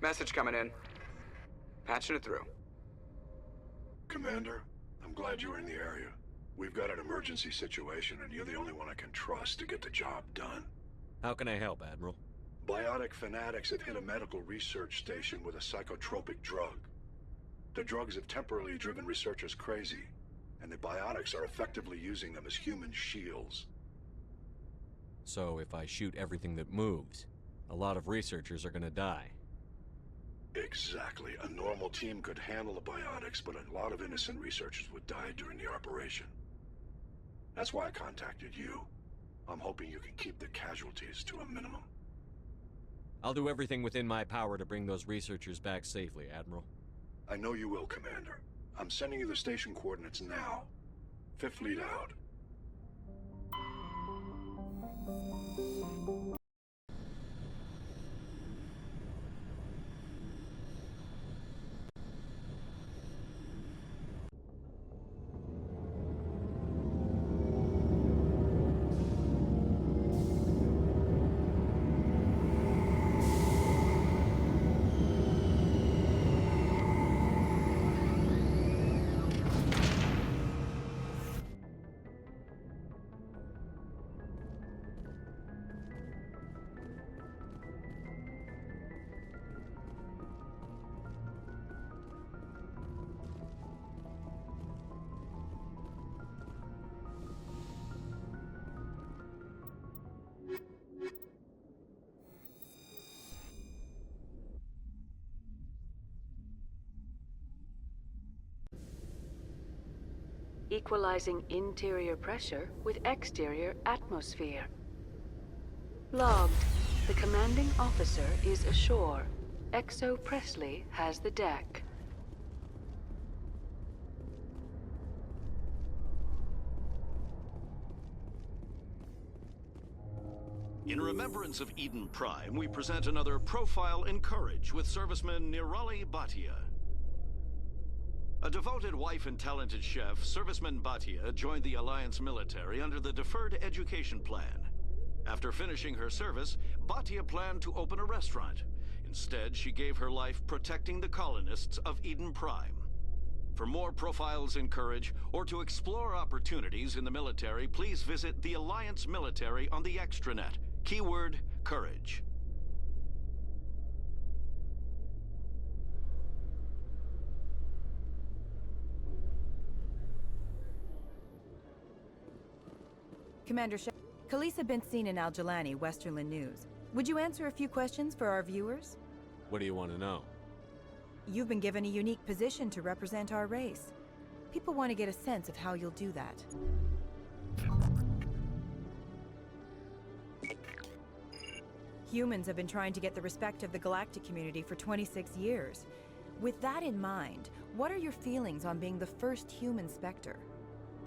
Message coming in. Patching it through. Commander, I'm glad you were in the area. We've got an emergency situation, and you're the only one I can trust to get the job done. How can I help, Admiral? Biotic fanatics have hit a medical research station with a psychotropic drug. The drugs have temporarily driven researchers crazy, and the biotics are effectively using them as human shields. So if I shoot everything that moves, a lot of researchers are gonna die. Exactly. A normal team could handle the biotics, but a lot of innocent researchers would die during the operation. That's why I contacted you. I'm hoping you can keep the casualties to a minimum. I'll do everything within my power to bring those researchers back safely, Admiral. I know you will, Commander. I'm sending you the station coordinates now. Fifth Fleet out. Equalizing interior pressure with exterior atmosphere. Logged. The commanding officer is ashore. Exo Presley has the deck. In remembrance of Eden Prime, we present another Profile in Courage with serviceman Nirali Bhatia. A devoted wife and talented chef, Serviceman Bhatia joined the Alliance military under the Deferred Education Plan. After finishing her service, Bhatia planned to open a restaurant. Instead, she gave her life protecting the colonists of Eden Prime. For more Profiles in Courage, or to explore opportunities in the military, please visit the Alliance military on the extranet. Keyword, Courage. Commander Shep, Khalisah been seen in Al Jalani, Westerland News. Would you answer a few questions for our viewers? What do you want to know? You've been given a unique position to represent our race. People want to get a sense of how you'll do that. Humans have been trying to get the respect of the galactic community for 26 years. With that in mind, what are your feelings on being the first human Spectre?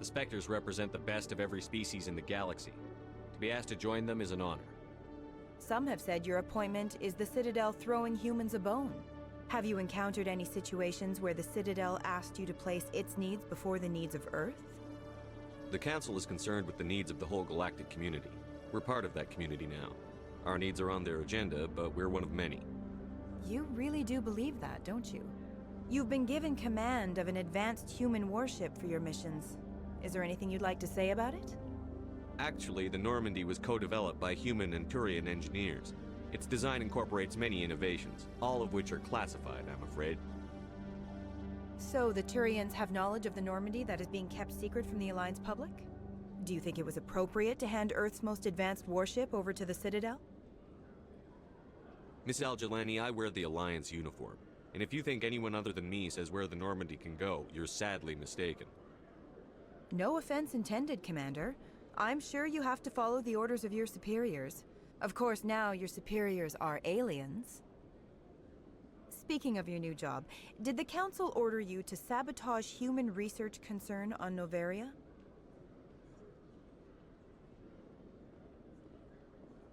The Spectres represent the best of every species in the galaxy. To be asked to join them is an honor. Some have said your appointment is the Citadel throwing humans a bone. Have you encountered any situations where the Citadel asked you to place its needs before the needs of Earth? The Council is concerned with the needs of the whole galactic community. We're part of that community now. Our needs are on their agenda, but we're one of many. You really do believe that, don't you? You've been given command of an advanced human warship for your missions. Is there anything you'd like to say about it? Actually, the Normandy was co-developed by human and Turian engineers. Its design incorporates many innovations, all of which are classified, I'm afraid. So the Turians have knowledge of the Normandy that is being kept secret from the Alliance public? Do you think it was appropriate to hand Earth's most advanced warship over to the Citadel? Miss Al Jalani, I wear the Alliance uniform. And if you think anyone other than me says where the Normandy can go, you're sadly mistaken. No offense intended, Commander. I'm sure you have to follow the orders of your superiors. Of course, now your superiors are aliens. Speaking of your new job, did the Council order you to sabotage human research concern on Noveria?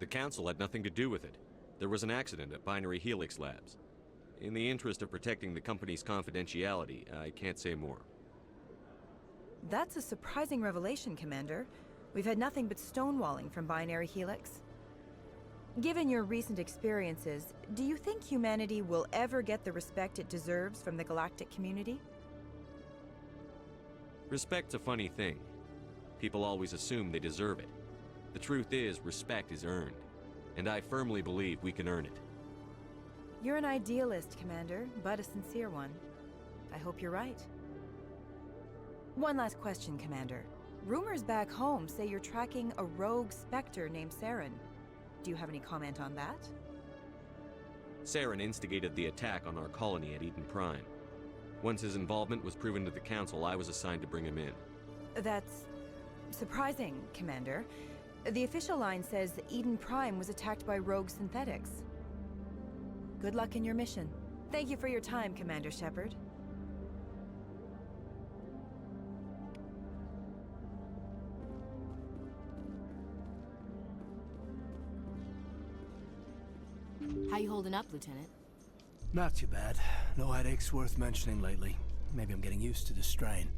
The Council had nothing to do with it. There was an accident at Binary Helix Labs. In the interest of protecting the company's confidentiality, I can't say more. That's a surprising revelation, Commander. We've had nothing but stonewalling from Binary Helix. Given your recent experiences, do you think humanity will ever get the respect it deserves from the galactic community? Respect's a funny thing. People always assume they deserve it. The truth is, respect is earned. And I firmly believe we can earn it. You're an idealist, Commander, but a sincere one. I hope you're right. One last question, Commander. Rumors back home say you're tracking a rogue Spectre named Saren. Do you have any comment on that? Saren instigated the attack on our colony at Eden Prime. Once his involvement was proven to the Council, I was assigned to bring him in. That's surprising, Commander. The official line says that Eden Prime was attacked by rogue synthetics. Good luck in your mission. Thank you for your time, Commander Shepard. How you holding up, Lieutenant? Not too bad. No headaches worth mentioning lately. Maybe I'm getting used to the strain.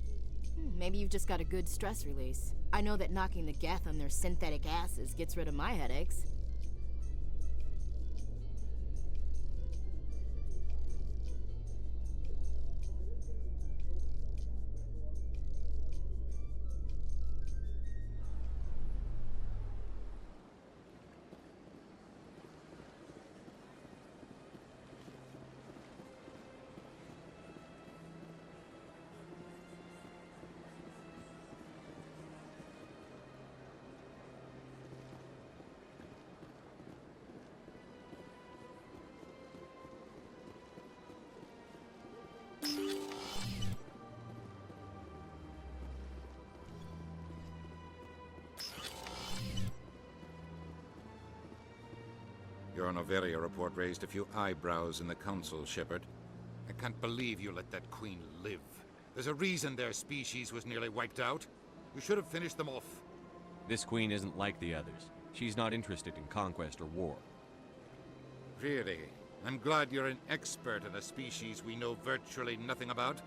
Maybe you've just got a good stress release. I know that knocking the Geth on their synthetic asses gets rid of my headaches. Your Noveria report raised a few eyebrows in the Council, Shepard. I can't believe you let that Queen live. There's a reason their species was nearly wiped out. You should have finished them off. This Queen isn't like the others. She's not interested in conquest or war. Really? I'm glad you're an expert in a species we know virtually nothing about.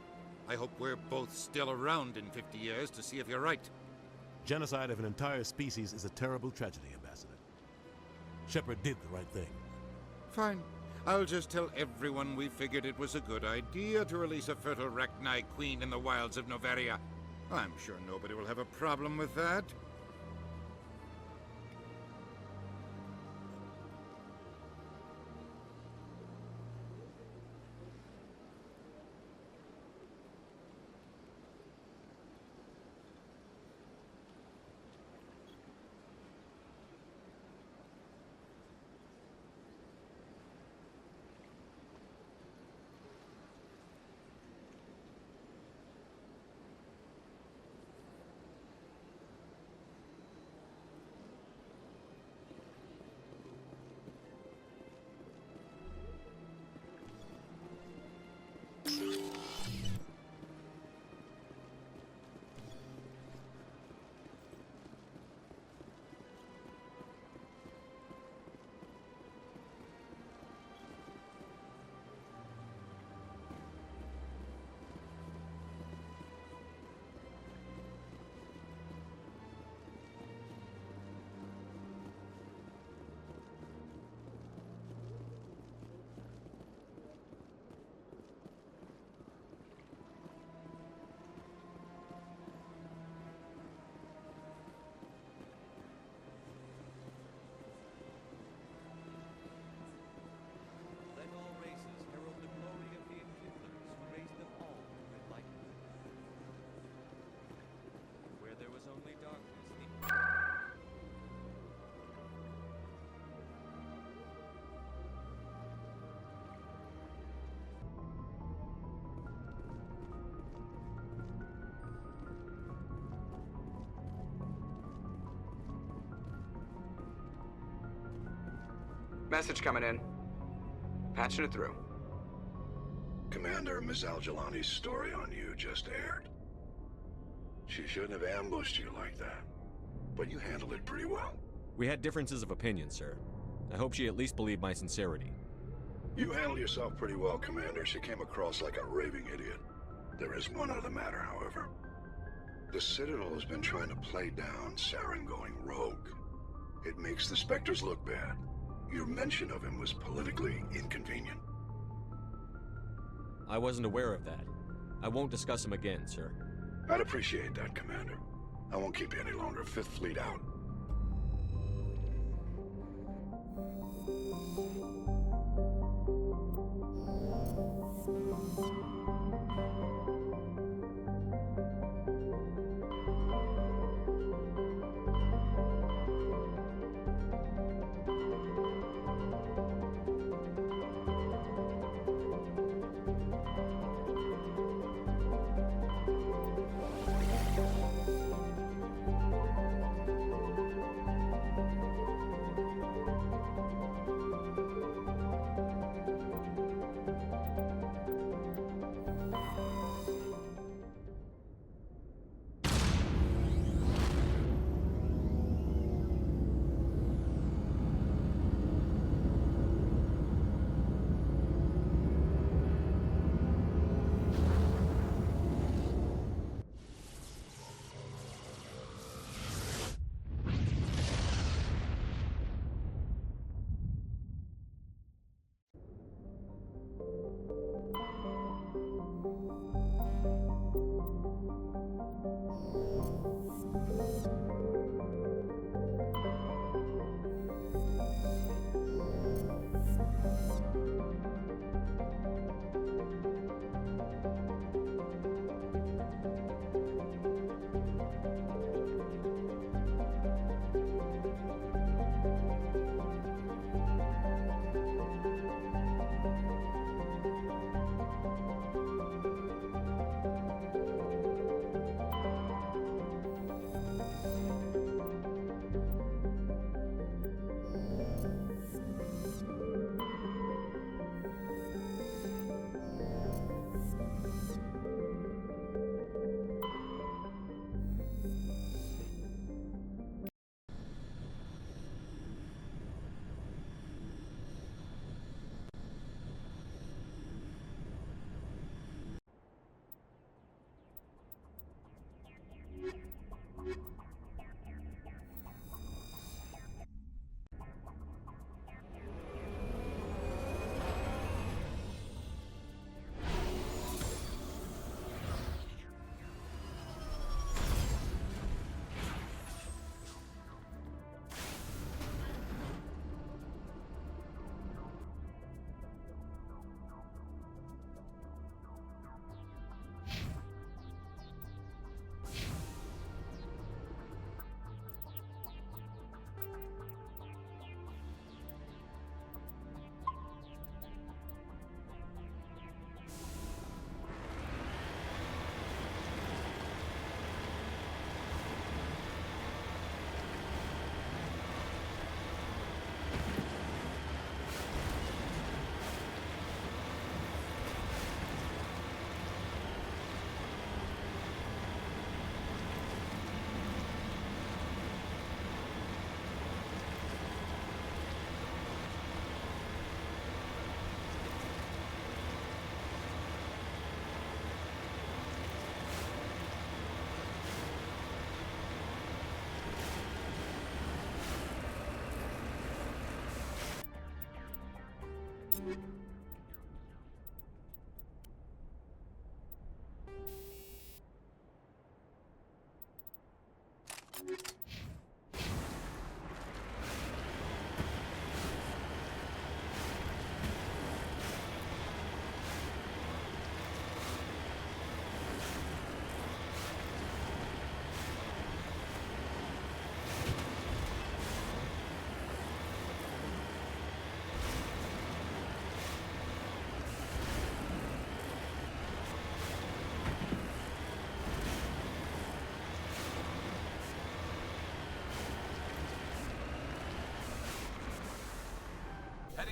I hope we're both still around in 50 years to see if you're right. Genocide of an entire species is a terrible tragedy, Ambassador. Shepard did the right thing. Fine. I'll just tell everyone we figured it was a good idea to release a fertile Rachni Queen in the wilds of Noveria. I'm sure nobody will have a problem with that. Message coming in. Patching it through. Commander, Ms. Al-Jalani's story on you just aired. She shouldn't have ambushed you like that, but you handled it pretty well. We had differences of opinion, sir. I hope she at least believed my sincerity. You handled yourself pretty well, Commander. She came across like a raving idiot. There is one other matter, however. The Citadel has been trying to play down Saren going rogue. It makes the Spectres look bad. Your mention of him was politically inconvenient. I wasn't aware of that. I won't discuss him again, sir. I'd appreciate that, Commander. I won't keep you any longer. Fifth Fleet out.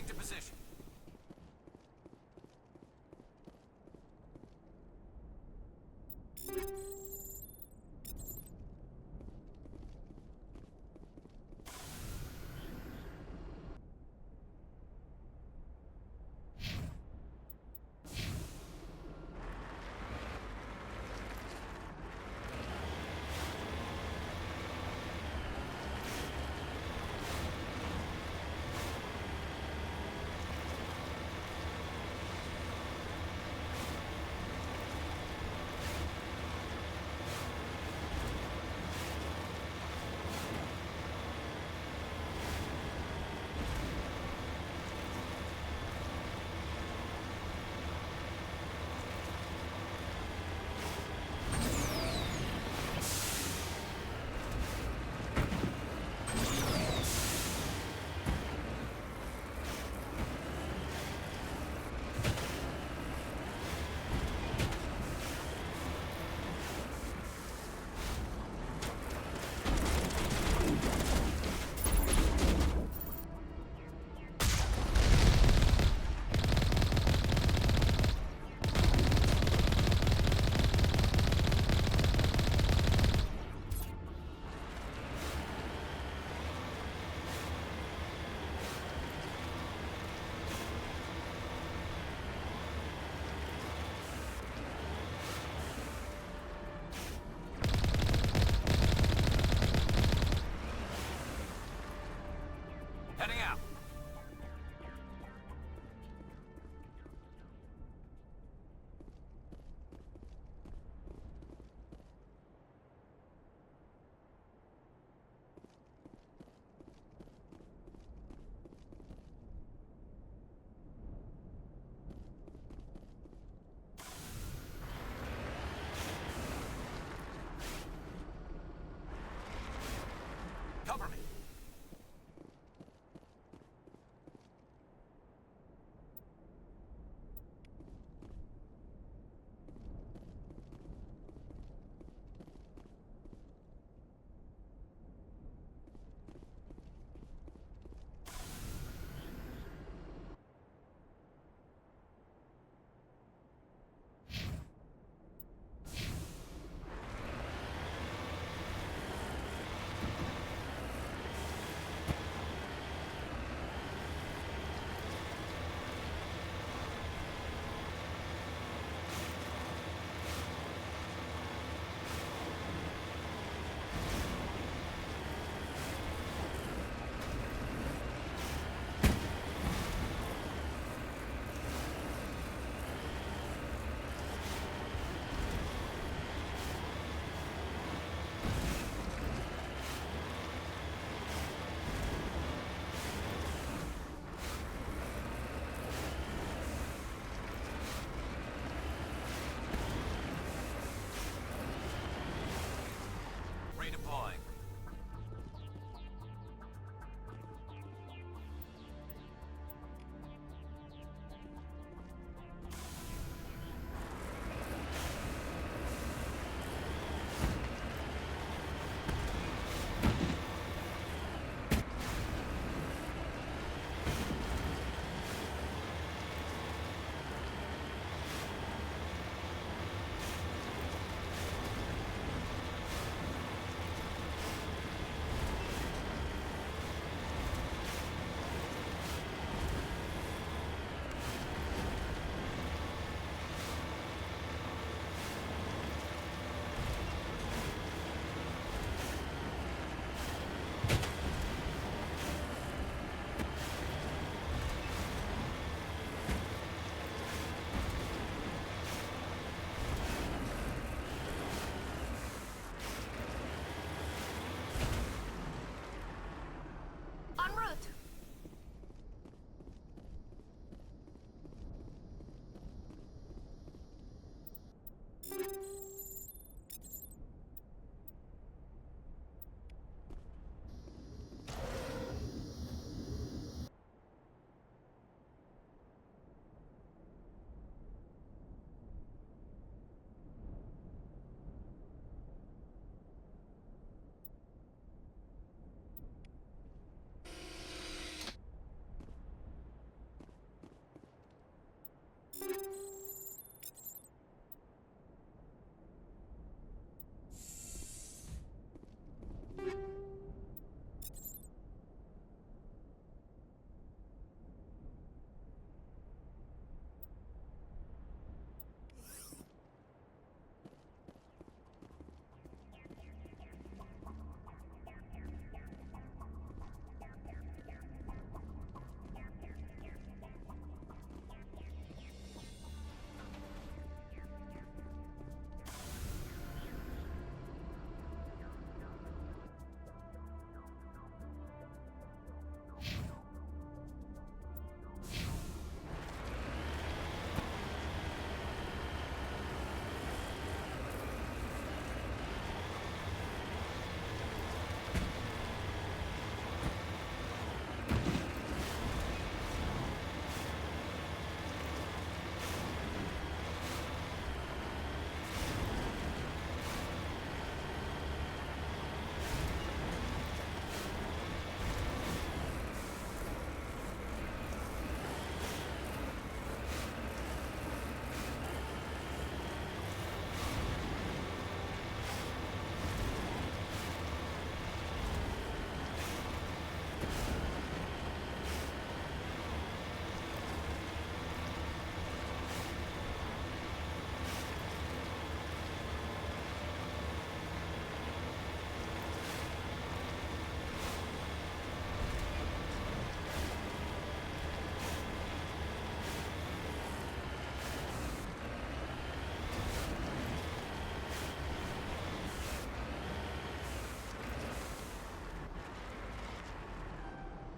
Getting to position.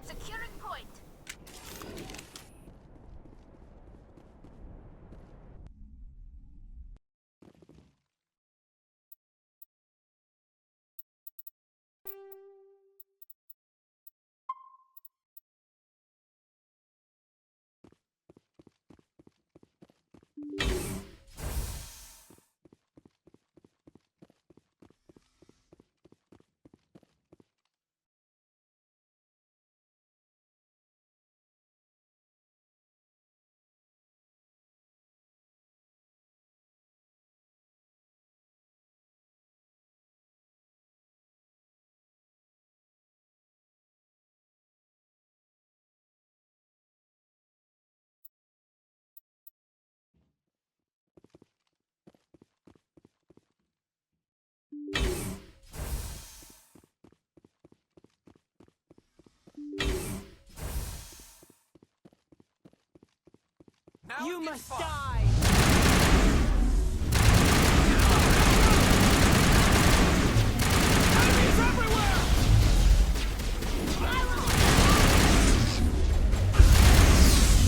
Securing point. You must die! Enemies everywhere!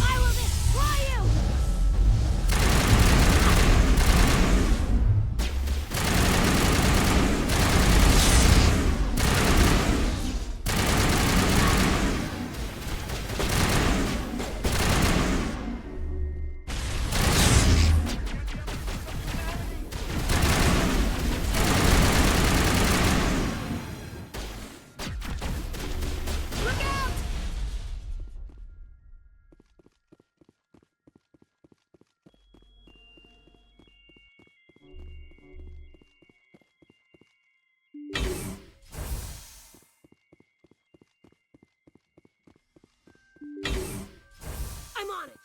I will destroy you! I'm on it!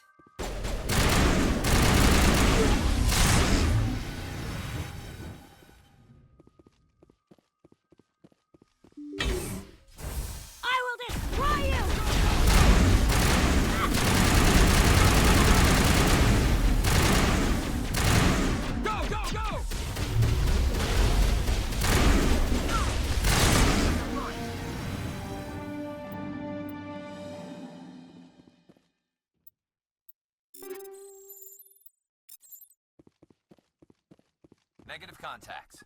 I will destroy you! Go, go, go! Negative contacts.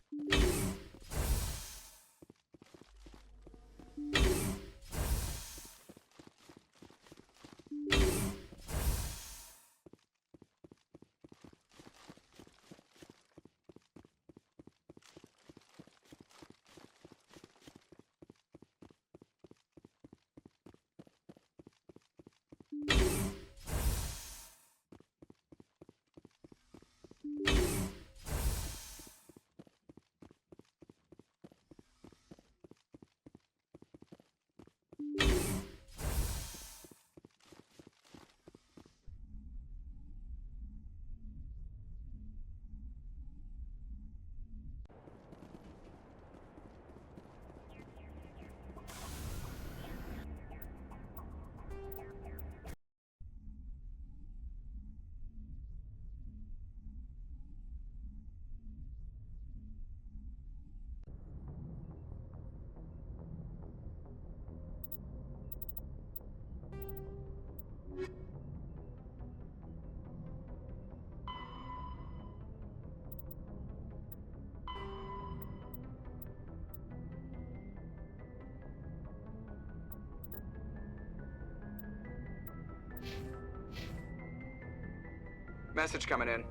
Message coming in.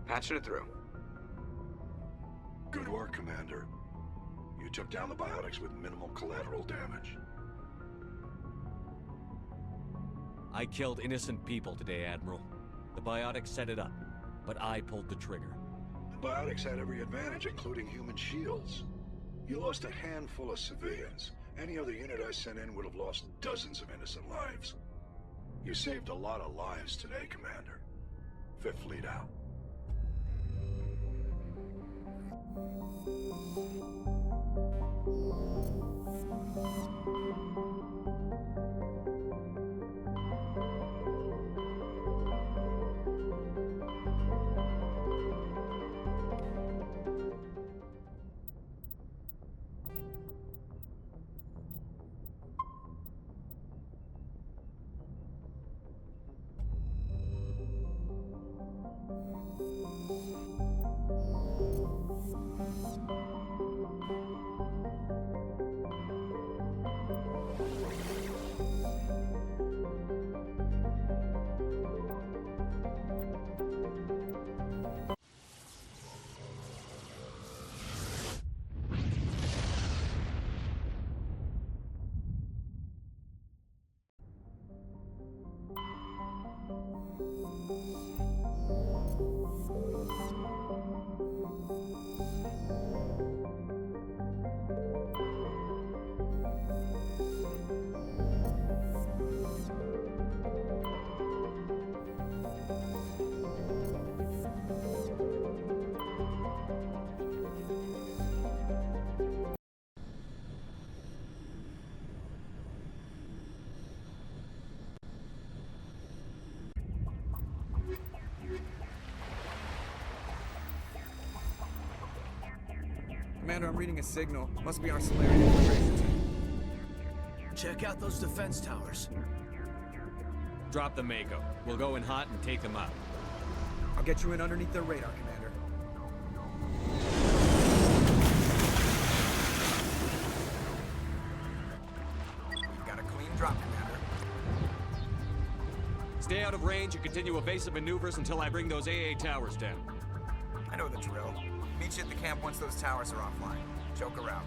Patching it through. Good work, Commander. You took down the biotics with minimal collateral damage. I killed innocent people today, Admiral. The biotics set it up, but I pulled the trigger. The biotics had every advantage, including human shields. You lost a handful of civilians. Any other unit I sent in would have lost dozens of innocent lives. You saved a lot of lives today, Commander. Fifth Fleet out. Commander, I'm reading a signal. Must be our Solarian infiltration team. Check out those defense towers. Drop the Mako. We'll go in hot and take them out. I'll get you in underneath their radar, Commander. We've got a clean drop, Commander. Stay out of range and continue evasive maneuvers until I bring those AA towers down. I know the drill. Meet you at the camp once those towers are offline. Joker out.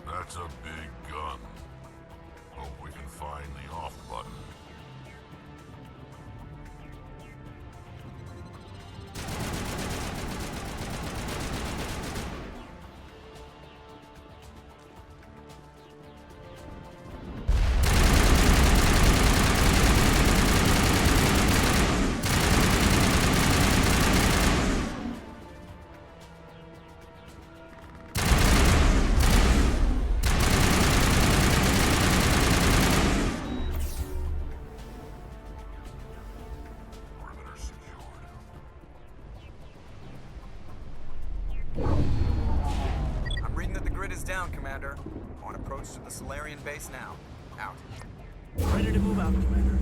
That's a big gun. Hope we can find the off button. Down, Commander. On approach to the Solarian base now. Out. Ready to move out, Commander.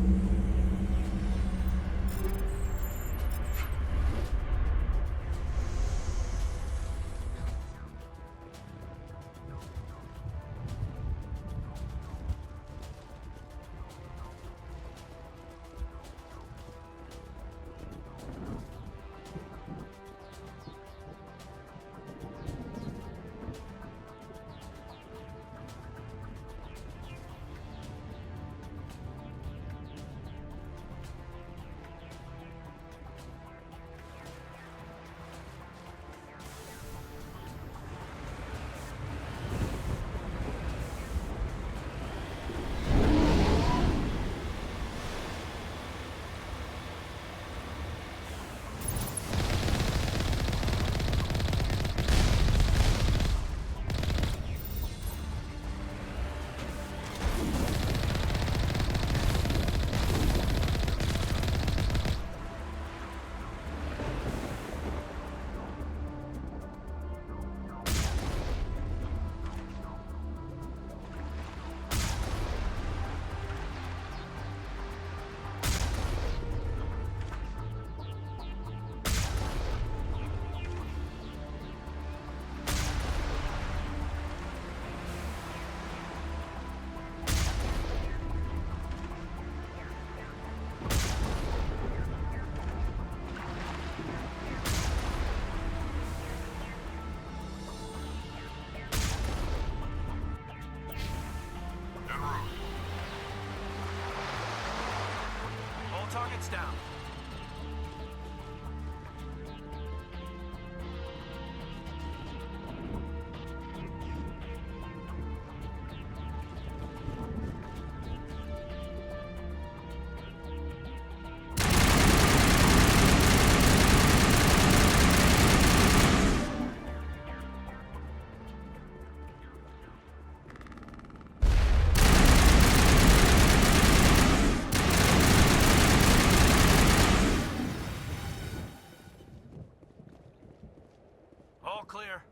All clear.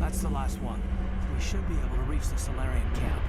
That's the last one. We should be able to reach the Solarian camp.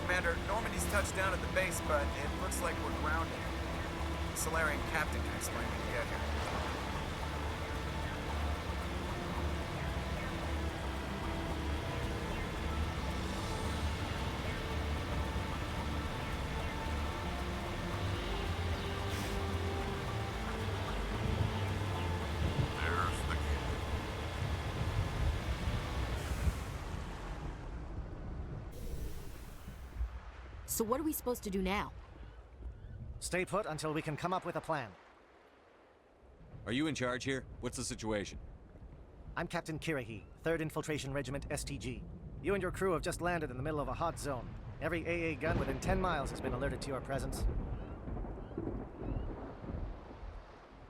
Commander, Normandy's touched down at the base, but it looks like we're grounded. The Solarian captain can explain when we get here. There's the key. So what are we supposed to do now? Stay put until we can come up with a plan. Are you in charge here? What's the situation? I'm Captain Kirahi, 3rd Infiltration Regiment STG. You and your crew have just landed in the middle of a hot zone. Every AA gun within 10 miles has been alerted to your presence.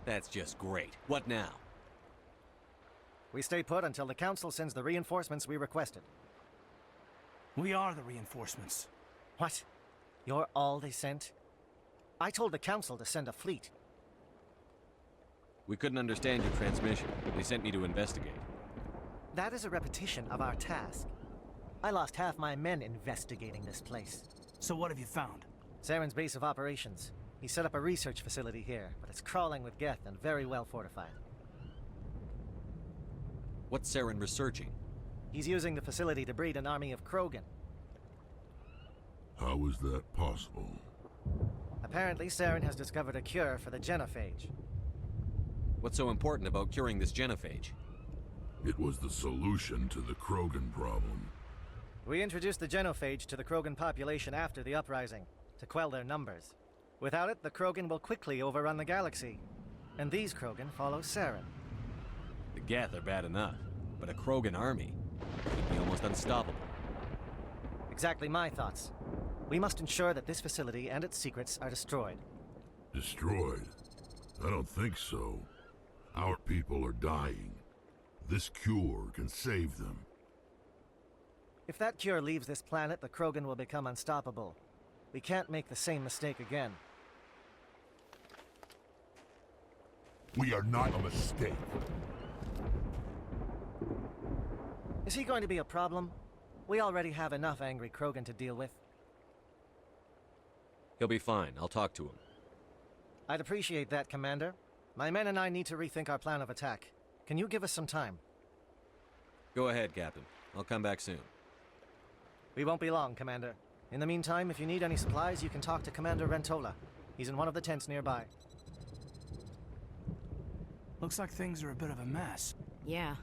That's just great. What now? We stay put until the Council sends the reinforcements we requested. We are the reinforcements. What? You're all they sent? I told the Council to send a fleet. We couldn't understand your transmission. They sent me to investigate. That is a repetition of our task. I lost half my men investigating this place. So what have you found? Saren's base of operations. He set up a research facility here, but it's crawling with Geth and very well fortified. What's Saren researching? He's using the facility to breed an army of Krogan. How is that possible? Apparently, Saren has discovered a cure for the genophage. What's so important about curing this genophage? It was the solution to the Krogan problem. We introduced the genophage to the Krogan population after the uprising, to quell their numbers. Without it, the Krogan will quickly overrun the galaxy. And these Krogan follow Saren. The Geth are bad enough, but a Krogan army would be almost unstoppable. Exactly my thoughts. We must ensure that this facility and its secrets are destroyed. Destroyed? I don't think so. Our people are dying. This cure can save them. If that cure leaves this planet, the Krogan will become unstoppable. We can't make the same mistake again. We are not a mistake. Is he going to be a problem? We already have enough angry Krogan to deal with. He'll be fine. I'll talk to him. I'd appreciate that, Commander. My men and I need to rethink our plan of attack. Can you give us some time? Go ahead, Captain. I'll come back soon. We won't be long, Commander. In the meantime, if you need any supplies, you can talk to Commander Rentola. He's in one of the tents nearby. Looks like things are a bit of a mess. Yeah.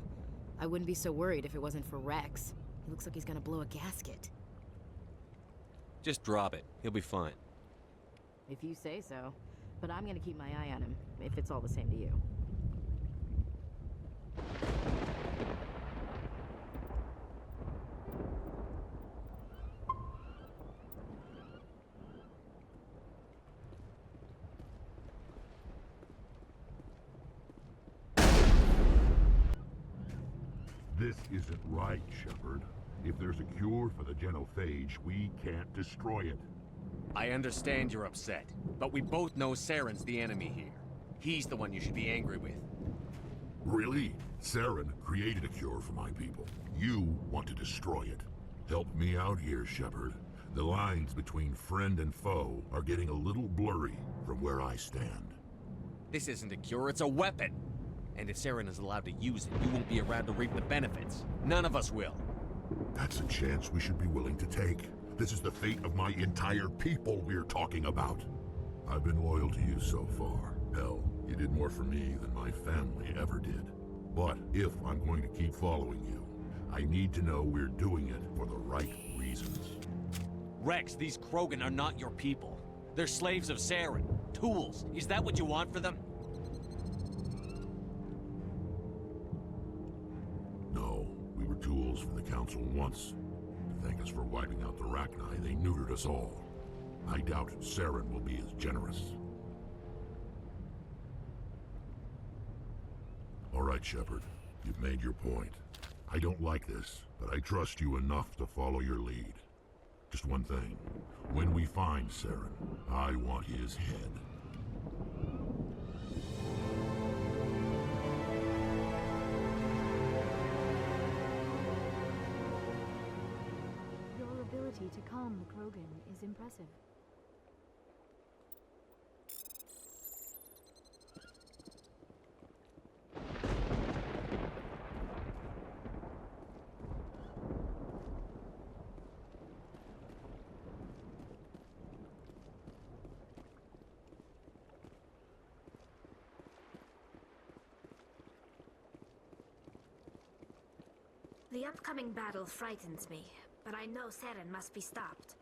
I wouldn't be so worried if it wasn't for Rex. He looks like he's gonna blow a gasket. Just drop it. He'll be fine. If you say so. But I'm gonna keep my eye on him, if it's all the same to you. This isn't right, Shepard. If there's a cure for the genophage, we can't destroy it. I understand you're upset, but we both know Saren's the enemy here. He's the one you should be angry with. Really? Saren created a cure for my people. You want to destroy it. Help me out here, Shepard. The lines between friend and foe are getting a little blurry from where I stand. This isn't a cure, it's a weapon. And if Saren is allowed to use it, you won't be around to reap the benefits. None of us will. That's a chance we should be willing to take. This is the fate of my entire people we're talking about. I've been loyal to you so far. Hell, you did more for me than my family ever did. But if I'm going to keep following you, I need to know we're doing it for the right reasons. Rex, these Krogan are not your people. They're slaves of Saren. Tools. Is that what you want for them? No, we were tools for the Council once. To thank us for wiping out the Rachni, they neutered us all. I doubt Saren will be as generous. All right, Shepard. You've made your point. I don't like this, but I trust you enough to follow your lead. Just one thing. When we find Saren, I want his head. Your ability to calm the Krogan is impressive. The upcoming battle frightens me, but I know Saren must be stopped.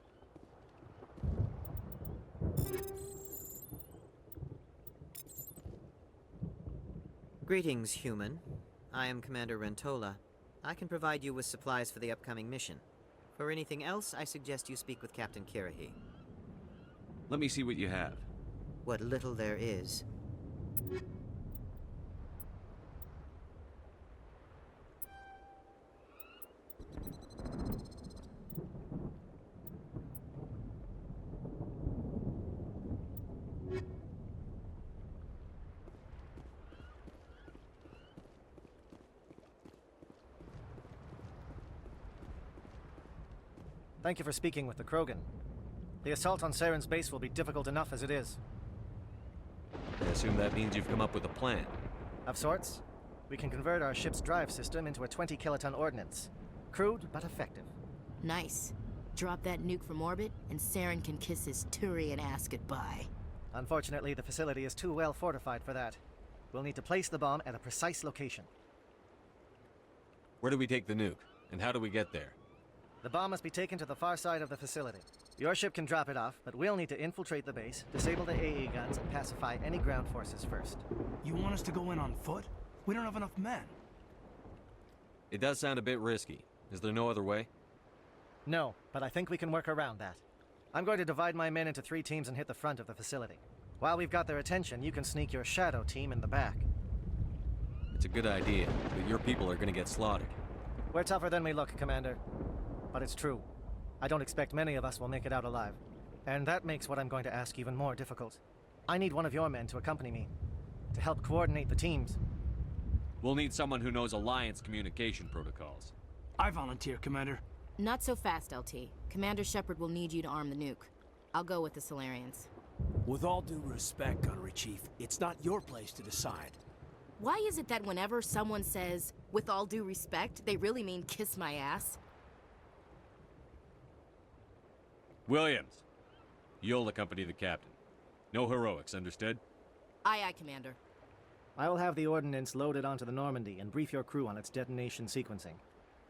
Greetings, human. I am Commander Rentola. I can provide you with supplies for the upcoming mission. For anything else, I suggest you speak with Captain Kirrahe. Let me see what you have. What little there is. Thank you for speaking with the Krogan. The assault on Saren's base will be difficult enough as it is. I assume that means you've come up with a plan. Of sorts. We can convert our ship's drive system into a 20-kiloton ordnance. Crude, but effective. Nice. Drop that nuke from orbit, and Saren can kiss his Turian ass goodbye. Unfortunately, the facility is too well fortified for that. We'll need to place the bomb at a precise location. Where do we take the nuke? And how do we get there? The bomb must be taken to the far side of the facility. Your ship can drop it off, but we'll need to infiltrate the base, disable the AE guns, and pacify any ground forces first. You want us to go in on foot? We don't have enough men. It does sound a bit risky. Is there no other way? No, but I think we can work around that. I'm going to divide my men into 3 teams and hit the front of the facility. While we've got their attention, you can sneak your shadow team in the back. It's a good idea, but your people are gonna get slaughtered. We're tougher than we look, Commander. But it's true. I don't expect many of us will make it out alive. And that makes what I'm going to ask even more difficult. I need one of your men to accompany me, to help coordinate the teams. We'll need someone who knows Alliance communication protocols. I volunteer, Commander. Not so fast, LT. Commander Shepard will need you to arm the nuke. I'll go with the Solarians. With all due respect, Gunnery Chief, it's not your place to decide. Why is it that whenever someone says, with all due respect, they really mean kiss my ass? Williams, you'll accompany the captain. No heroics, understood? Aye, aye, Commander. I will have the ordnance loaded onto the Normandy and brief your crew on its detonation sequencing.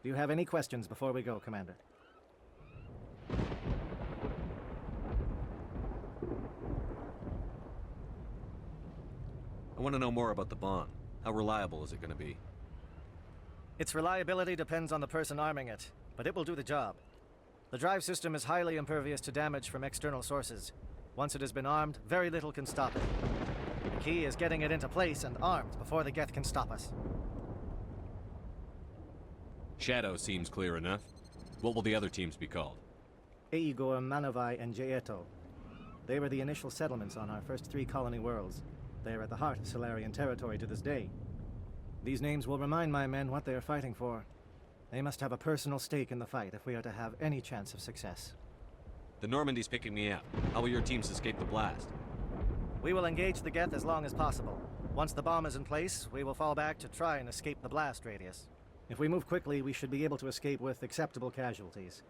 Do you have any questions before we go, Commander? I want to know more about the bomb. How reliable is it going to be? Its reliability depends on the person arming it, but it will do the job. The drive system is highly impervious to damage from external sources. Once it has been armed, very little can stop it. The key is getting it into place and armed before the Geth can stop us. Shadow seems clear enough. What will the other teams be called? Aegor, Manovai, and Jaeto. They were the initial settlements on our first 3 colony worlds. They are at the heart of Solarian territory to this day. These names will remind my men what they are fighting for. They must have a personal stake in the fight if we are to have any chance of success. The Normandy's picking me up. How will your teams escape the blast? We will engage the Geth as long as possible. Once the bomb is in place, we will fall back to try and escape the blast radius. If we move quickly, we should be able to escape with acceptable casualties.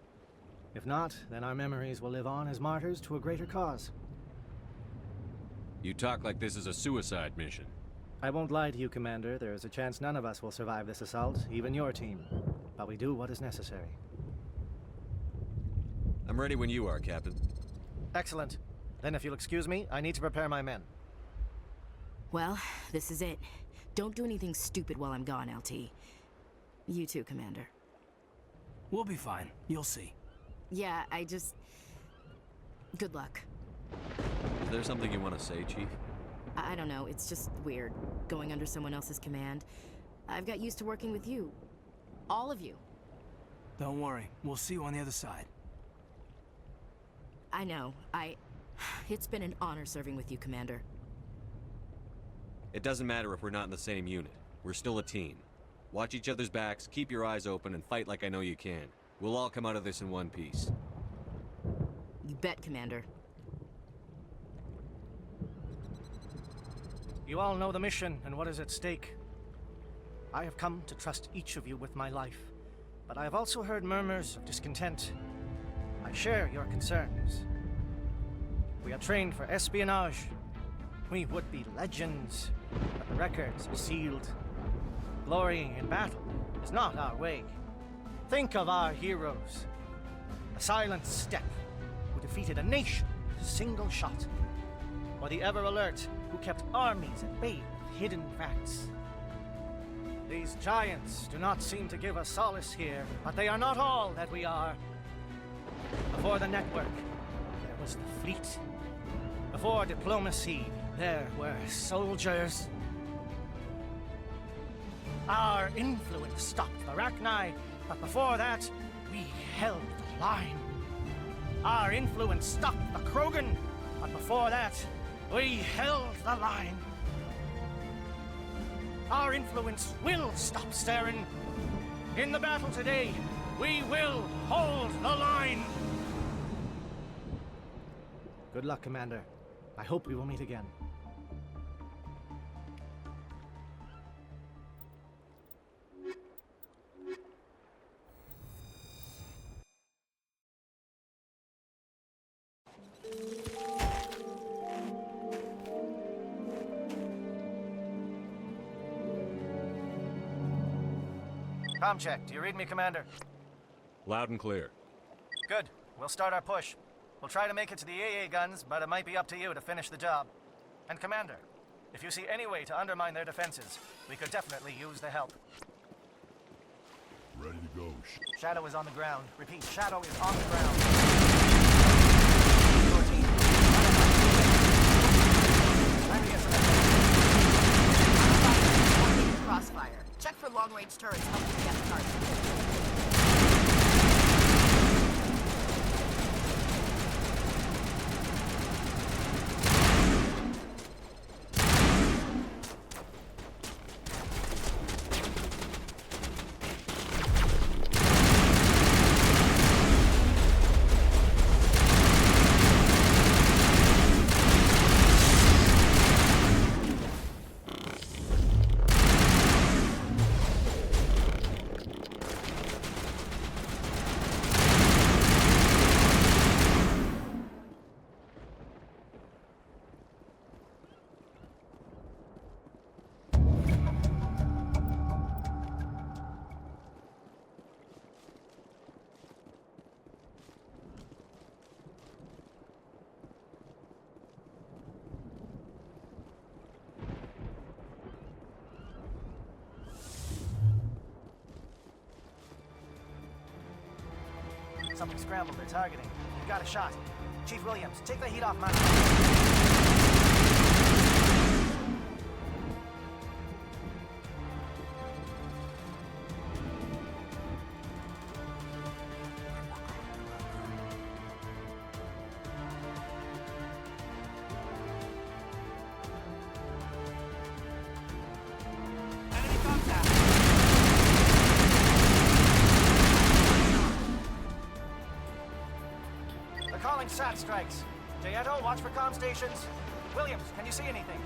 If not, then our memories will live on as martyrs to a greater cause. You talk like this is a suicide mission. I won't lie to you, Commander. There is a chance none of us will survive this assault, even your team. But we do what is necessary. I'm ready when you are, Captain. Excellent. Then if you'll excuse me, I need to prepare my men. Well, this is it. Don't do anything stupid while I'm gone, LT. You too, Commander. We'll be fine. You'll see. Yeah, good luck. Is there something you want to say, Chief? I don't know, it's just weird, going under someone else's command. I've got used to working with you. All of you. Don't worry. We'll see you on the other side. I know. It's been an honor serving with you, Commander. It doesn't matter if we're not in the same unit. We're still a team. Watch each other's backs, keep your eyes open, and fight like I know you can. We'll all come out of this in one piece. You bet, Commander. You all know the mission and what is at stake. I have come to trust each of you with my life, but I have also heard murmurs of discontent. I share your concerns. We are trained for espionage. We would be legends, but the records are sealed. Glory in battle is not our way. Think of our heroes. The silent step who defeated a nation with a single shot. Or the ever alert who kept armies at bay with hidden facts. These giants do not seem to give us solace here, but they are not all that we are. Before the network, there was the fleet. Before diplomacy, there were soldiers. Our influence stopped the Rachni, but before that, we held the line. Our influence stopped the Krogan, but before that, we held the line. Our influence will stop Saren. In the battle today, we will hold the line. Good luck, Commander. I hope we will meet again. Comm check. Do you read me, Commander? Loud and clear. Good. We'll start our push. We'll try to make it to the AA guns, but it might be up to you to finish the job. And Commander, if you see any way to undermine their defenses, we could definitely use the help. Ready to go. Shadow is on the ground. Repeat, Shadow is on the ground. Time to get some Crossfire. Check for long-range turrets up to get the target. Something scrambled. They're targeting. We've got a shot. Chief Williams, take the heat off my... Calling SAT strikes. Jayeto, watch for comm stations. Williams, can you see anything?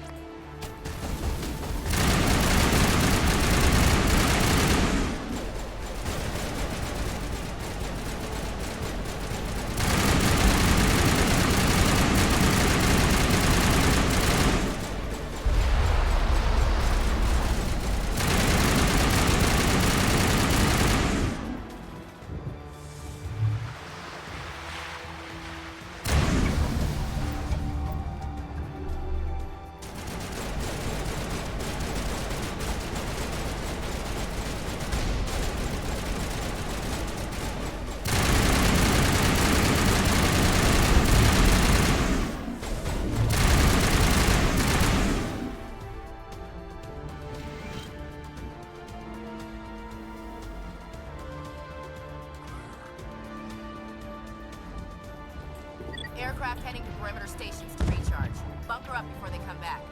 aircraft heading to perimeter stations to recharge. Bunker up before they come back.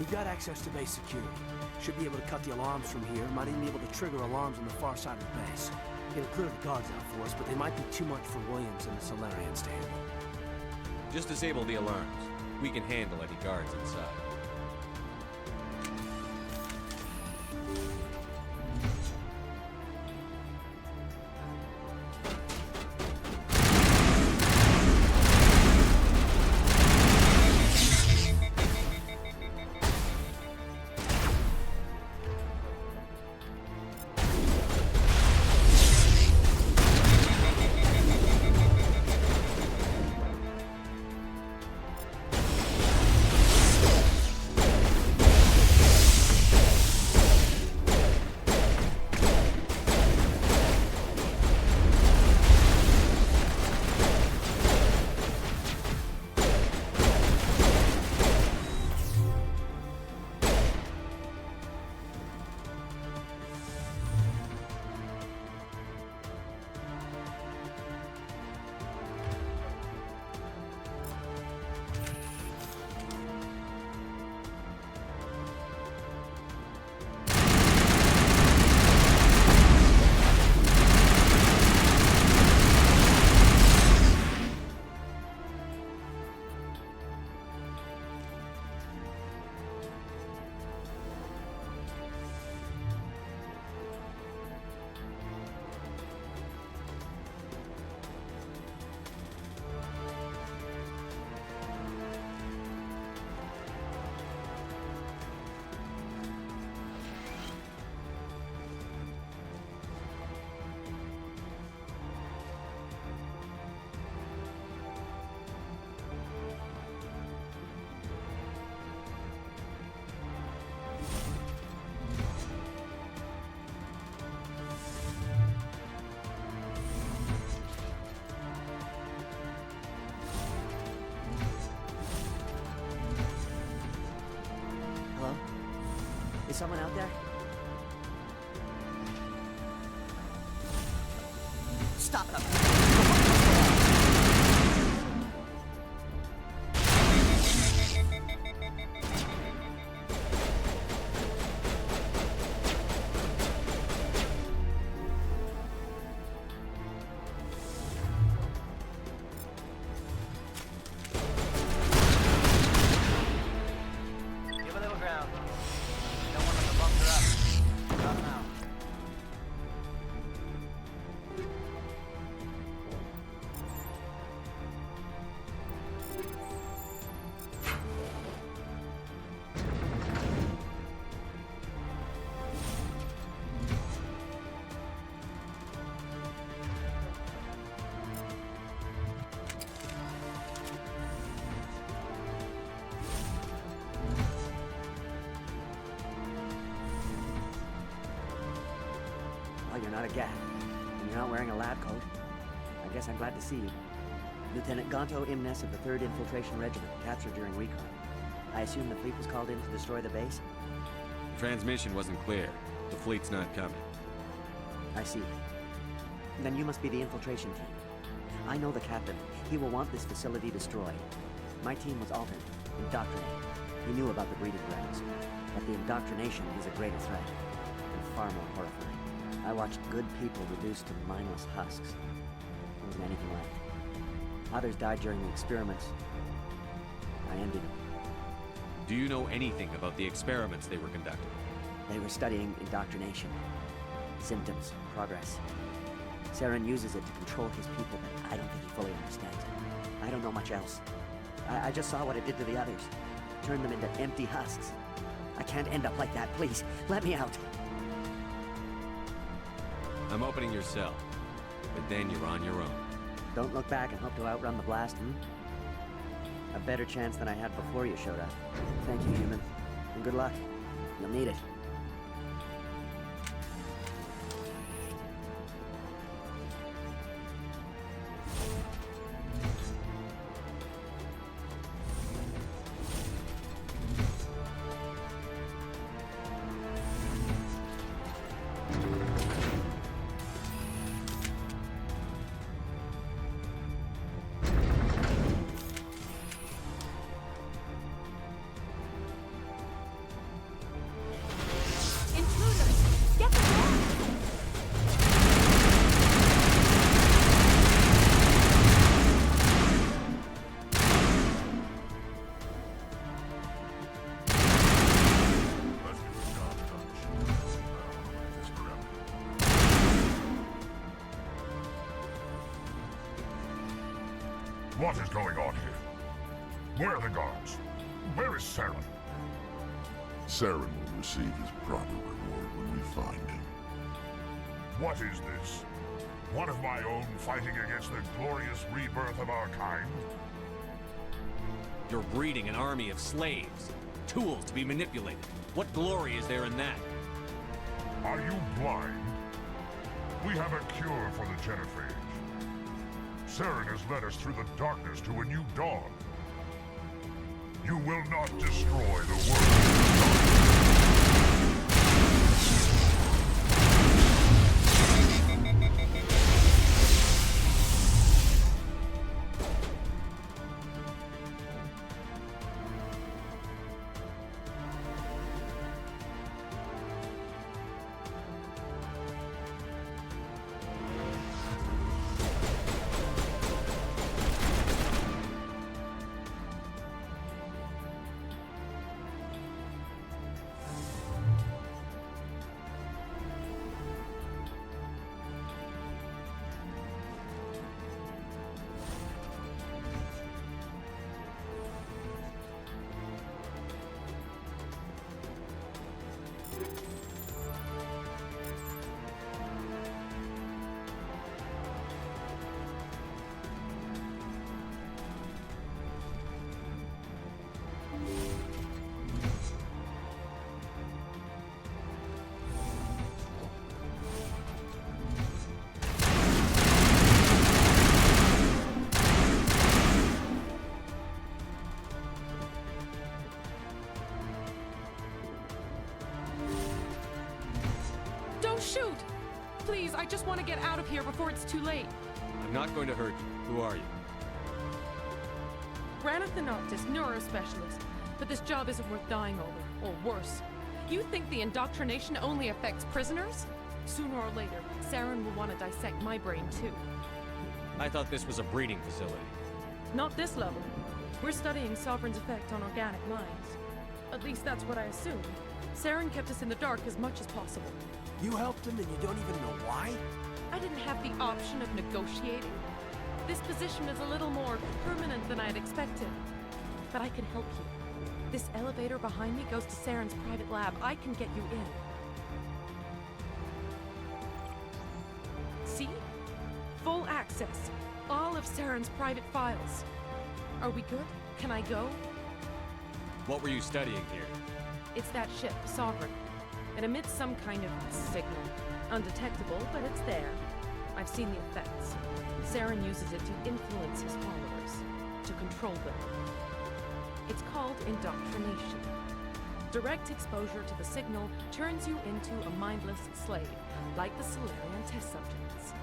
We've got access to base security. Should be able to cut the alarms from here. Might even be able to trigger alarms on the far side of the base. It'll clear the guards out for us, but they might be too much for Williams and the Solarians to handle. Just disable the alarms. We can handle any guards inside. someone out there? Stop them! Give a little ground. Don't want them to bump her up. Not now. Well, you're not a Geth, and you're not wearing a lab coat. I guess I'm glad to see you. Lieutenant Gonto Imnes of the 3rd Infiltration Regiment, captured during recon. I assume the fleet was called in to destroy the base? Transmission wasn't clear. The fleet's not coming. I see. Then you must be the infiltration team. I know the captain. He will want this facility destroyed. My team was altered, indoctrinated. He knew about the breeding grounds, but the indoctrination is a greater threat, and far more horrifying. I watched good people reduced to mindless husks. There wasn't anything left. Others died during the experiments. I ended them. Do you know anything about the experiments they were conducting? They were studying indoctrination. Symptoms, progress. Saren uses it to control his people, but I don't think he fully understands it. I don't know much else. I just saw what it did to the others. Turned them into empty husks. I can't end up like that, please. Let me out. I'm opening your cell, but then you're on your own. Don't look back and hope to outrun the blast, A better chance than I had before you showed up. Thank you, human. And good luck. You'll need it. What is going on here? Where are the guards? Where is Saren? Saren will receive his proper reward when we find him. What is this? One of my own fighting against the glorious rebirth of our kind? You're breeding an army of slaves. Tools to be manipulated. What glory is there in that? Are you blind? We have a cure for the genophage. Saren has led us through the darkness to a new dawn. You will not destroy the world. just want to get out of here before it's too late. I'm not going to hurt you. Who are you? Raneth the Noctis, neurospecialist. But this job isn't worth dying over, or worse. You think the indoctrination only affects prisoners? Sooner or later, Saren will want to dissect my brain too. I thought this was a breeding facility. Not this level. We're studying Sovereign's effect on organic minds. At least that's what I assumed. Saren kept us in the dark as much as possible. You helped him and you don't even know why? I didn't have the option of negotiating. This position is a little more permanent than I had expected. But I can help you. This elevator behind me goes to Saren's private lab. I can get you in. See? Full access. All of Saren's private files. Are we good? Can I go? What were you studying here? It's that ship, Sovereign. It emits some kind of signal. Undetectable, but it's there. I've seen the effects. Saren uses it to influence his followers, to control them. It's called indoctrination. Direct exposure to the signal turns you into a mindless slave, like the Solarian test subjects.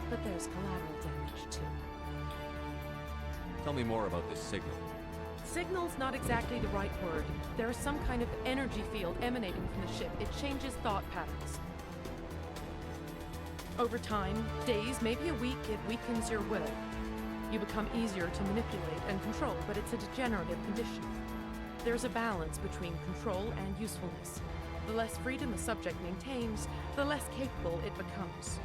But there's collateral damage, too. Tell me more about this signal. Signal's not exactly the right word. There is some kind of energy field emanating from the ship. It changes thought patterns. Over time, days, maybe a week, it weakens your will. You become easier to manipulate and control, but it's a degenerative condition. There's a balance between control and usefulness. The less freedom the subject maintains, the less capable it becomes.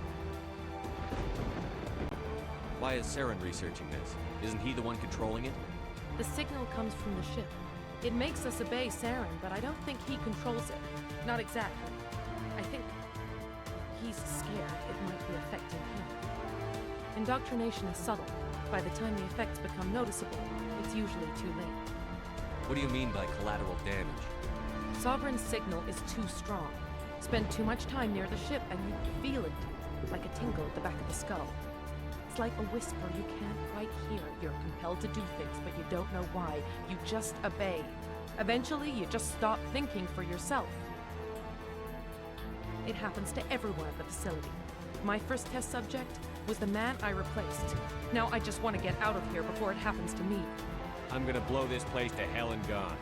Why is Saren researching this? Isn't he the one controlling it? The signal comes from the ship. It makes us obey Saren, but I don't think he controls it. Not exactly. I think he's scared it might be affecting him. Indoctrination is subtle. By the time the effects become noticeable, it's usually too late. What do you mean by collateral damage? Sovereign's signal is too strong. Spend too much time near the ship and you feel it, like a tingle at the back of the skull. It's like a whisper you can't quite hear. You're compelled to do things, but you don't know why. You just obey. Eventually, you just stop thinking for yourself. It happens to everyone at the facility. My first test subject was the man I replaced. Now I just want to get out of here before it happens to me. I'm gonna blow this place to hell and gone.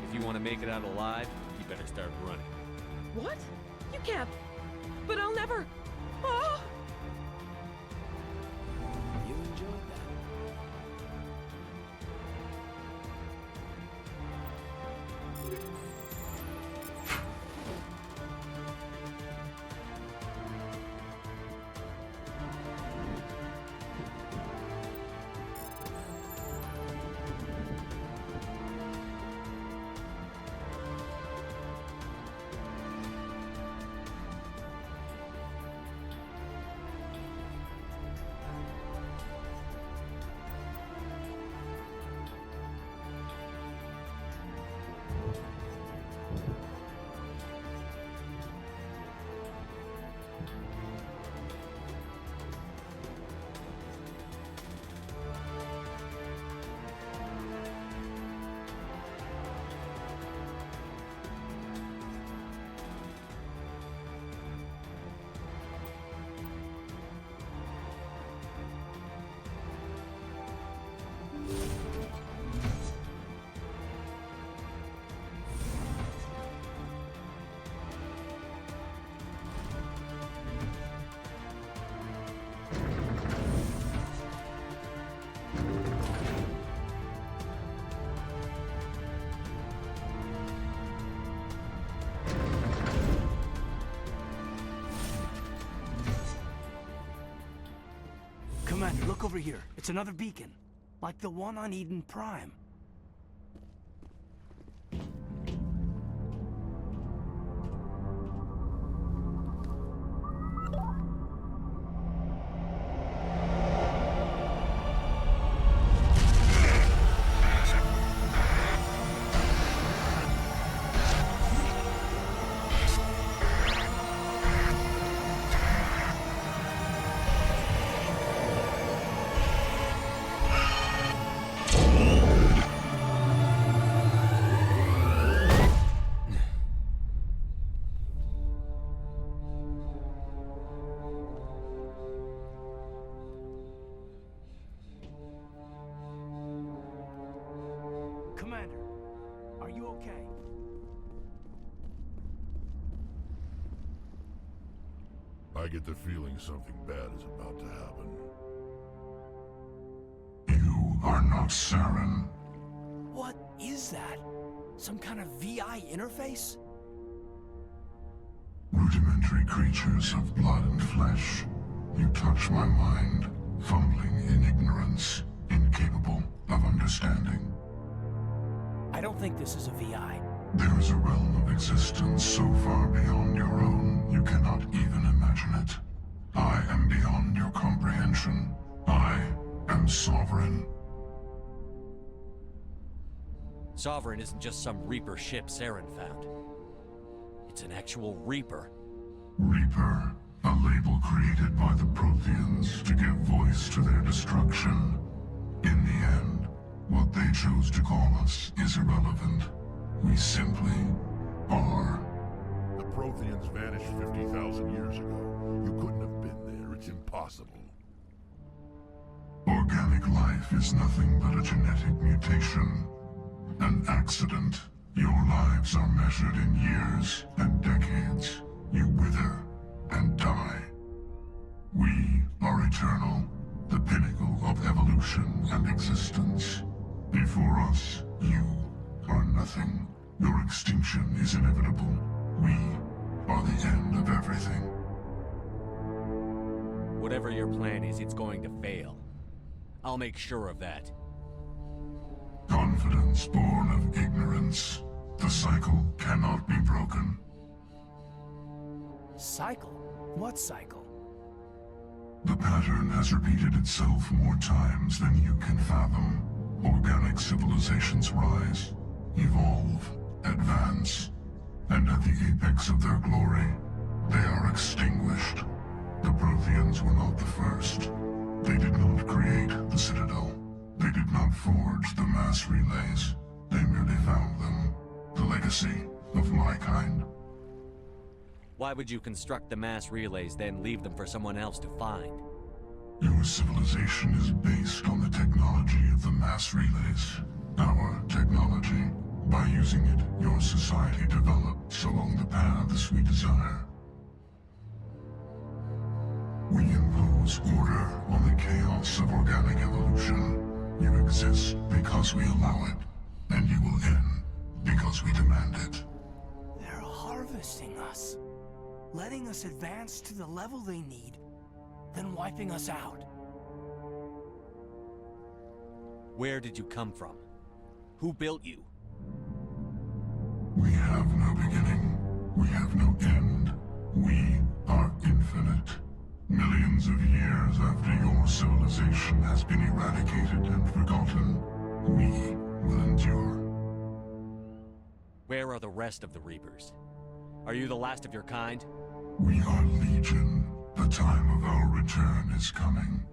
If you want to make it out alive, you better start running. What? You can't. But I'll never. Oh! You enjoyed that. Commander, look over here. It's another beacon. Like the one on Eden Prime. Commander, are you okay? I get the feeling something bad is about to happen. You are not Saren. What is that? Some kind of VI interface? Rudimentary creatures of blood and flesh. You touch my mind, fumbling in ignorance, incapable of understanding. I don't think this is a VI. There is a realm of existence so far beyond your own, you cannot even imagine it. I am beyond your comprehension. I am Sovereign. Sovereign isn't just some Reaper ship Saren found. It's an actual Reaper. Reaper, a label created by the Protheans to give voice to their destruction. In the end, what they chose to call us is irrelevant. We simply are. The Protheans vanished 50,000 years ago. You couldn't have been there. It's impossible. Organic life is nothing but a genetic mutation. An accident. Your lives are measured in years and decades. You wither and die. We are eternal, the pinnacle of evolution and existence. Before us, you are nothing. Your extinction is inevitable. We are the end of everything. Whatever your plan is, it's going to fail. I'll make sure of that. Confidence born of ignorance. The cycle cannot be broken. Cycle? What cycle? The pattern has repeated itself more times than you can fathom. Organic civilizations rise, evolve, advance, and at the apex of their glory, they are extinguished. The Protheans were not the first. They did not create the Citadel. They did not forge the mass relays. They merely found them. The legacy of my kind. Why would you construct the mass relays, then leave them for someone else to find? Your civilization is based on the technology of the mass relays. Our technology. By using it, your society develops along the paths we desire. We impose order on the chaos of organic evolution. You exist because we allow it, and you will end because we demand it. They're harvesting us. Letting us advance to the level they need, then wiping us out. Where did you come from? Who built you? We have no beginning. We have no end. We are infinite. Millions of years after your civilization has been eradicated and forgotten, we will endure. Where are the rest of the Reapers? Are you the last of your kind? We are Legion. The time of our return is coming.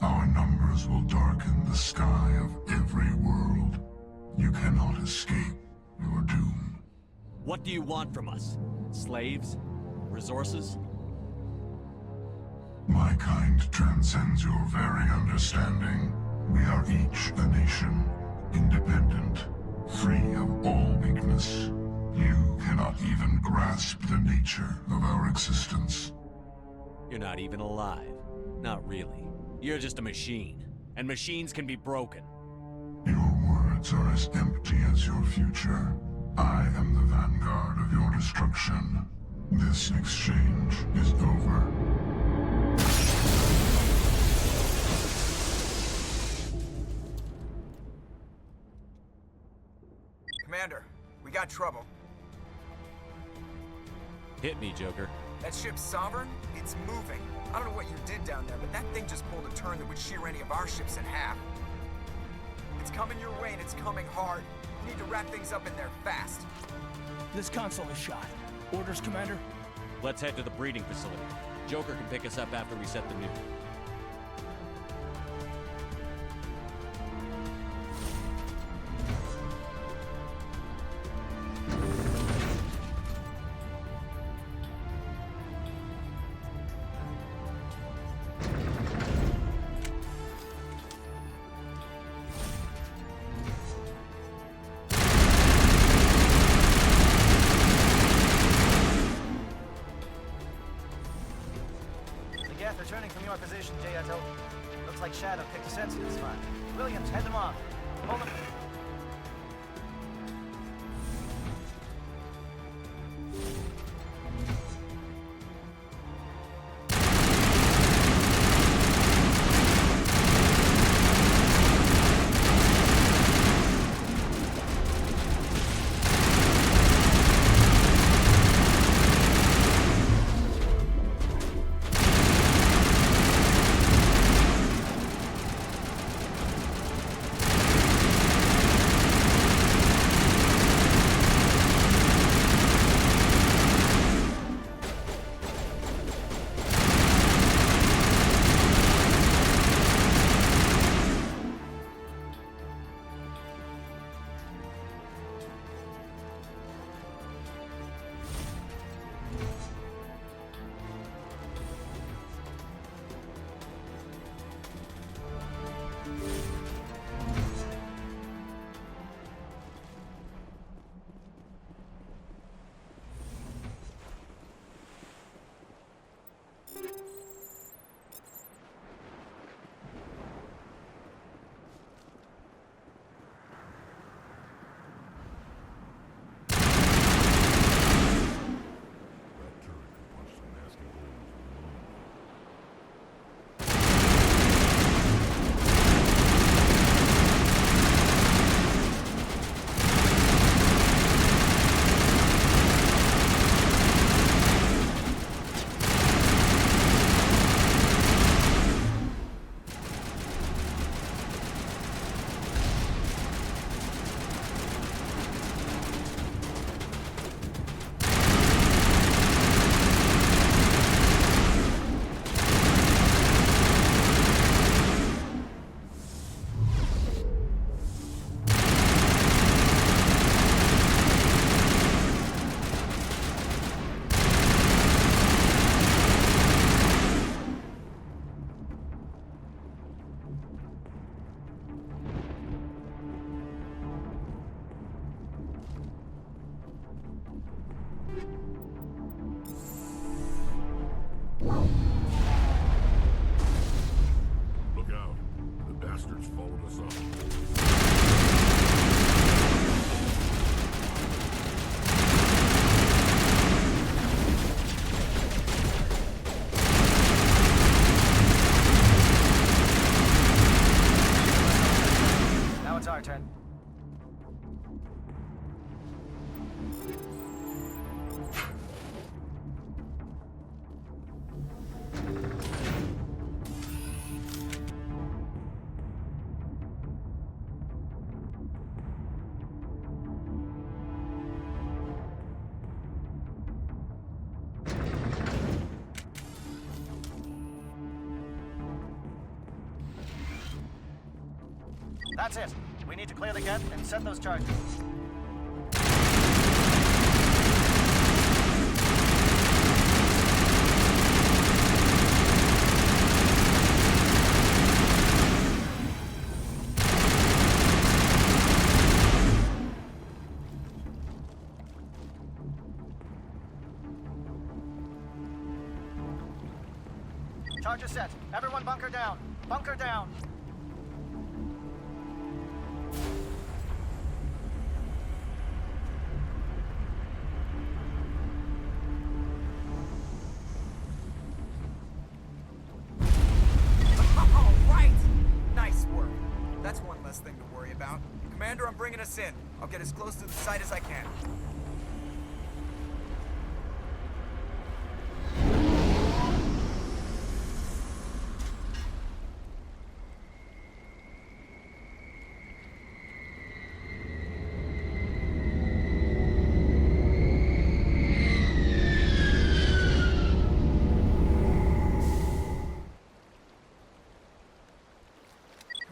Our numbers will darken the sky of every world. You cannot escape your doom. What do you want from us? Slaves? Resources? My kind transcends your very understanding. We are each a nation, independent, free of all weakness. You cannot even grasp the nature of our existence. You're not even alive. Not really. You're just a machine. And machines can be broken. Your words are as empty as your future. I am the vanguard of your destruction. This exchange is over. Commander, we got trouble. Hit me, Joker. That ship's Sovereign? It's moving. I don't know what you did down there, but that thing just pulled a turn that would shear any of our ships in half. It's coming your way, and it's coming hard. You need to wrap things up in there fast. This console is shot. Orders, Commander? Let's head to the breeding facility. Joker can pick us up after we set the nuke. position, Jayato. Looks like Shadow picked a sensitive spot. Williams, head them off. Hold them. Look out. The bastards followed us up. Now it's our turn. That's it. We need to clear the gate and set those charges. Charges set. Everyone bunker down. Bunker down. Thing to worry about. Commander, I'm bringing us in. I'll get as close to the site as I can.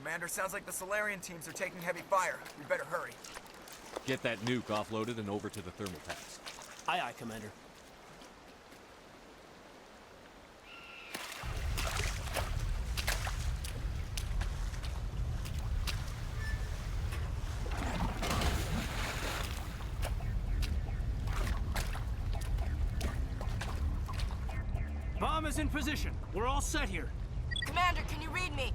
Commander, sounds like the Solarian teams are taking heavy fire. We better hurry. Get that nuke offloaded and over to the thermal pass. Aye, aye, Commander. Bomb is in position. We're all set here. Commander, can you read me?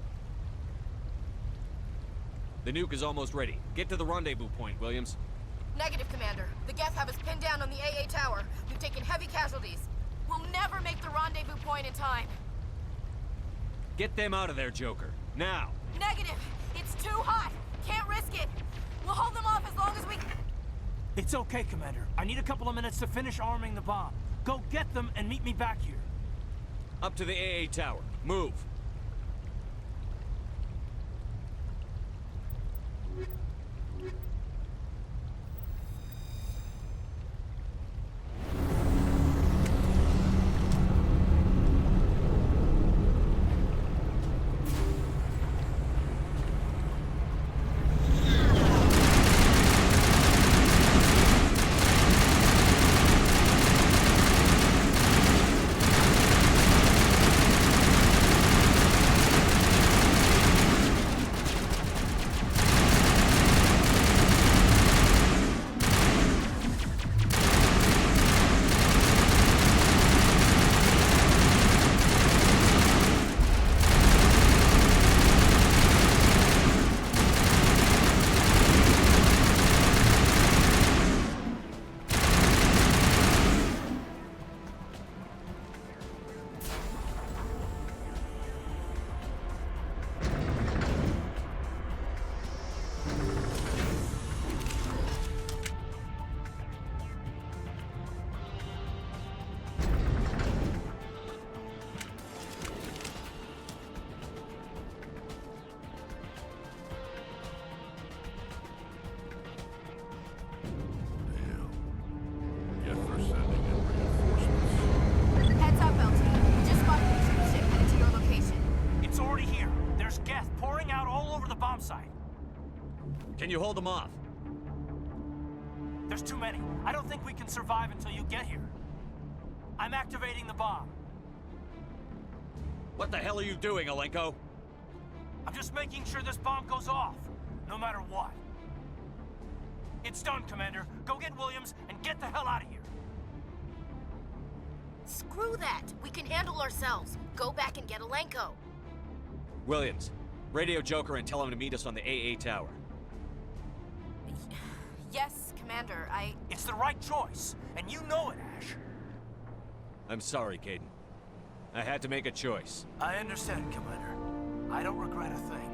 The nuke is almost ready. Get to the rendezvous point, Williams. Negative, Commander. The Geth have us pinned down on the AA tower. We've taken heavy casualties. We'll never make the rendezvous point in time. Get them out of there, Joker. Now! Negative! It's too hot! Can't risk it! We'll hold them off as long as we... It's okay, Commander. I need a couple of minutes to finish arming the bomb. Go get them and meet me back here. Up to the AA tower. Move! Heads up, LT. We just spotted a troop ship headed to your location. It's already here. There's Geth pouring out all over the bomb site. Can you hold them off? There's too many. I don't think we can survive until you get here. I'm activating the bomb. What the hell are you doing, Alenko? I'm just making sure this bomb goes off, no matter what. It's done, Commander. Go get Williams and get the hell out of here. Screw that. We can handle ourselves. Go back and get Alenko. Williams, radio Joker and tell him to meet us on the AA tower. Yes, Commander, It's the right choice, and you know it, Ash. I'm sorry, Caden. I had to make a choice. I understand, Commander. I don't regret a thing.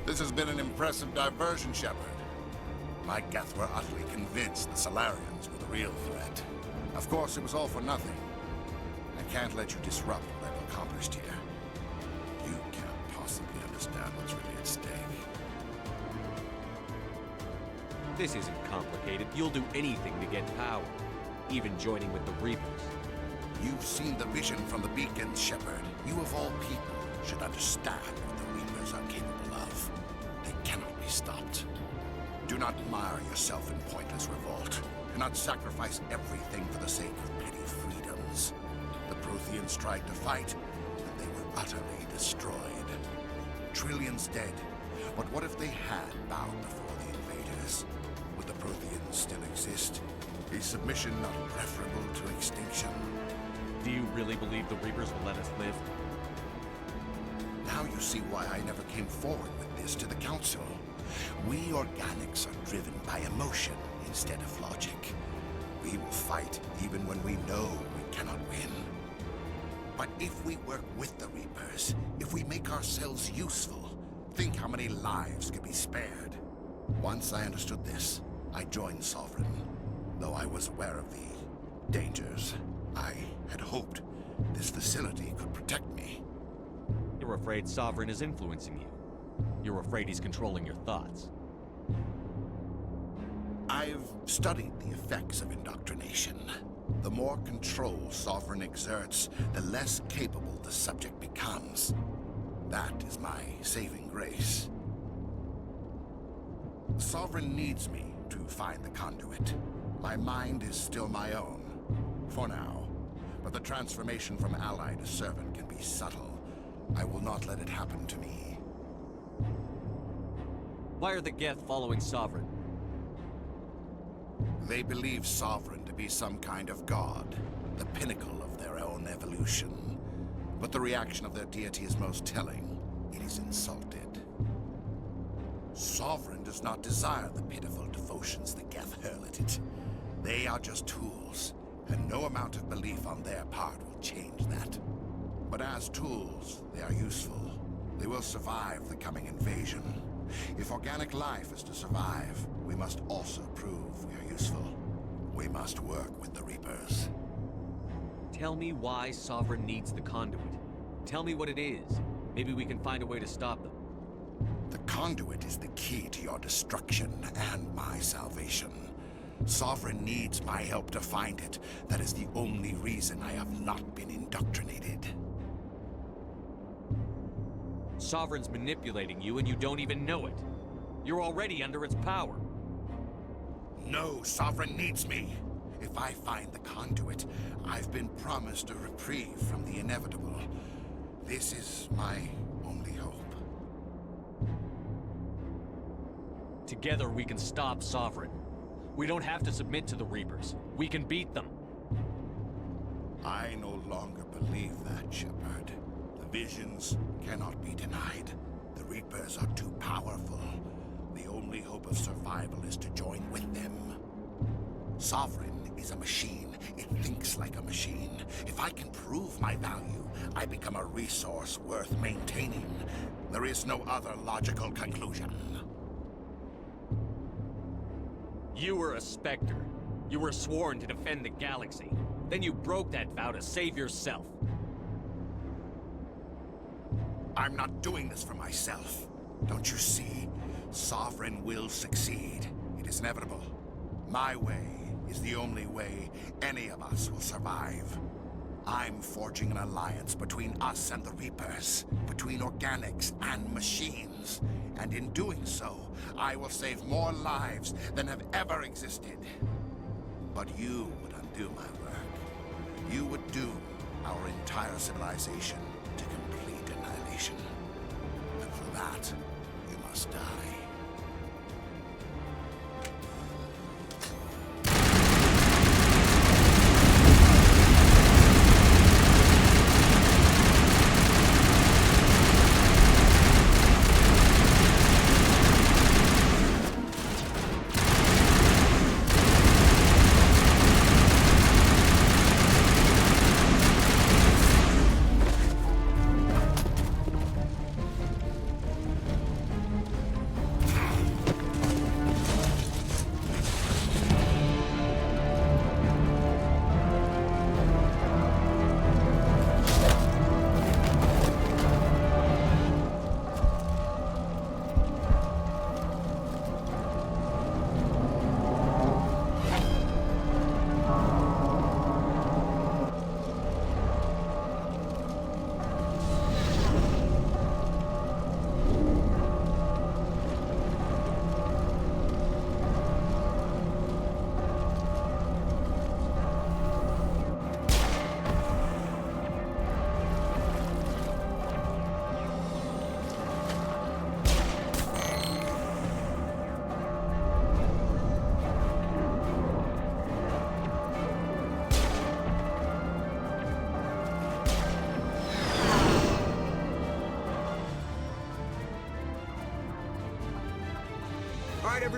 This has been an impressive diversion, Shepard. My Geth were utterly convinced the Salarians were the real threat. Of course, it was all for nothing. I can't let you disrupt what I've accomplished here. You can't possibly understand what's really at stake. This isn't complicated. You'll do anything to get power, even joining with the Reapers. You've seen the vision from the beacons, Shepard. You of all people should understand what the Reapers are capable of. They cannot be stopped. Do not mire yourself in pointless revolt. Do not sacrifice everything for the sake of petty freedoms. The Protheans tried to fight, and they were utterly destroyed. Trillions dead, But what if they had bowed before the invaders? Would the Protheans still exist? Is submission not preferable to extinction? Do you really believe the Reapers will let us live? Now you see why I never came forward with this to the Council. We organics are driven by emotion instead of logic. We will fight even when we know we cannot win. But if we work with the Reapers, if we make ourselves useful, think how many lives could be spared. Once I understood this, I joined Sovereign. Though I was aware of the dangers, I had hoped this facility could protect me. You're afraid Sovereign is influencing you. You're afraid he's controlling your thoughts. I've studied the effects of indoctrination. The more control Sovereign exerts, the less capable the subject becomes. That is my saving grace. Sovereign needs me to find the conduit. My mind is still my own, for now. But the transformation from ally to servant can be subtle. I will not let it happen to me. Why are the Geth following Sovereign? They believe Sovereign to be some kind of god, the pinnacle of their own evolution. But the reaction of their deity is most telling. It is insulted. Sovereign does not desire the pitiful devotions the Geth hurl at it. They are just tools, and no amount of belief on their part will change that. But as tools, they are useful. They will survive the coming invasion. If organic life is to survive, we must also prove we are useful. We must work with the Reapers. Tell me why Sovereign needs the conduit. Tell me what it is. Maybe we can find a way to stop them. The conduit is the key to your destruction and my salvation. Sovereign needs my help to find it. That is the only reason I have not been indoctrinated. Sovereign's manipulating you and you don't even know it. You're already under its power. No, Sovereign needs me. If I find the conduit, I've been promised a reprieve from the inevitable. This is my only hope. Together we can stop Sovereign. We don't have to submit to the Reapers. We can beat them. I no longer believe that, Shepard. The visions cannot be denied. The Reapers are too powerful. The only hope of survival is to join with them. Sovereign is a machine. It thinks like a machine. If I can prove my value, I become a resource worth maintaining. There is no other logical conclusion. You were a Spectre. You were sworn to defend the galaxy. Then you broke that vow to save yourself. I'm not doing this for myself. Don't you see? Sovereign will succeed. It is inevitable. My way is the only way any of us will survive. I'm forging an alliance between us and the Reapers, between organics and machines. And in doing so, I will save more lives than have ever existed. But you would undo my work. You would doom our entire civilization to complete annihilation. And for that, you must die.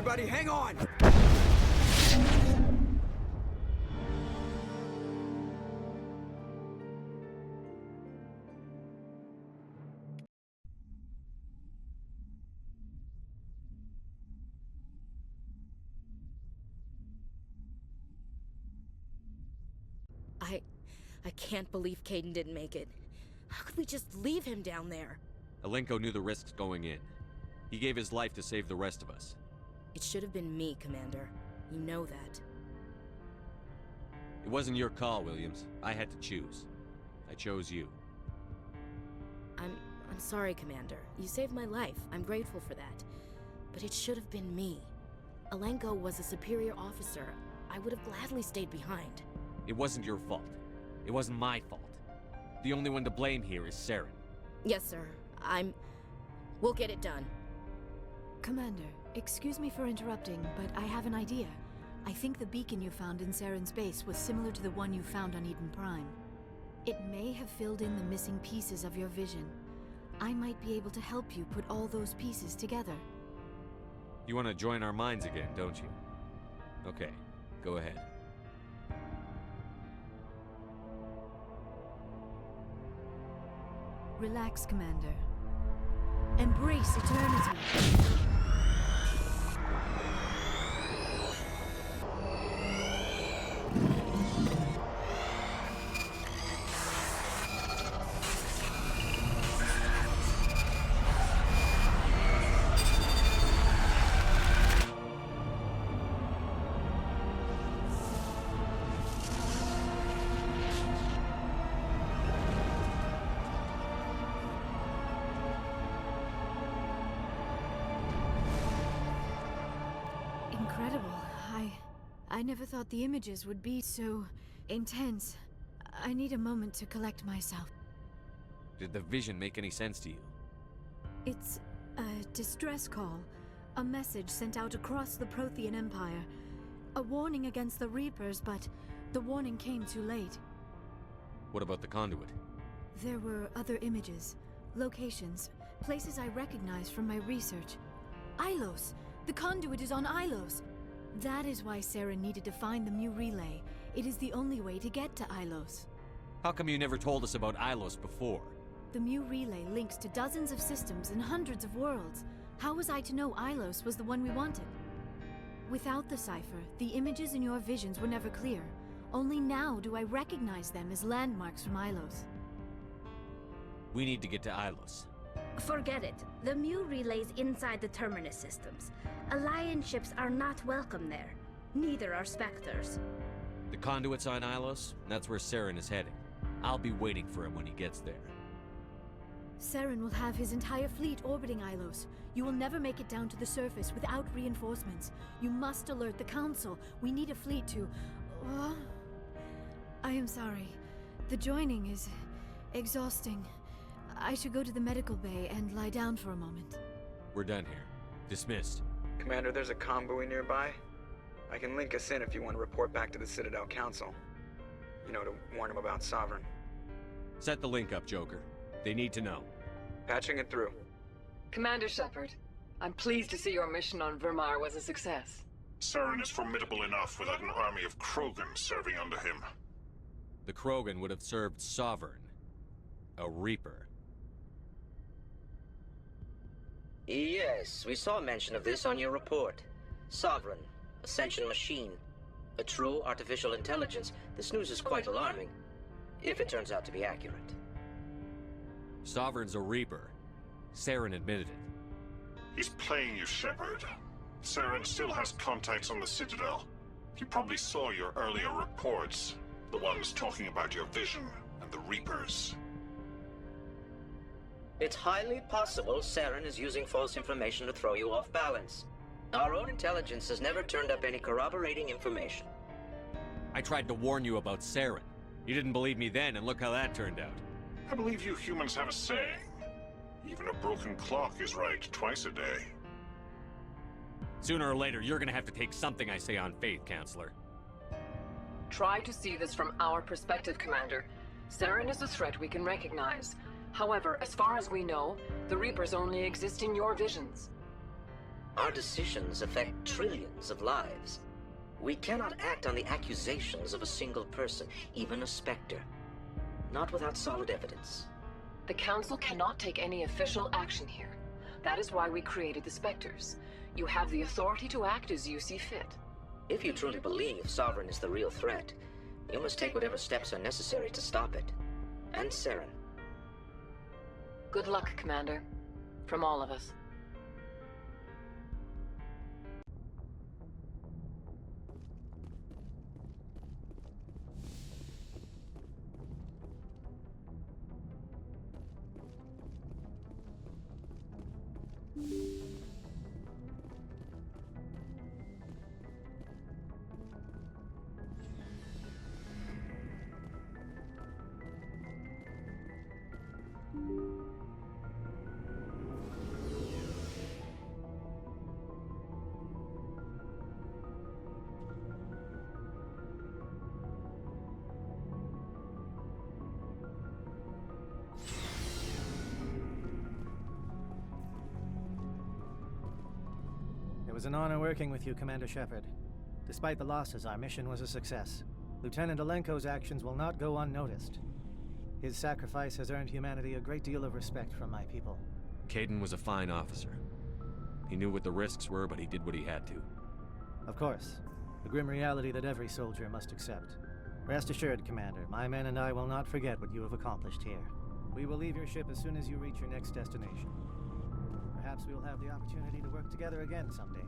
everybody, hang on! I can't believe Caden didn't make it. How could we just leave him down there? Alenko knew the risks going in. He gave his life to save the rest of us. It should have been me, Commander. You know that. It wasn't your call, Williams. I had to choose. I chose you. I'm sorry, Commander. You saved my life. I'm grateful for that. But it should have been me. Alenko was a superior officer. I would have gladly stayed behind. It wasn't your fault. It wasn't my fault. The only one to blame here is Saren. Yes, sir. We'll get it done. Commander, excuse me for interrupting, but I have an idea. I think the beacon you found in Saren's base was similar to the one you found on Eden Prime. It may have filled in the missing pieces of your vision. I might be able to help you put all those pieces together. You want to join our minds again, don't you? Okay, go ahead. Relax, Commander. Embrace eternity. Incredible. I never thought the images would be so intense. I need a moment to collect myself. Did the vision make any sense to you? It's a distress call. A message sent out across the Prothean Empire. A warning against the Reapers, but the warning came too late. What about the conduit? There were other images, locations, places I recognized from my research. Ilos! The conduit is on Ilos! That is why Saren needed to find the Mu Relay. It is the only way to get to Ilos. How come you never told us about Ilos before? The Mu Relay links to dozens of systems and hundreds of worlds. How was I to know Ilos was the one we wanted? Without the cipher, the images in your visions were never clear. Only now do I recognize them as landmarks from Ilos. We need to get to Ilos. Forget it. The Mu Relay's inside the Terminus systems. Alliance ships are not welcome there. Neither are Spectres. The conduit's on Ilos, and that's where Saren is heading. I'll be waiting for him when he gets there. Saren will have his entire fleet orbiting Ilos. You will never make it down to the surface without reinforcements. You must alert the Council. We need a fleet to... I am sorry. The joining is exhausting. I should go to the medical bay and lie down for a moment. We're done here. Dismissed. Commander, there's a comm buoy nearby. I can link us in if you want to report back to the Citadel Council. You know, to warn them about Sovereign. Set the link up, Joker. They need to know. Patching it through. Commander Shepard, I'm pleased to see your mission on Vermar was a success. Saren is formidable enough without an army of Krogan serving under him. The Krogan would have served Sovereign. A Reaper. Yes, we saw mention of this on your report. Sovereign, Ascension machine, a true artificial intelligence. This news is quite alarming, if it turns out to be accurate. Sovereign's a Reaper. Saren admitted it. He's playing you, Shepard. Saren still has contacts on the Citadel. He probably saw your earlier reports, the ones talking about your vision and the Reapers. It's highly possible Saren is using false information to throw you off balance. Our own intelligence has never turned up any corroborating information. I tried to warn you about Saren. You didn't believe me then, and look how that turned out. I believe you humans have a saying. Even a broken clock is right twice a day. Sooner or later, you're gonna have to take something I say on faith, Counselor. Try to see this from our perspective, Commander. Saren is a threat we can recognize. However, as far as we know, the Reapers only exist in your visions. Our decisions affect trillions of lives. We cannot act on the accusations of a single person, even a Spectre. Not without solid evidence. The Council cannot take any official action here. That is why we created the Spectres. You have the authority to act as you see fit. If you truly believe Sovereign is the real threat, you must take whatever steps are necessary to stop it. And Saren. Good luck, Commander. From all of us. It was an honor working with you, Commander Shepard. Despite the losses, our mission was a success. Lieutenant Alenko's actions will not go unnoticed. His sacrifice has earned humanity a great deal of respect from my people. Kaidan was a fine officer. He knew what the risks were, but he did what he had to. Of course. The grim reality that every soldier must accept. Rest assured, Commander, my men and I will not forget what you have accomplished here. We will leave your ship as soon as you reach your next destination. Perhaps we will have the opportunity to work together again someday.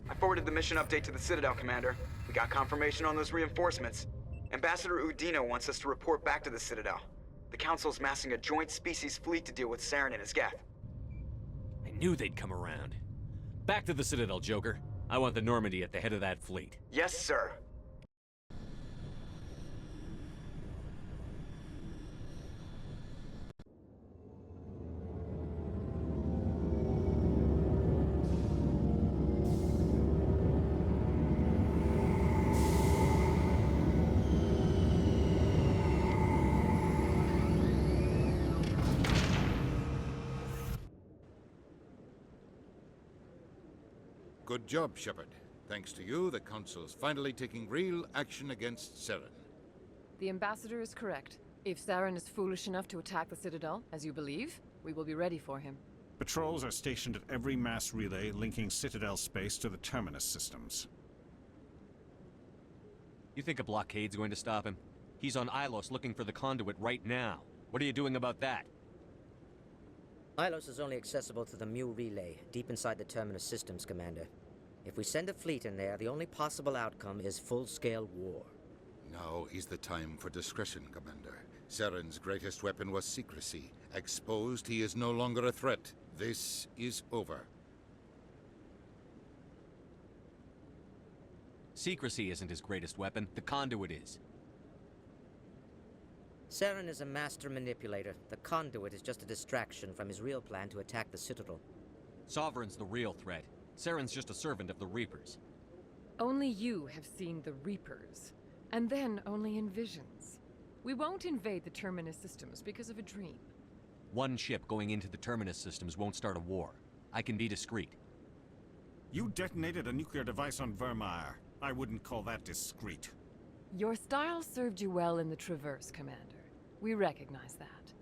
I forwarded the mission update to the Citadel, Commander. We got confirmation on those reinforcements. Ambassador Udina wants us to report back to the Citadel. The Council's massing a joint species fleet to deal with Saren and his geth. I knew they'd come around. Back to the Citadel, Joker. I want the Normandy at the head of that fleet. Yes, sir. Good job, Shepard. Thanks to you, the Council's finally taking real action against Saren. The Ambassador is correct. If Saren is foolish enough to attack the Citadel, as you believe, we will be ready for him. Patrols are stationed at every mass relay linking Citadel space to the Terminus systems. You think a blockade's going to stop him? He's on Ilos looking for the conduit right now. What are you doing about that? Ilos is only accessible to the Mu relay, deep inside the Terminus systems, Commander. If we send a fleet in there, the only possible outcome is full-scale war. Now is the time for discretion, Commander. Saren's greatest weapon was secrecy. Exposed, he is no longer a threat. This is over. Secrecy isn't his greatest weapon. The conduit is. Saren is a master manipulator. The conduit is just a distraction from his real plan to attack the Citadel. Sovereign's the real threat. Saren's just a servant of the Reapers. Only you have seen the Reapers, and then only in visions. We won't invade the Terminus systems because of a dream. One ship going into the Terminus systems won't start a war. I can be discreet. You detonated a nuclear device on Vermeer. I wouldn't call that discreet. Your style served you well in the Traverse, Commander. We recognize that.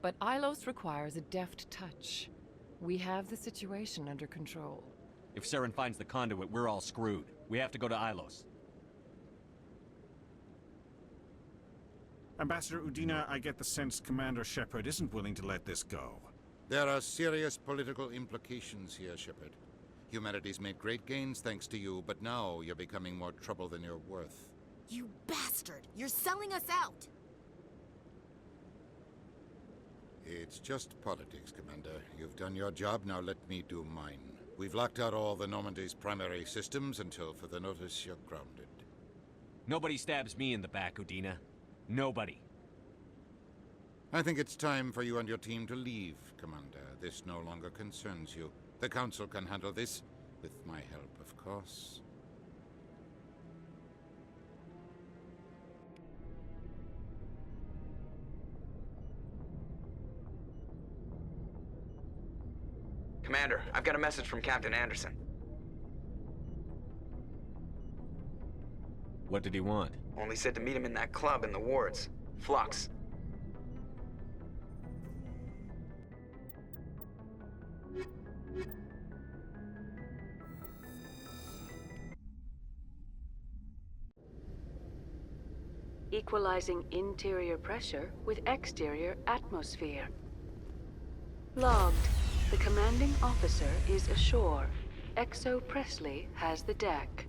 But Ilos requires a deft touch. We have the situation under control. If Saren finds the conduit, we're all screwed. We have to go to Ilos. Ambassador Udina, I get the sense Commander Shepard isn't willing to let this go. There are serious political implications here, Shepard. Humanity's made great gains thanks to you, but now you're becoming more trouble than you're worth. You bastard! You're selling us out! It's just politics, Commander. You've done your job, now let me do mine. We've locked out all the Normandy's primary systems until further notice you're grounded. Nobody stabs me in the back, Udina. Nobody. I think it's time for you and your team to leave, Commander. This no longer concerns you. The Council can handle this, with my help, of course. Commander, I've got a message from Captain Anderson. What did he want? Only said to meet him in that club in the wards. Flux. Equalizing interior pressure with exterior atmosphere. Logged. The commanding officer is ashore. Exo Presley has the deck.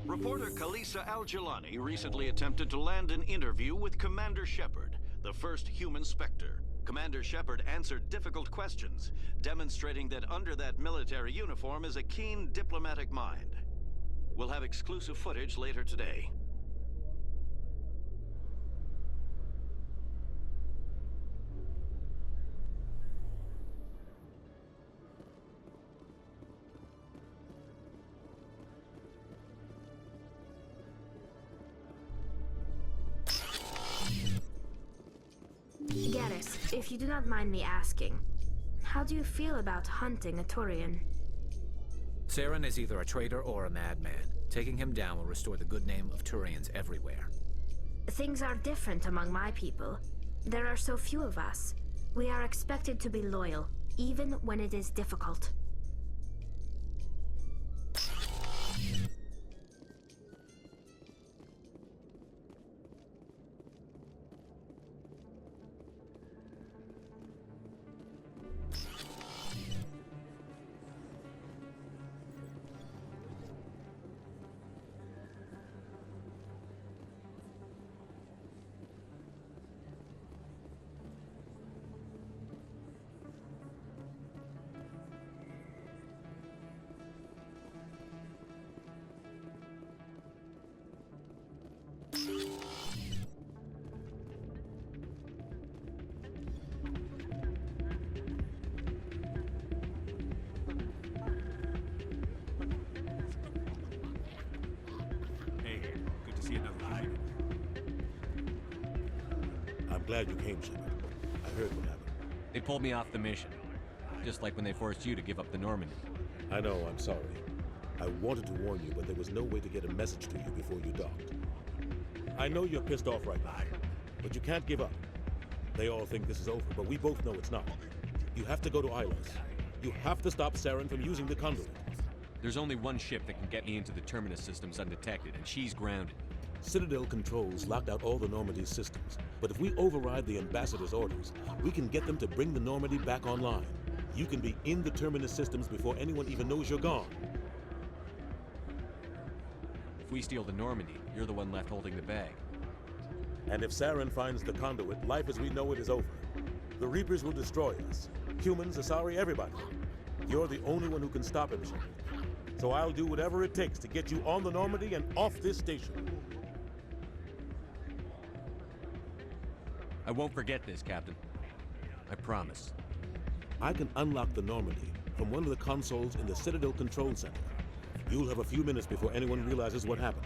Reporter Kalisa Al-Jelani recently attempted to land an interview with Commander Shepard, the first human Spectre. Commander Shepard answered difficult questions, demonstrating that under that military uniform is a keen diplomatic mind. We'll have exclusive footage later today. Garrus, if you do not mind me asking, how do you feel about hunting a Turian? Saren is either a traitor or a madman. Taking him down will restore the good name of Turians everywhere. Things are different among my people. There are so few of us. We are expected to be loyal, even when it is difficult. I'm glad you came, Shepard. I heard what happened. They pulled me off the mission. Just like when they forced you to give up the Normandy. I know, I'm sorry. I wanted to warn you, but there was no way to get a message to you before you docked. I know you're pissed off right now, but you can't give up. They all think this is over, but we both know it's not. You have to go to Ilos. You have to stop Saren from using the conduit. There's only one ship that can get me into the Terminus systems undetected, and she's grounded. Citadel controls locked out all the Normandy's systems, but if we override the Ambassador's orders, we can get them to bring the Normandy back online. You can be in the Terminus systems before anyone even knows you're gone. If we steal the Normandy, you're the one left holding the bag. And if Saren finds the conduit, life as we know it is over. The Reapers will destroy us. Humans, Asari, everybody. You're the only one who can stop him, Shepard. So I'll do whatever it takes to get you on the Normandy and off this station. I won't forget this, Captain. I promise. I can unlock the Normandy from one of the consoles in the Citadel Control Center. You'll have a few minutes before anyone realizes what happened.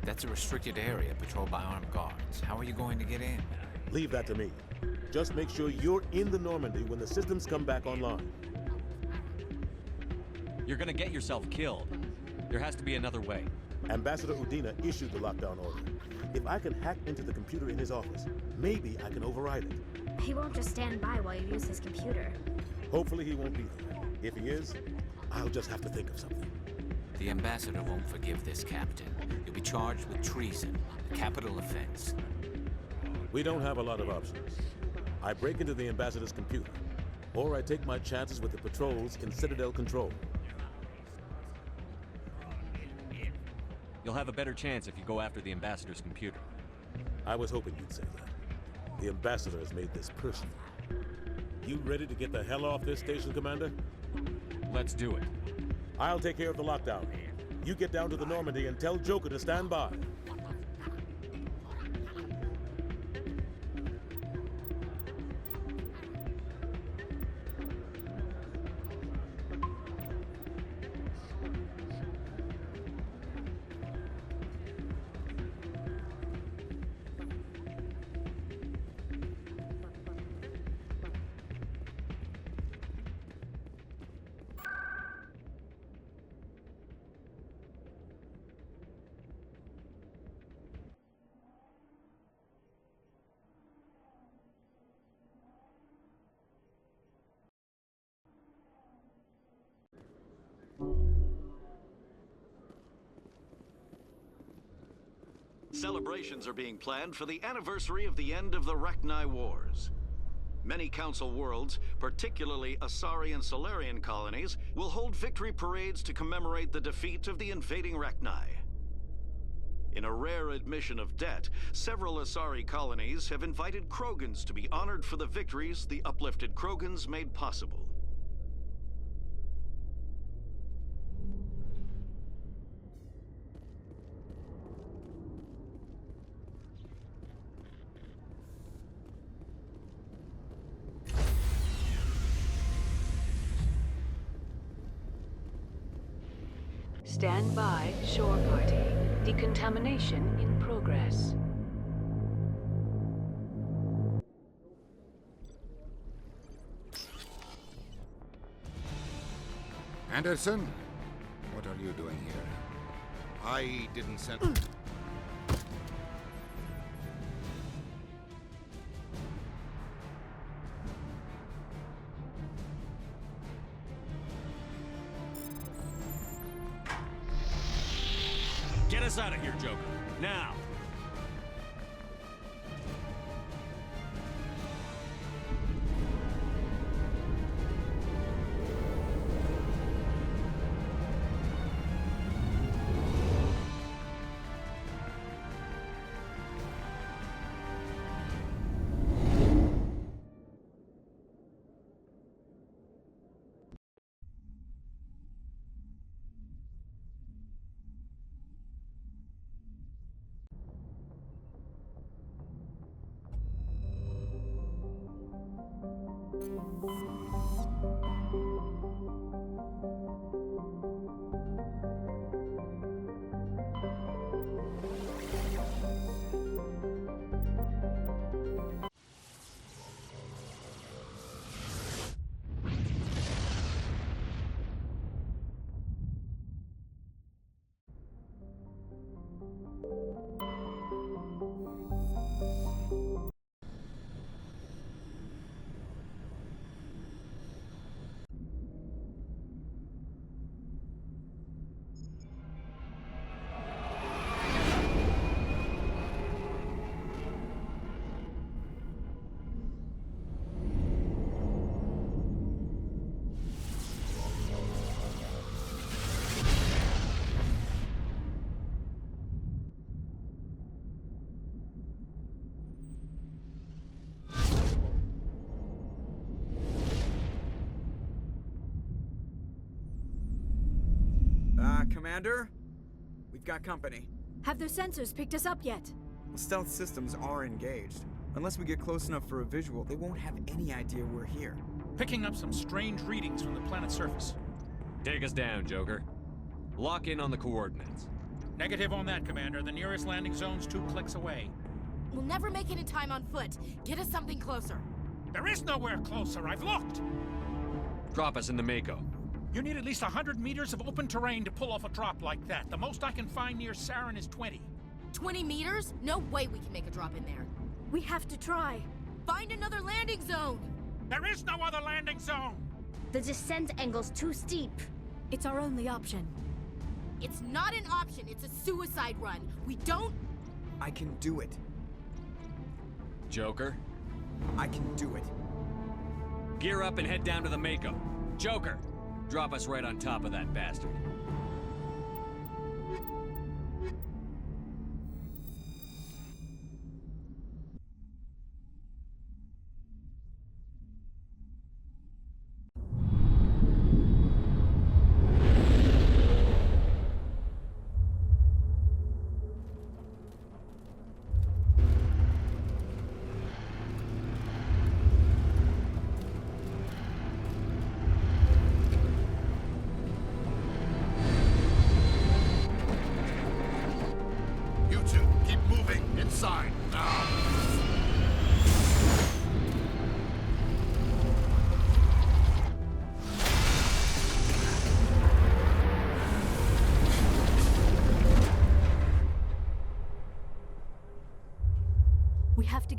That's a restricted area patrolled by armed guards. How are you going to get in? Leave that to me. Just make sure you're in the Normandy when the systems come back online. You're gonna get yourself killed. There has to be another way. Ambassador Udina issued the lockdown order. If I can hack into the computer in his office, maybe I can override it. He won't just stand by while you use his computer. Hopefully he won't be there. If he is, I'll just have to think of something. The Ambassador won't forgive this, Captain. You'll be charged with treason, a capital offense. We don't have a lot of options. I break into the Ambassador's computer, or I take my chances with the patrols in Citadel Control. You'll have a better chance if you go after the Ambassador's computer. I was hoping you'd say that. The Ambassador has made this personal. You ready to get the hell off this station, Commander? Let's do it. I'll take care of the lockdown. You get down to the Normandy and tell Joker to stand by. Celebrations are being planned for the anniversary of the end of the Rachni Wars. Many Council worlds, particularly Asari and Solarian colonies, will hold victory parades to commemorate the defeat of the invading Rachni. In a rare admission of debt, several Asari colonies have invited Krogans to be honored for the victories the uplifted Krogans made possible. Stand by, shore party. Decontamination in progress. Anderson? What are you doing here? I didn't send... Get us out of here, Joker. Now! Commander? We've got company. Have their sensors picked us up yet? Stealth systems are engaged. Unless we get close enough for a visual, they won't have any idea we're here. Picking up some strange readings from the planet's surface. Take us down, Joker. Lock in on the coordinates. Negative on that, Commander. The nearest landing zone's 2 clicks away. We'll never make it in time on foot. Get us something closer. There is nowhere closer. I've looked. Drop us in the Mako. You need at least 100 meters of open terrain to pull off a drop like that. The most I can find near Saren is 20. 20 meters? No way we can make a drop in there. We have to try. Find another landing zone! There is no other landing zone! The descent angle's too steep. It's our only option. It's not an option, it's a suicide run. We don't... I can do it. Joker? I can do it. Gear up and head down to the Mako. Joker! Drop us right on top of that bastard.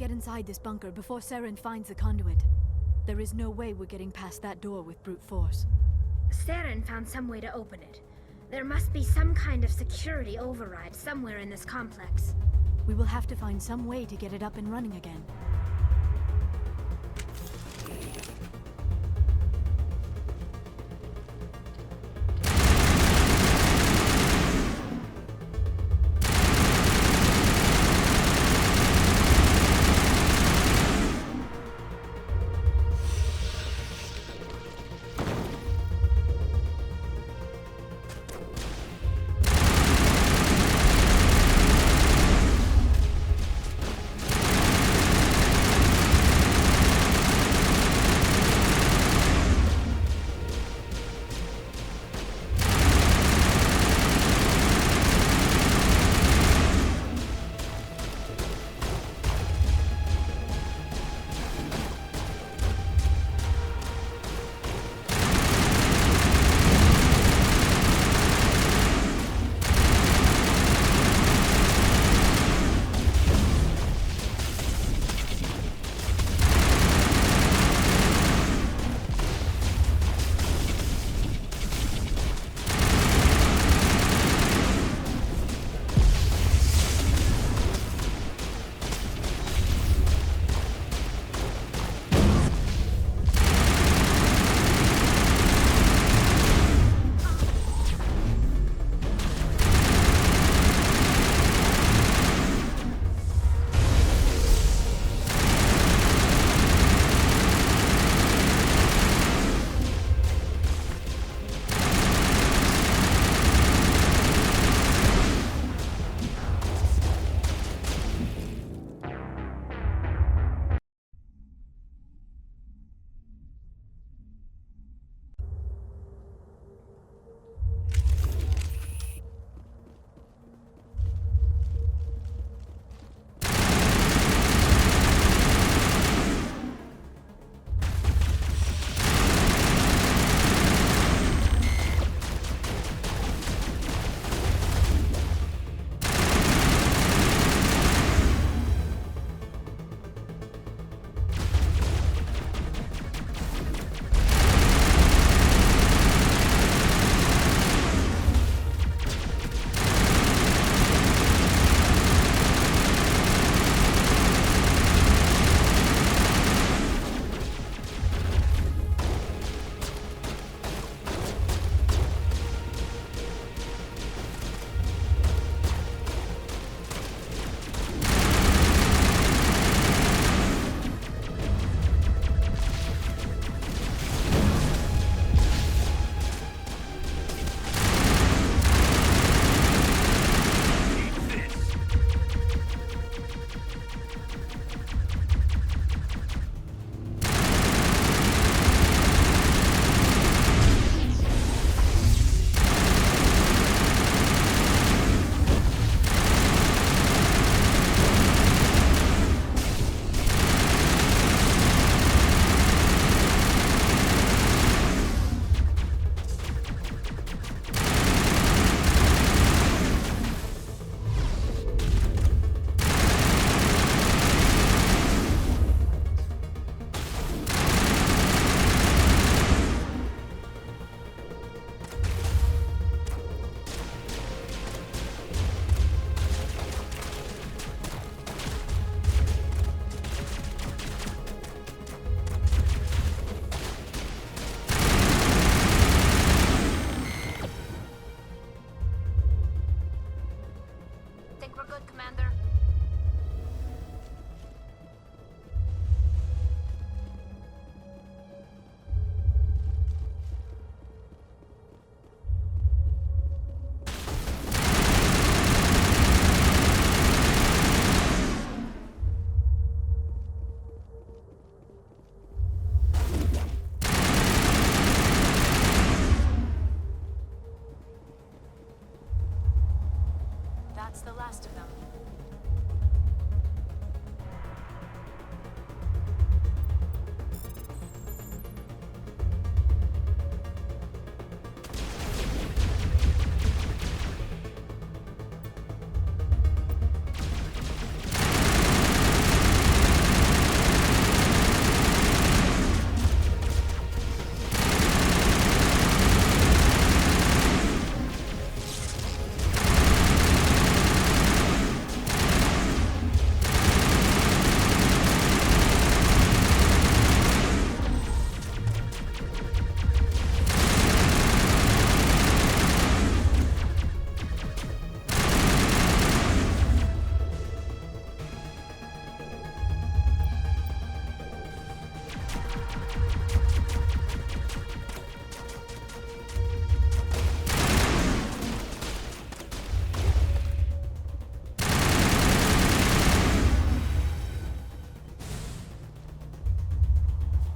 get inside this bunker before Saren finds the conduit. There is no way we're getting past that door with brute force. Saren found some way to open it. There must be some kind of security override somewhere in this complex. We will have to find some way to get it up and running again.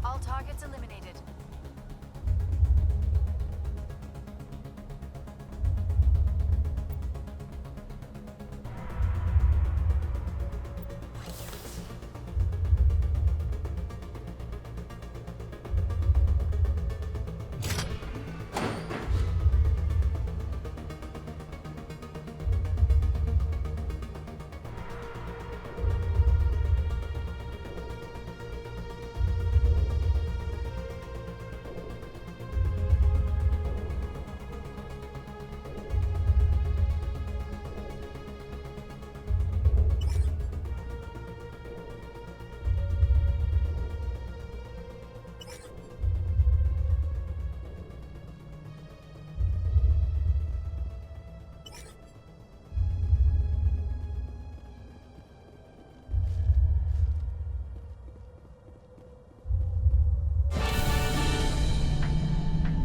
All targets eliminated.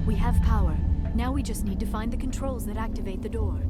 We have power. Now we just need to find the controls that activate the door.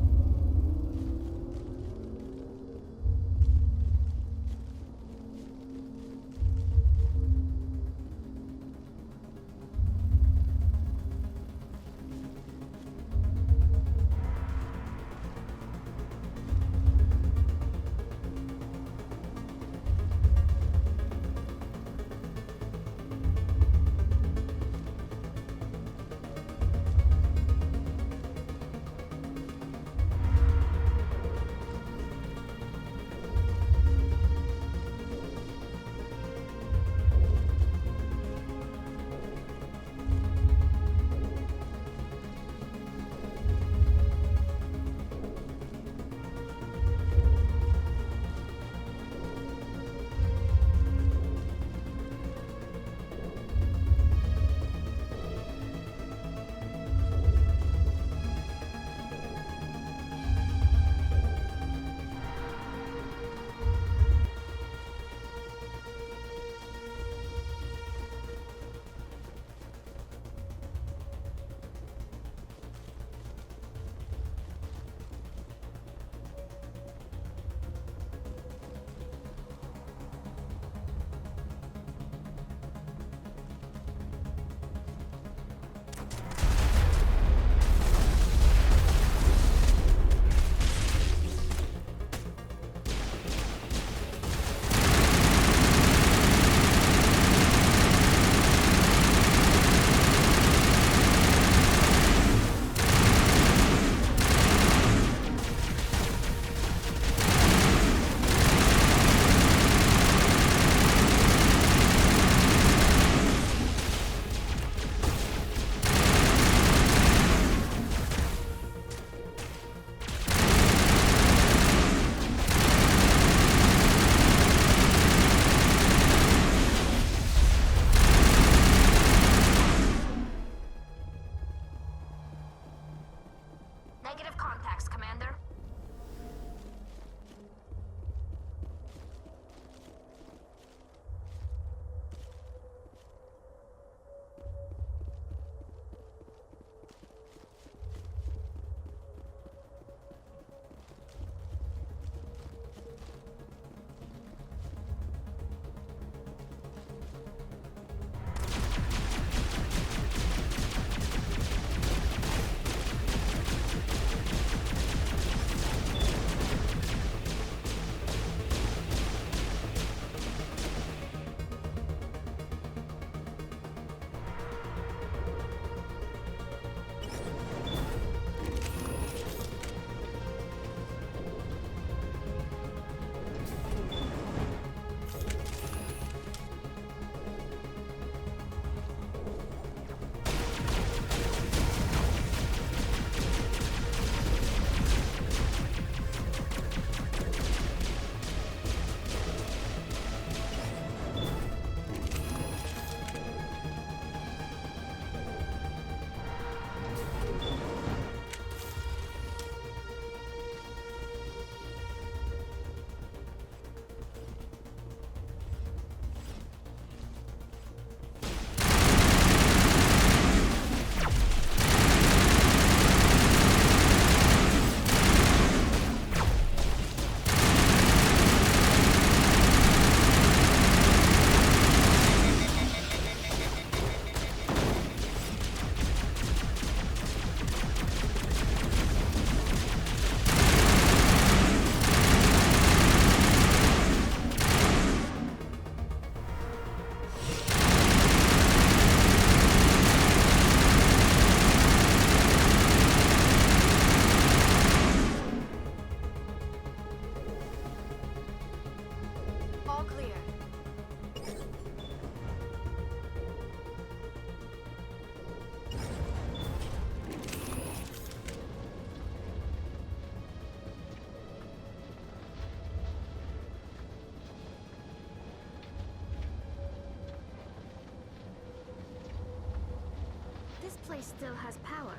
place still has power.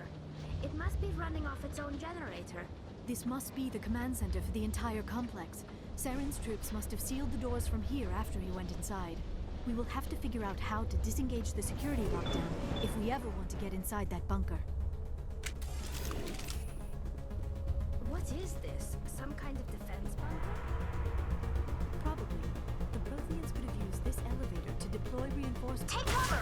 It must be running off its own generator. This must be the command center for the entire complex. Saren's troops must have sealed the doors from here after he went inside. We will have to figure out how to disengage the security lockdown if we ever want to get inside that bunker. What is this? Some kind of defense bunker? Probably. The Protheans could have used this elevator to deploy reinforcements. Take cover!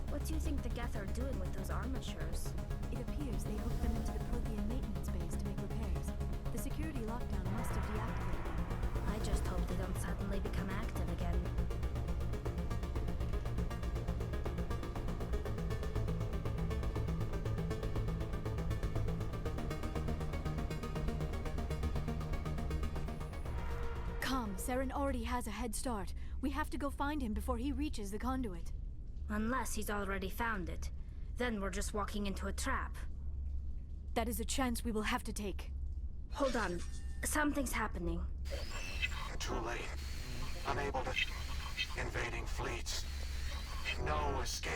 What do you think the Geth are doing with those armatures? It appears they hooked them into the Prothean maintenance base to make repairs. The security lockdown must have deactivated them. I just hope they don't suddenly become active again. Come, Saren already has a head start. We have to go find him before he reaches the conduit. Unless he's already found it. Then we're just walking into a trap. That is a chance we will have to take. Hold on. Something's happening. Too late. Unable to... Invading fleets. No escape.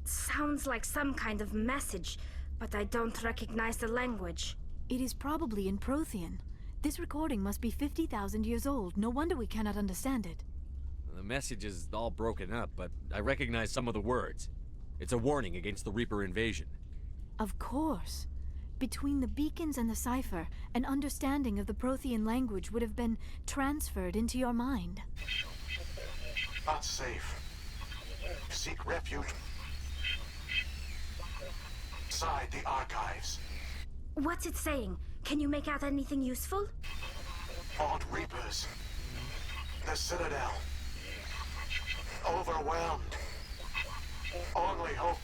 Sounds like some kind of message, but I don't recognize the language. It is probably in Prothean. This recording must be 50,000 years old. No wonder we cannot understand it. The message is all broken up, but I recognize some of the words. It's a warning against the Reaper invasion. Of course. Between the beacons and the cipher, an understanding of the Prothean language would have been transferred into your mind. Not safe. Seek refuge inside the archives. What's it saying? Can you make out anything useful? Vault Reapers. The Citadel. Overwhelmed. Only hope.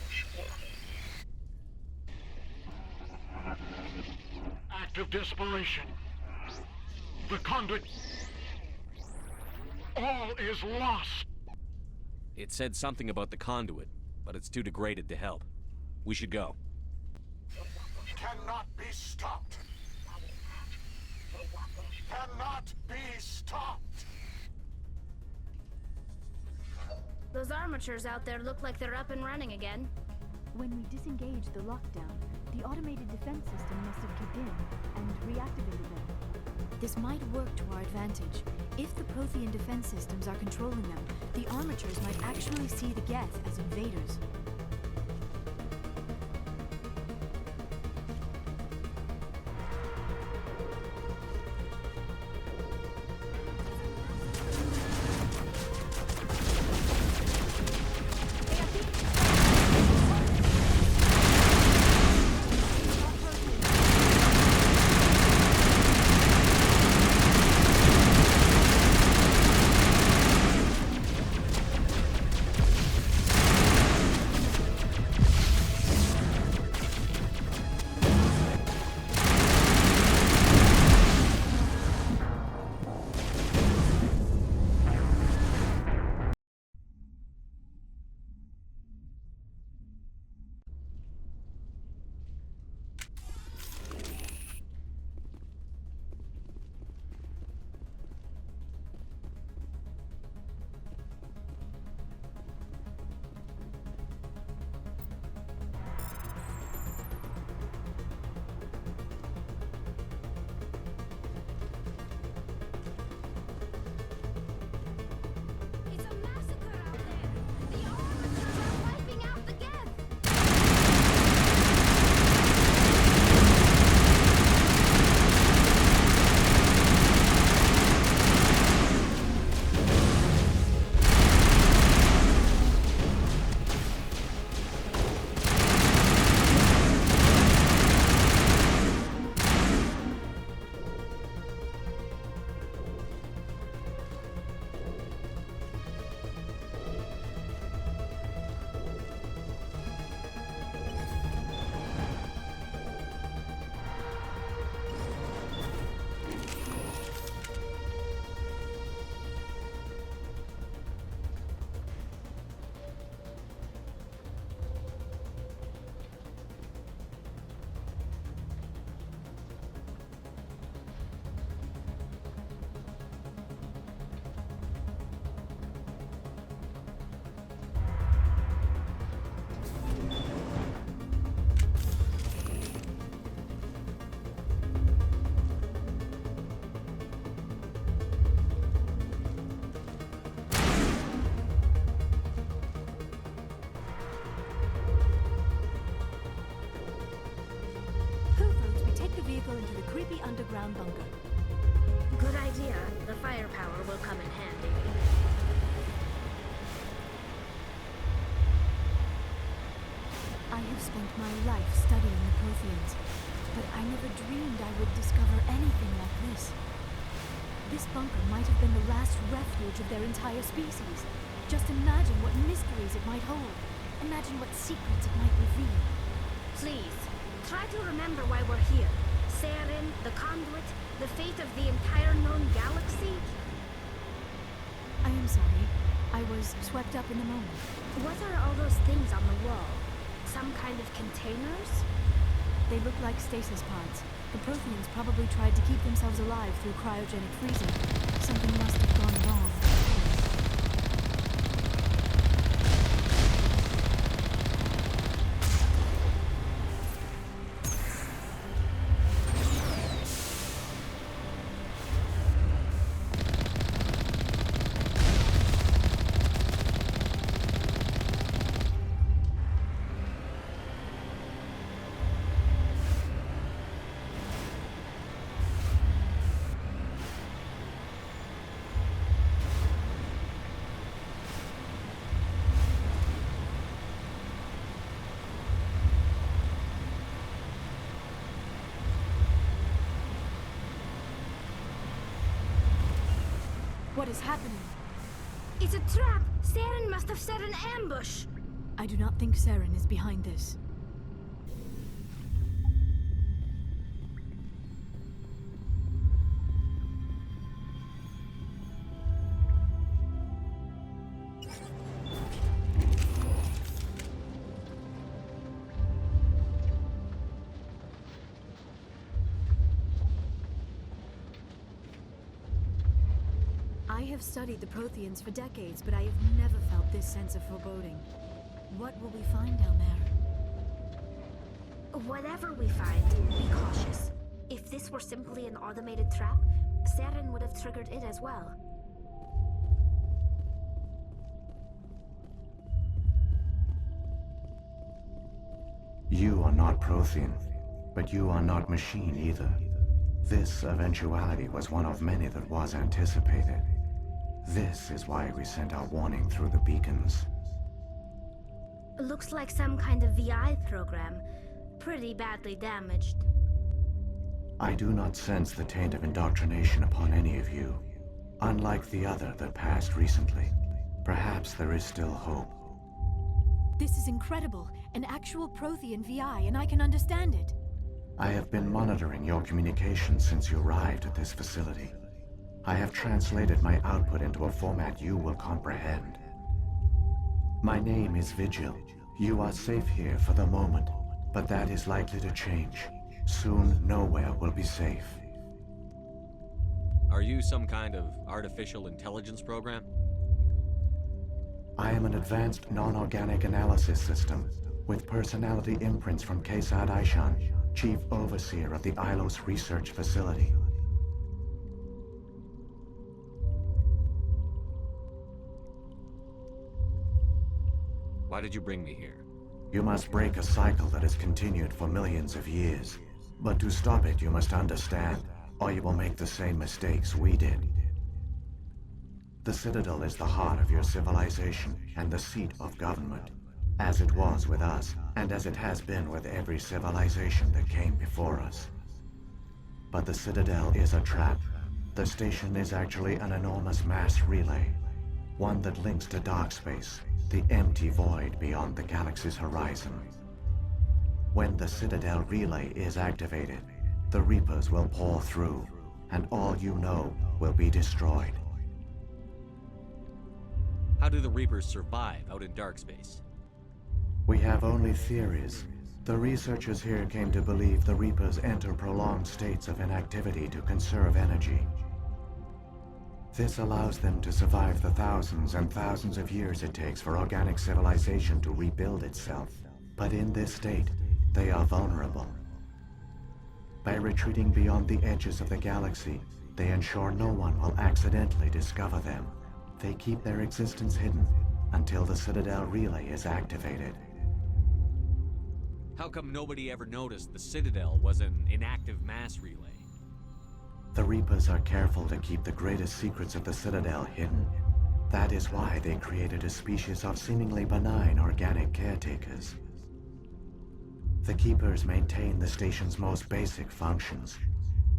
Act of desperation. The conduit. All is lost. It said something about the conduit, but it's too degraded to help. We should go. Cannot be stopped. Cannot be stopped. Those armatures out there look like they're up and running again. When we disengaged the lockdown, the automated defense system must have kicked in and reactivated them. This might work to our advantage. If the Prothean defense systems are controlling them, the armatures might actually see the Geth as invaders. creepy underground bunker. Good idea. The firepower will come in handy. I have spent my life studying the Protheans, but I never dreamed I would discover anything like this. This bunker might have been the last refuge of their entire species. Just imagine what mysteries it might hold. Imagine what secrets it might reveal. Please, try to remember why we're here. Saren, the Conduit, the fate of the entire known galaxy. I am sorry. I was swept up in the moment. What are all those things on the wall? Some kind of containers? They look like stasis pods. The Protheans probably tried to keep themselves alive through cryogenic freezing. Something must have gone wrong. What is happening? It's a trap! Saren must have set an ambush! I do not think Saren is behind this. I have studied the Protheans for decades, but I have never felt this sense of foreboding. What will we find down there? Whatever we find, be cautious. If this were simply an automated trap, Saren would have triggered it as well. You are not Prothean, but you are not machine either. This eventuality was one of many that was anticipated. This is why we sent our warning through the beacons. Looks like some kind of VI program. Pretty badly damaged. I do not sense the taint of indoctrination upon any of you. Unlike the other that passed recently. Perhaps there is still hope. This is incredible. An actual Prothean VI, and I can understand it. I have been monitoring your communications since you arrived at this facility. I have translated my output into a format you will comprehend. My name is Vigil. You are safe here for the moment, but that is likely to change. Soon, nowhere will be safe. Are you some kind of artificial intelligence program? I am an advanced non-organic analysis system with personality imprints from Kesad Aishan, Chief Overseer of the Ilos Research Facility. Why did you bring me here? You must break a cycle that has continued for millions of years. But to stop it, you must understand, or you will make the same mistakes we did. The Citadel is the heart of your civilization and the seat of government, as it was with us, and as it has been with every civilization that came before us. But the Citadel is a trap. The station is actually an enormous mass relay, one that links to dark space, the empty void beyond the galaxy's horizon. When the Citadel relay is activated, the Reapers will pour through, and all you know will be destroyed. How do the Reapers survive out in dark space? We have only theories. The researchers here came to believe the Reapers enter prolonged states of inactivity to conserve energy. This allows them to survive the thousands and thousands of years it takes for organic civilization to rebuild itself. But in this state, they are vulnerable. By retreating beyond the edges of the galaxy, they ensure no one will accidentally discover them. They keep their existence hidden until the Citadel relay is activated. How come nobody ever noticed the Citadel was an inactive mass relay? The Reapers are careful to keep the greatest secrets of the Citadel hidden. That is why they created a species of seemingly benign organic caretakers. The Keepers maintain the station's most basic functions.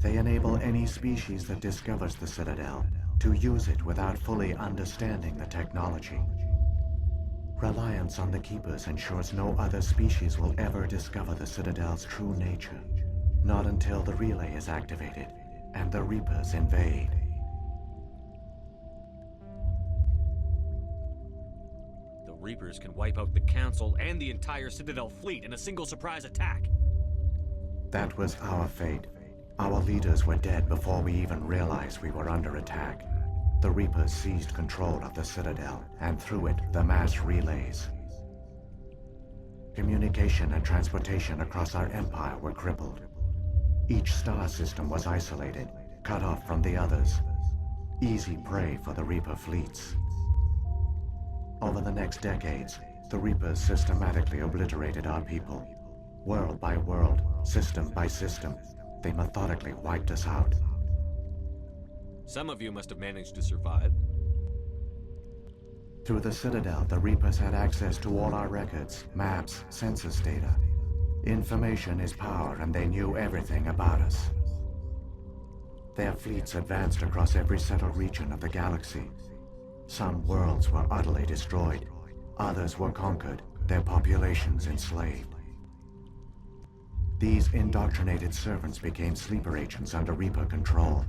They enable any species that discovers the Citadel to use it without fully understanding the technology. Reliance on the Keepers ensures no other species will ever discover the Citadel's true nature. Not until the relay is activated and the Reapers invade. The Reapers can wipe out the Council and the entire Citadel fleet in a single surprise attack. That was our fate. Our leaders were dead before we even realized we were under attack. The Reapers seized control of the Citadel, and through it, the mass relays. Communication and transportation across our empire were crippled. Each star system was isolated, cut off from the others. Easy prey for the Reaper fleets. Over the next decades, the Reapers systematically obliterated our people. World by world, system by system, they methodically wiped us out. Some of you must have managed to survive. Through the Citadel, the Reapers had access to all our records, maps, census data. Information is power, and they knew everything about us. Their fleets advanced across every settled region of the galaxy. Some worlds were utterly destroyed. Others were conquered, their populations enslaved. These indoctrinated servants became sleeper agents under Reaper control.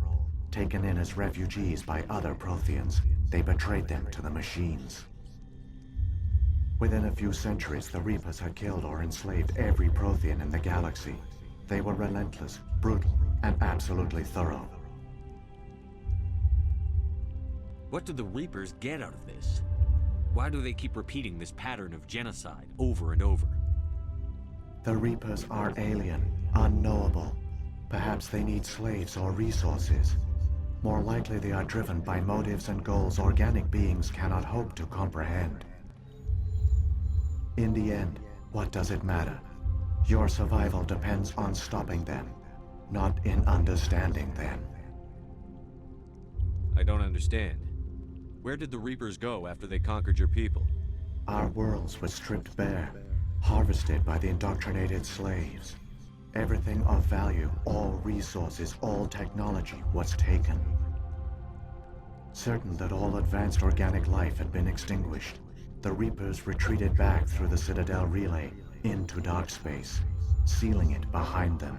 Taken in as refugees by other Protheans, they betrayed them to the machines. Within a few centuries, the Reapers had killed or enslaved every Prothean in the galaxy. They were relentless, brutal, and absolutely thorough. What do the Reapers get out of this? Why do they keep repeating this pattern of genocide over and over? The Reapers are alien, unknowable. Perhaps they need slaves or resources. More likely they are driven by motives and goals organic beings cannot hope to comprehend. In the end, what does it matter? Your survival depends on stopping them, not in understanding them. I don't understand. Where did the Reapers go after they conquered your people? Our worlds were stripped bare, harvested by the indoctrinated slaves. Everything of value, all resources, all technology was taken. Certain that all advanced organic life had been extinguished, the Reapers retreated back through the Citadel relay into dark space, sealing it behind them.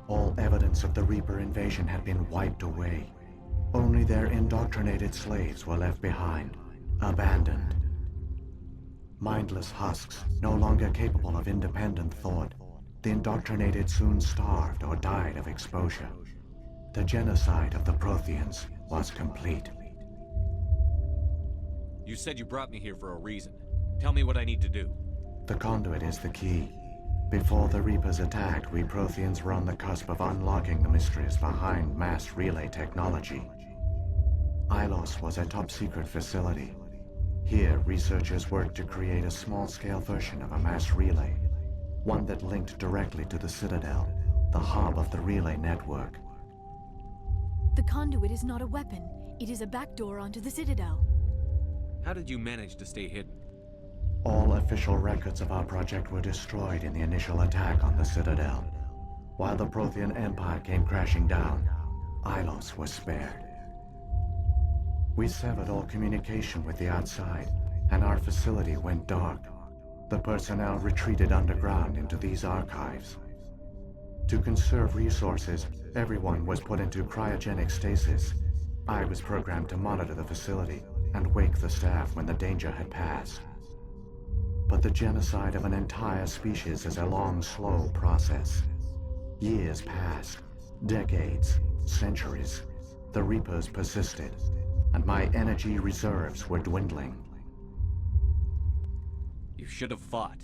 All evidence of the Reaper invasion had been wiped away. Only their indoctrinated slaves were left behind, abandoned. Mindless husks, no longer capable of independent thought, the indoctrinated soon starved or died of exposure. The genocide of the Protheans was complete. You said you brought me here for a reason. Tell me what I need to do. The conduit is the key. Before the Reapers attacked, we Protheans were on the cusp of unlocking the mysteries behind mass relay technology. Ilos was a top-secret facility. Here, researchers worked to create a small-scale version of a mass relay, one that linked directly to the Citadel, the hub of the relay network. The conduit is not a weapon. It is a backdoor onto the Citadel. How did you manage to stay hidden? All official records of our project were destroyed in the initial attack on the Citadel. While the Prothean Empire came crashing down, Ilos was spared. We severed all communication with the outside, and our facility went dark. The personnel retreated underground into these archives. To conserve resources, everyone was put into cryogenic stasis. I was programmed to monitor the facility and wake the staff when the danger had passed. But the genocide of an entire species is a long, slow process. Years passed, decades, centuries. The Reapers persisted, and my energy reserves were dwindling. You should have fought.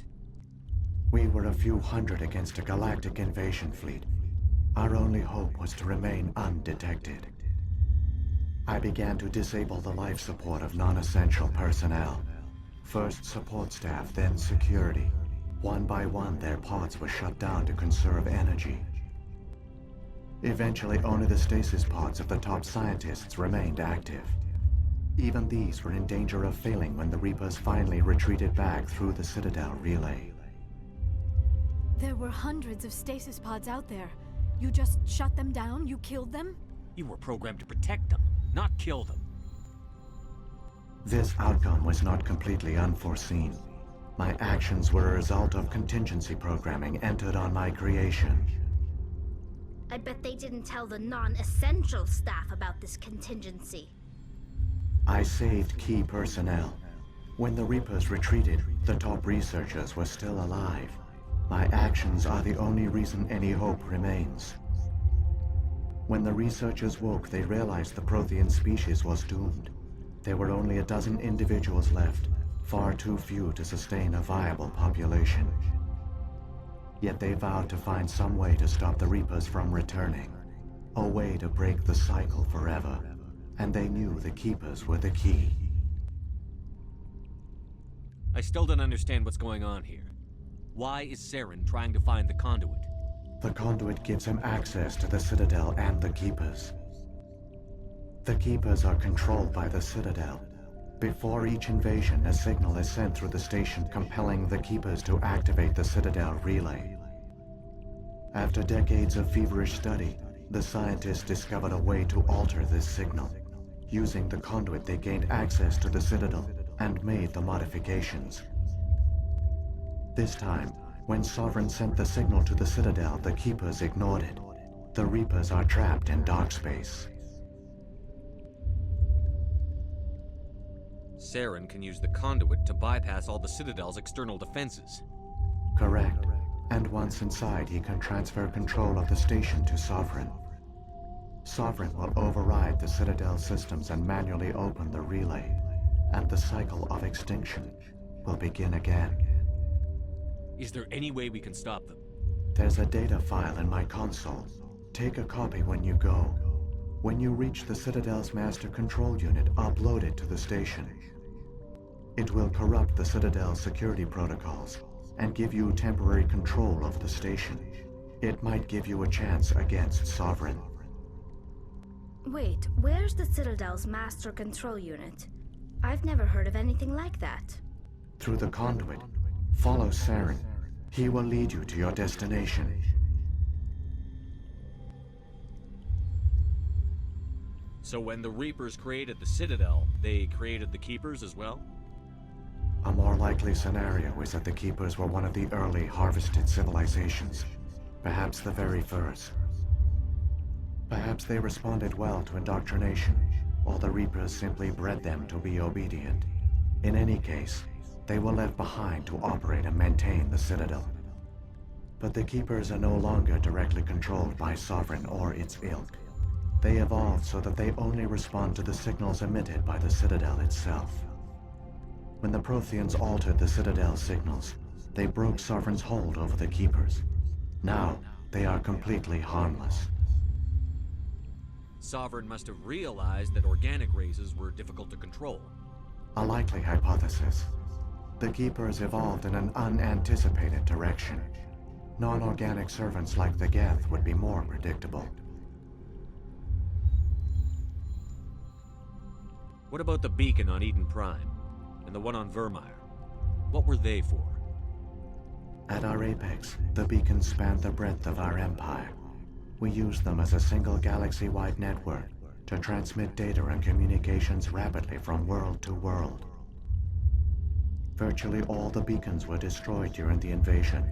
We were a few hundred against a galactic invasion fleet. Our only hope was to remain undetected. I began to disable the life support of non-essential personnel. First support staff, then security. One by one, their pods were shut down to conserve energy. Eventually, only the stasis pods of the top scientists remained active. Even these were in danger of failing when the Reapers finally retreated back through the Citadel relay. There were hundreds of stasis pods out there. You just shut them down? You killed them? You were programmed to protect them, not kill them. This outcome was not completely unforeseen. My actions were a result of contingency programming entered on my creation. I bet they didn't tell the non-essential staff about this contingency. I saved key personnel. When the Reapers retreated, the top researchers were still alive. My actions are the only reason any hope remains. When the researchers woke, they realized the Prothean species was doomed. There were only a dozen individuals left, far too few to sustain a viable population. Yet they vowed to find some way to stop the Reapers from returning. A way to break the cycle forever. And they knew the Keepers were the key. I still don't understand what's going on here. Why is Saren trying to find the conduit? The conduit gives him access to the Citadel and the Keepers. The Keepers are controlled by the Citadel. Before each invasion, a signal is sent through the station compelling the Keepers to activate the Citadel relay. After decades of feverish study, the scientists discovered a way to alter this signal. Using the conduit, they gained access to the Citadel and made the modifications. This time, when Sovereign sent the signal to the Citadel, the Keepers ignored it. The Reapers are trapped in dark space. Saren can use the conduit to bypass all the Citadel's external defenses. Correct. And once inside, he can transfer control of the station to Sovereign. Sovereign will override the Citadel systems and manually open the relay, and the cycle of extinction will begin again. Is there any way we can stop them? There's a data file in my console. Take a copy when you go. When you reach the Citadel's master control unit, upload it to the station. It will corrupt the Citadel's security protocols and give you temporary control of the station. It might give you a chance against Sovereign. Wait, where's the Citadel's master control unit? I've never heard of anything like that. Through the conduit, follow Saren. He will lead you to your destination. So when the Reapers created the Citadel, they created the Keepers as well? A more likely scenario is that the Keepers were one of the early harvested civilizations. Perhaps the very first. Perhaps they responded well to indoctrination, or the Reapers simply bred them to be obedient. In any case, they were left behind to operate and maintain the Citadel. But the Keepers are no longer directly controlled by Sovereign or its ilk. They evolved so that they only respond to the signals emitted by the Citadel itself. When the Protheans altered the Citadel's signals, they broke Sovereign's hold over the Keepers. Now, they are completely harmless. Sovereign must have realized that organic races were difficult to control. A likely hypothesis. The Keepers evolved in an unanticipated direction. Non-organic servants like the Geth would be more predictable. What about the beacon on Eden Prime? And the one on Vermeer? What were they for? At our apex, the beacons spanned the breadth of our empire. We used them as a single galaxy-wide network to transmit data and communications rapidly from world to world. Virtually all the beacons were destroyed during the invasion,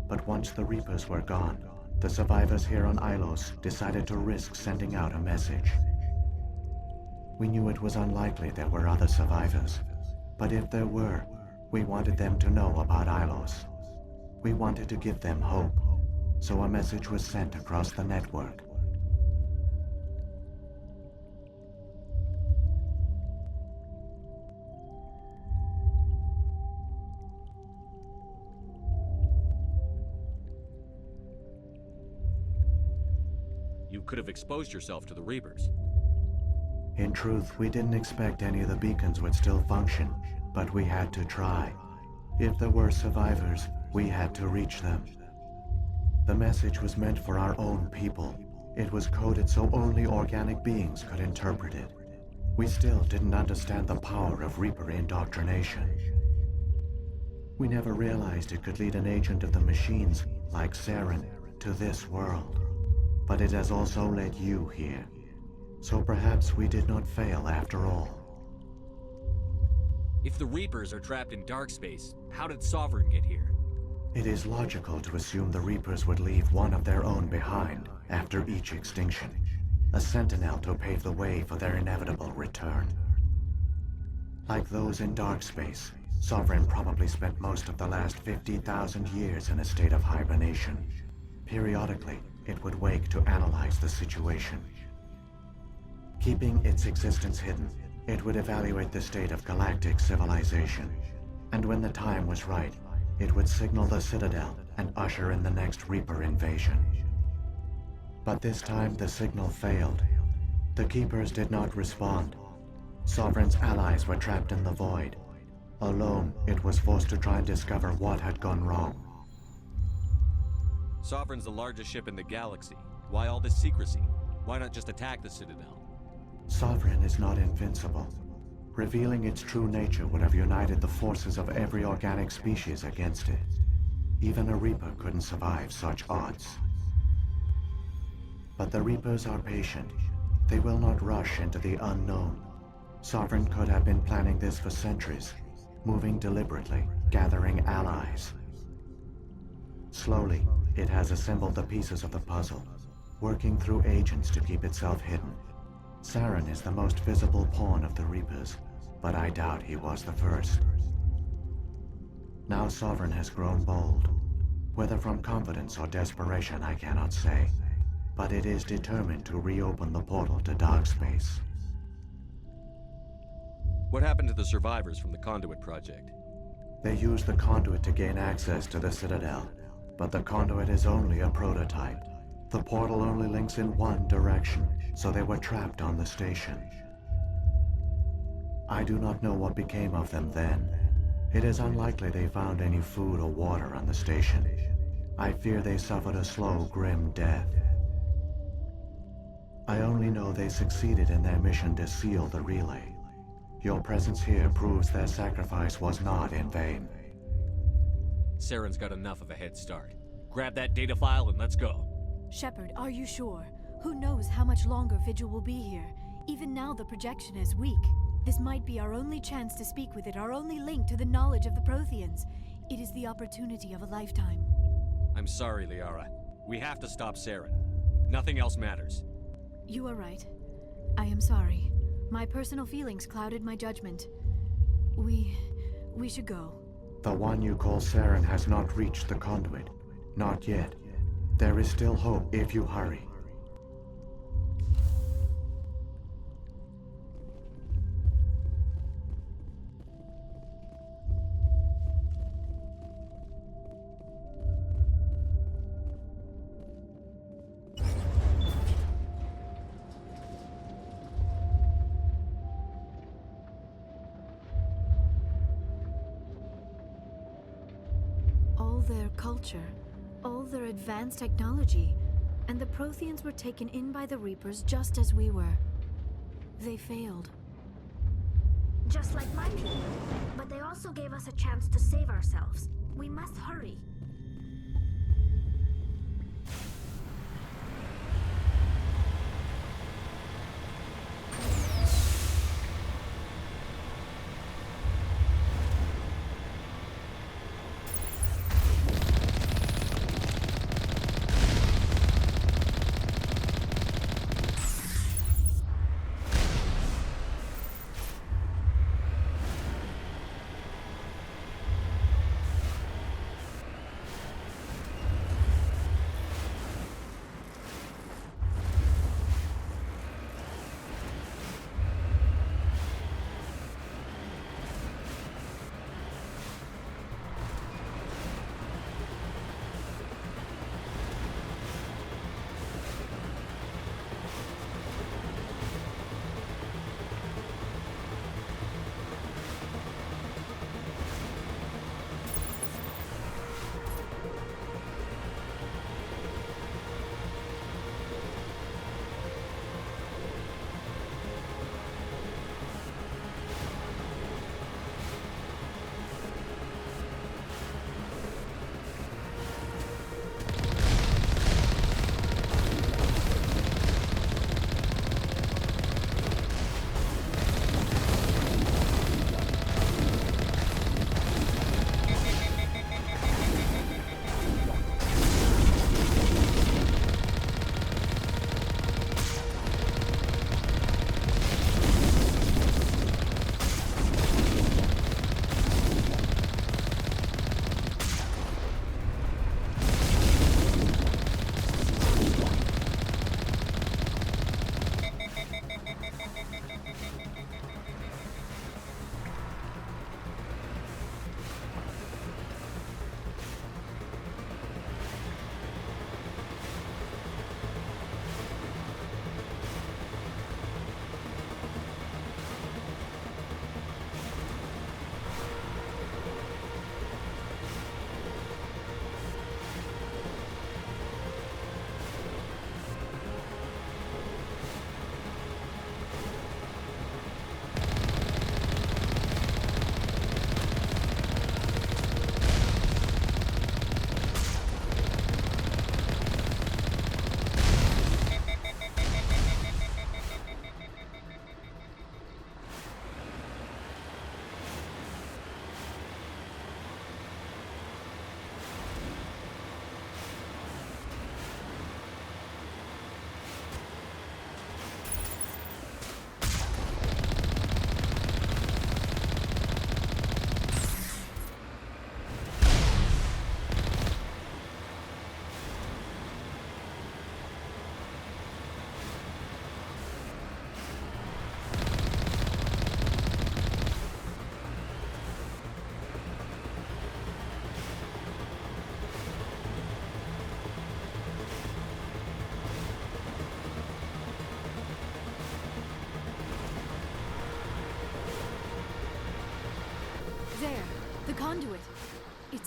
but once the Reapers were gone, the survivors here on Ilos decided to risk sending out a message. We knew it was unlikely there were other survivors, but if there were, we wanted them to know about Ilos. We wanted to give them hope, so a message was sent across the network. You could have exposed yourself to the Reapers. In truth, we didn't expect any of the beacons would still function, but we had to try. If there were survivors, we had to reach them. The message was meant for our own people, It was coded so only organic beings could interpret it. We still didn't understand the power of Reaper indoctrination. We never realized it could lead an agent of the machines, like Saren, to this world. But it has also led you here. So perhaps we did not fail after all. If the Reapers are trapped in dark space, how did Sovereign get here? It is logical to assume the Reapers would leave one of their own behind after each extinction. A sentinel to pave the way for their inevitable return. Like those in dark space, Sovereign probably spent most of the last 50,000 years in a state of hibernation. Periodically, it would wake to analyze the situation. Keeping its existence hidden, it would evaluate the state of galactic civilization. And when the time was right, it would signal the Citadel and usher in the next Reaper invasion. But this time the signal failed. The Keepers did not respond. Sovereign's allies were trapped in the void. Alone, it was forced to try and discover what had gone wrong. Sovereign's the largest ship in the galaxy. Why all this secrecy? Why not just attack the Citadel? Sovereign is not invincible. Revealing its true nature would have united the forces of every organic species against it. Even a Reaper couldn't survive such odds. But the Reapers are patient. They will not rush into the unknown. Sovereign could have been planning this for centuries, moving deliberately, gathering allies. Slowly, it has assembled the pieces of the puzzle, working through agents to keep itself hidden. Saren is the most visible pawn of the Reapers, but I doubt he was the first. Now Sovereign has grown bold. Whether from confidence or desperation, I cannot say. But it is determined to reopen the portal to dark space. What happened to the survivors from the Conduit project? They used the Conduit to gain access to the Citadel, but the Conduit is only a prototype. The portal only links in one direction, so they were trapped on the station. I do not know what became of them then. It is unlikely they found any food or water on the station. I fear they suffered a slow, grim death. I only know they succeeded in their mission to seal the relay. Your presence here proves their sacrifice was not in vain. Saren's got enough of a head start. Grab that data file and let's go. Shepard, are you sure? Who knows how much longer Vigil will be here? Even now the projection is weak. This might be our only chance to speak with it, our only link to the knowledge of the Protheans. It is the opportunity of a lifetime. I'm sorry, Liara. We have to stop Saren. Nothing else matters. You are right. I am sorry. My personal feelings clouded my judgment. We should go. The one you call Saren has not reached the Conduit. Not yet. There is still hope if you hurry. All their culture, all their advanced technology, and the Protheans were taken in by the Reapers just as we were. They failed. Just like my people. But they also gave us a chance to save ourselves. We must hurry.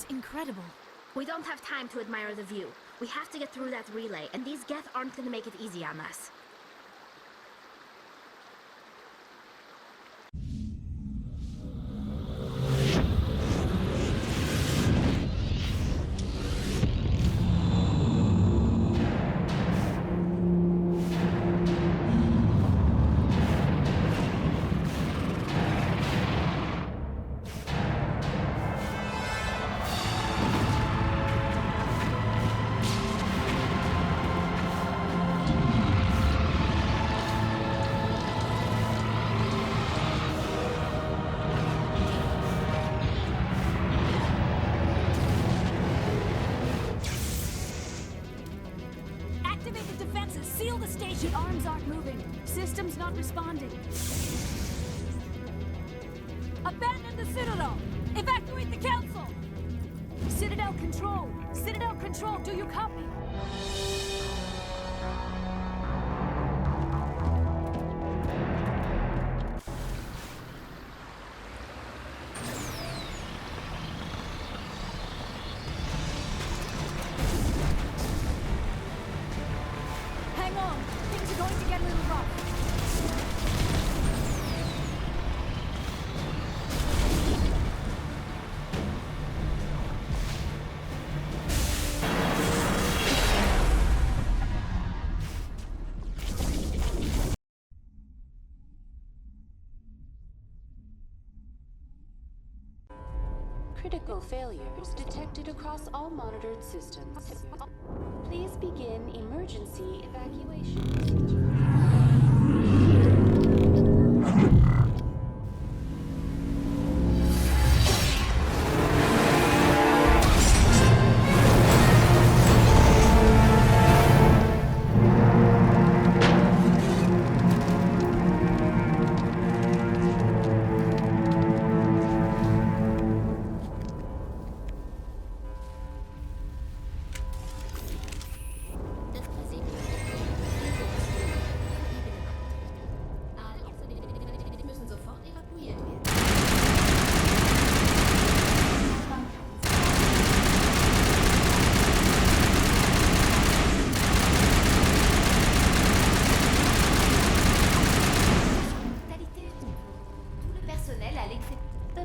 incredible. We don't have time to admire the view. We have to get through that relay, and these Geth aren't gonna make it easy on us. Seal the station! The arms aren't moving. Systems not responding. Abandon the Citadel! Evacuate the Council! Citadel Control! Citadel Control, do you copy? Critical failures detected across all monitored systems. Please begin emergency evacuation.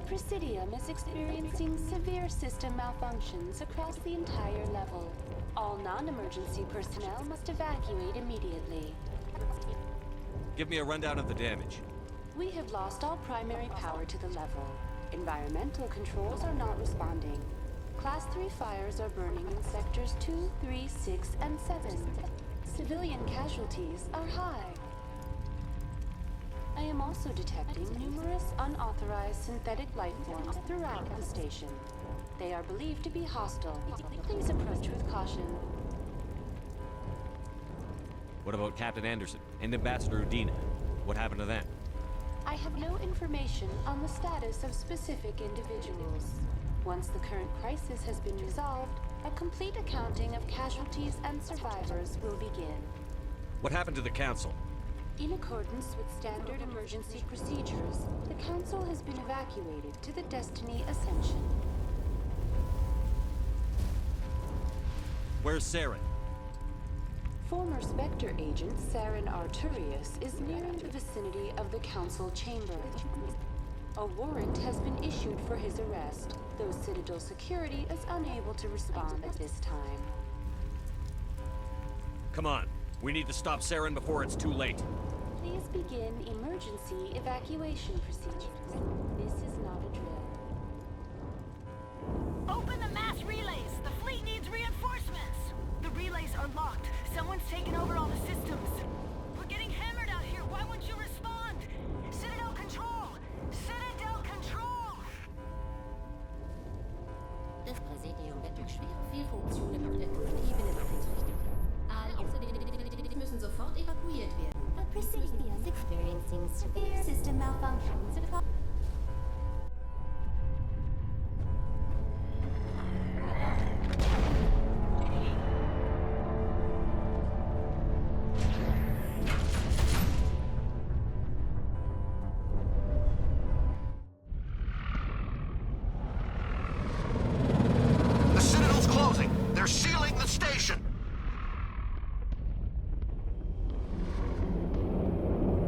Presidium is experiencing severe system malfunctions across the entire level. All non-emergency personnel must evacuate immediately. Give me a rundown of the damage. We have lost all primary power to the level. Environmental controls are not responding. Class 3 fires are burning in sectors 2, 3, 6, and 7. Civilian casualties are high. I am also detecting numerous unauthorized synthetic life forms throughout the station. They are believed to be hostile. Please approach with caution. What about Captain Anderson and Ambassador Udina? What happened to them? I have no information on the status of specific individuals. Once the current crisis has been resolved, a complete accounting of casualties and survivors will begin. What happened to the Council? In accordance with standard emergency procedures, the Council has been evacuated to the Destiny Ascension. Where's Saren? Former Spectre agent Saren Arturius is nearing the vicinity of the Council chamber. A warrant has been issued for his arrest, though Citadel security is unable to respond at this time. Come on. We need to stop Saren before it's too late. Please begin emergency evacuation procedures. This is not a drill. Open the mass relays! The fleet needs reinforcements! The relays are locked. Someone's taken over all the systems. We're getting hammered out here. Why won't you respond? Citadel Control! Citadel Control! Das Präsidium wird durch schwere Fehlfunktionen auf der Ebene beeinträchtigt. Die müssen sofort evakuiert werden. The Presidium is experiencing severe system malfunctions across. They're sealing the station!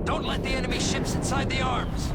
Don't let the enemy ships inside the arms!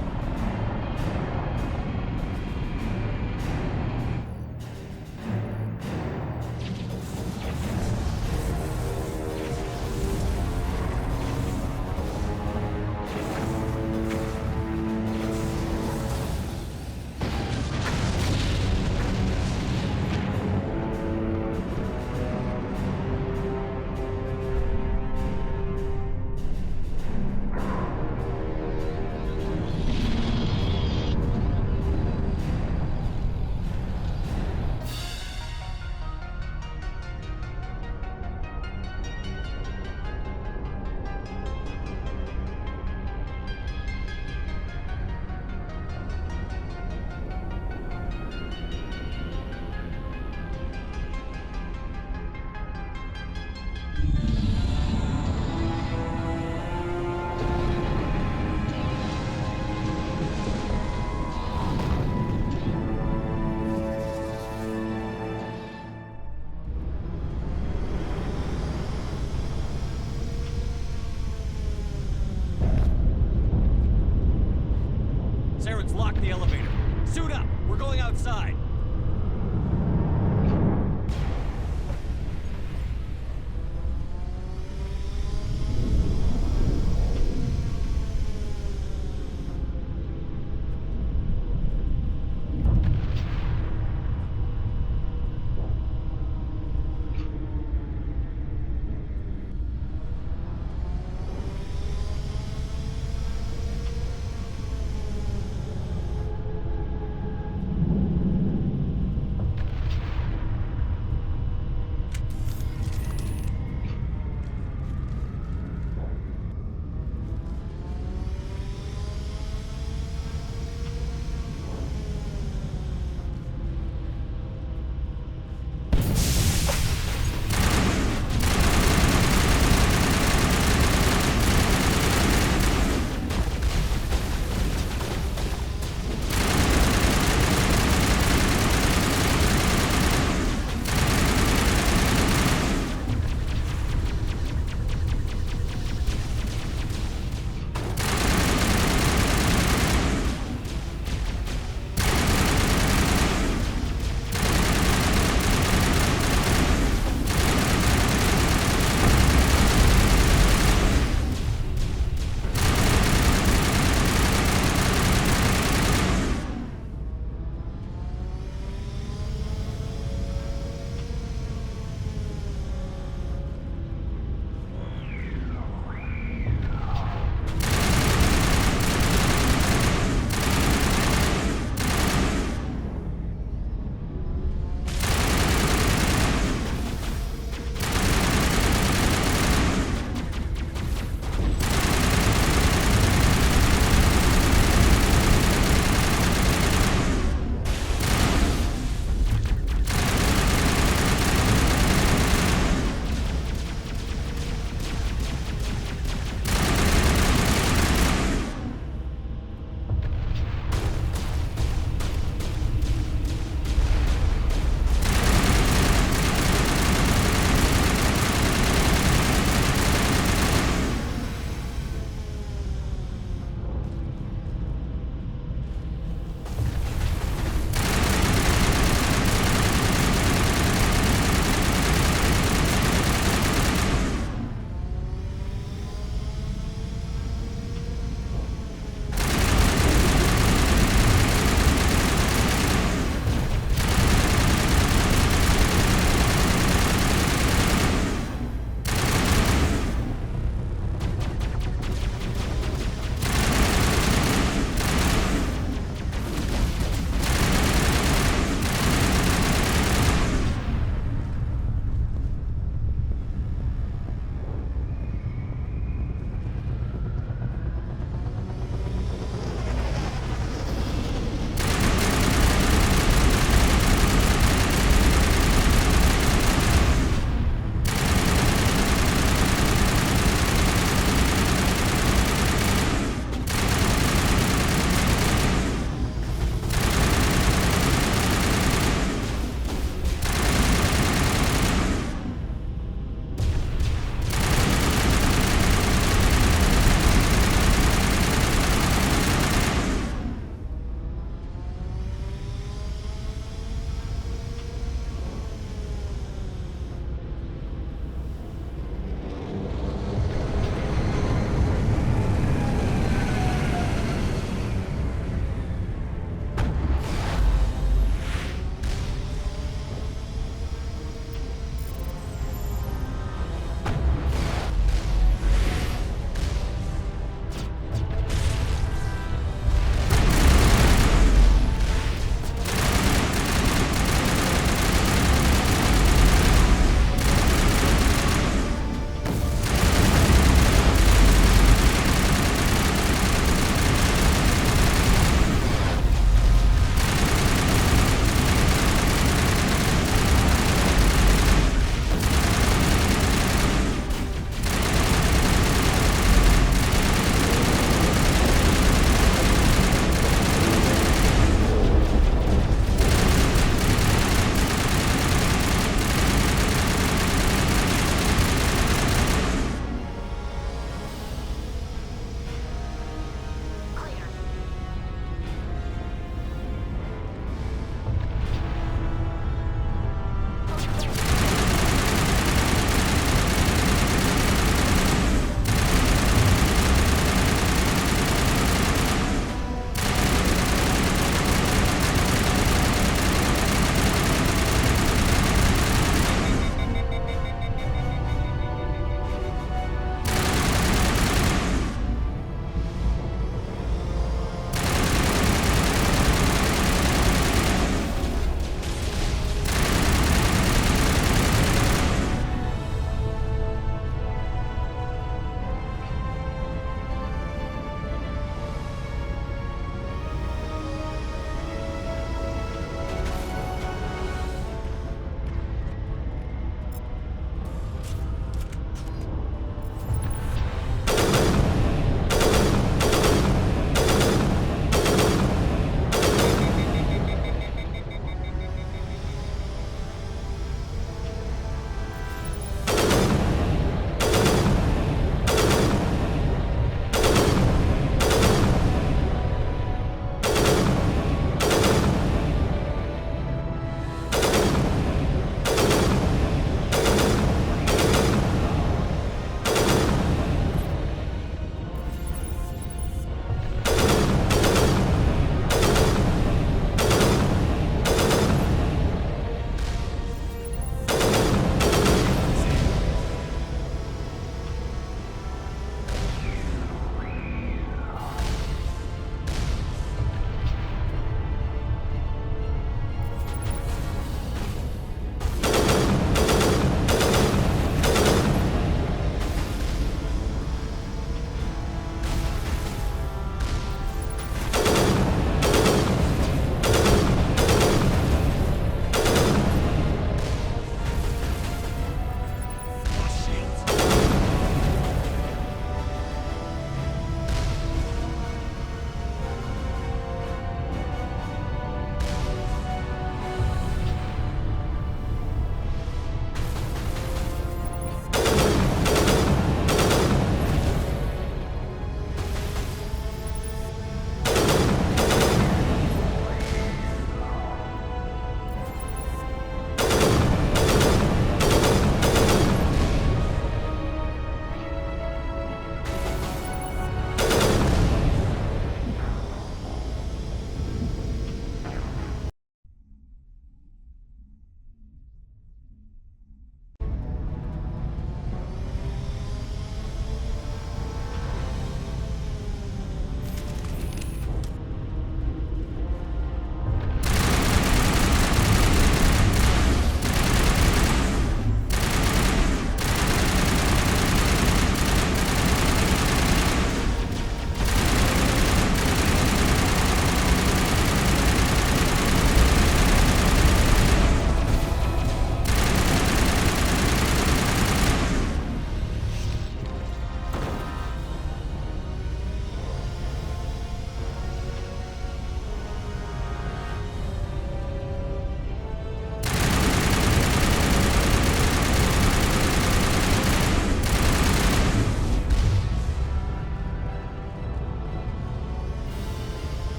Saren's locked the elevator. Suit up! We're going outside!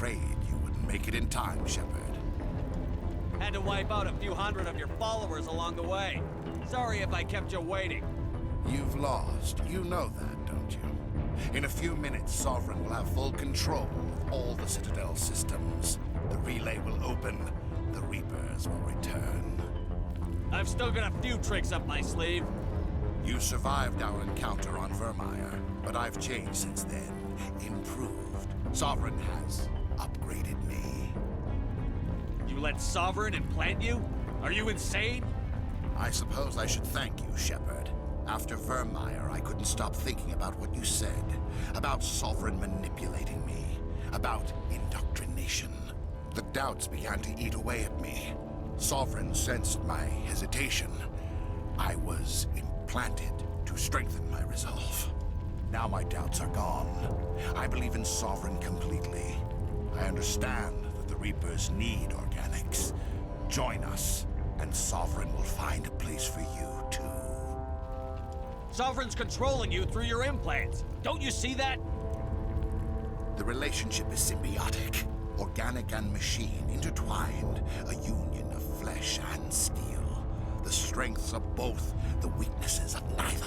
afraid you wouldn't make it in time, Shepard. Had to wipe out a few hundred of your followers along the way. Sorry if I kept you waiting. You've lost. You know that, don't you? In a few minutes, Sovereign will have full control of all the Citadel systems. The relay will open. The Reapers will return. I've still got a few tricks up my sleeve. You survived our encounter on Vermeer, but I've changed since then. Improved. Sovereign has upgraded me. You let Sovereign implant you? Are you insane? I suppose I should thank you, Shepard. After Vermeer, I couldn't stop thinking about what you said. About Sovereign manipulating me. About indoctrination. The doubts began to eat away at me. Sovereign sensed my hesitation. I was implanted to strengthen my resolve. Now my doubts are gone. I believe in Sovereign completely. I understand that the Reapers need organics. Join us, and Sovereign will find a place for you, too. Sovereign's controlling you through your implants. Don't you see that? The relationship is symbiotic. Organic and machine intertwined. A union of flesh and steel. The strengths of both, the weaknesses of neither.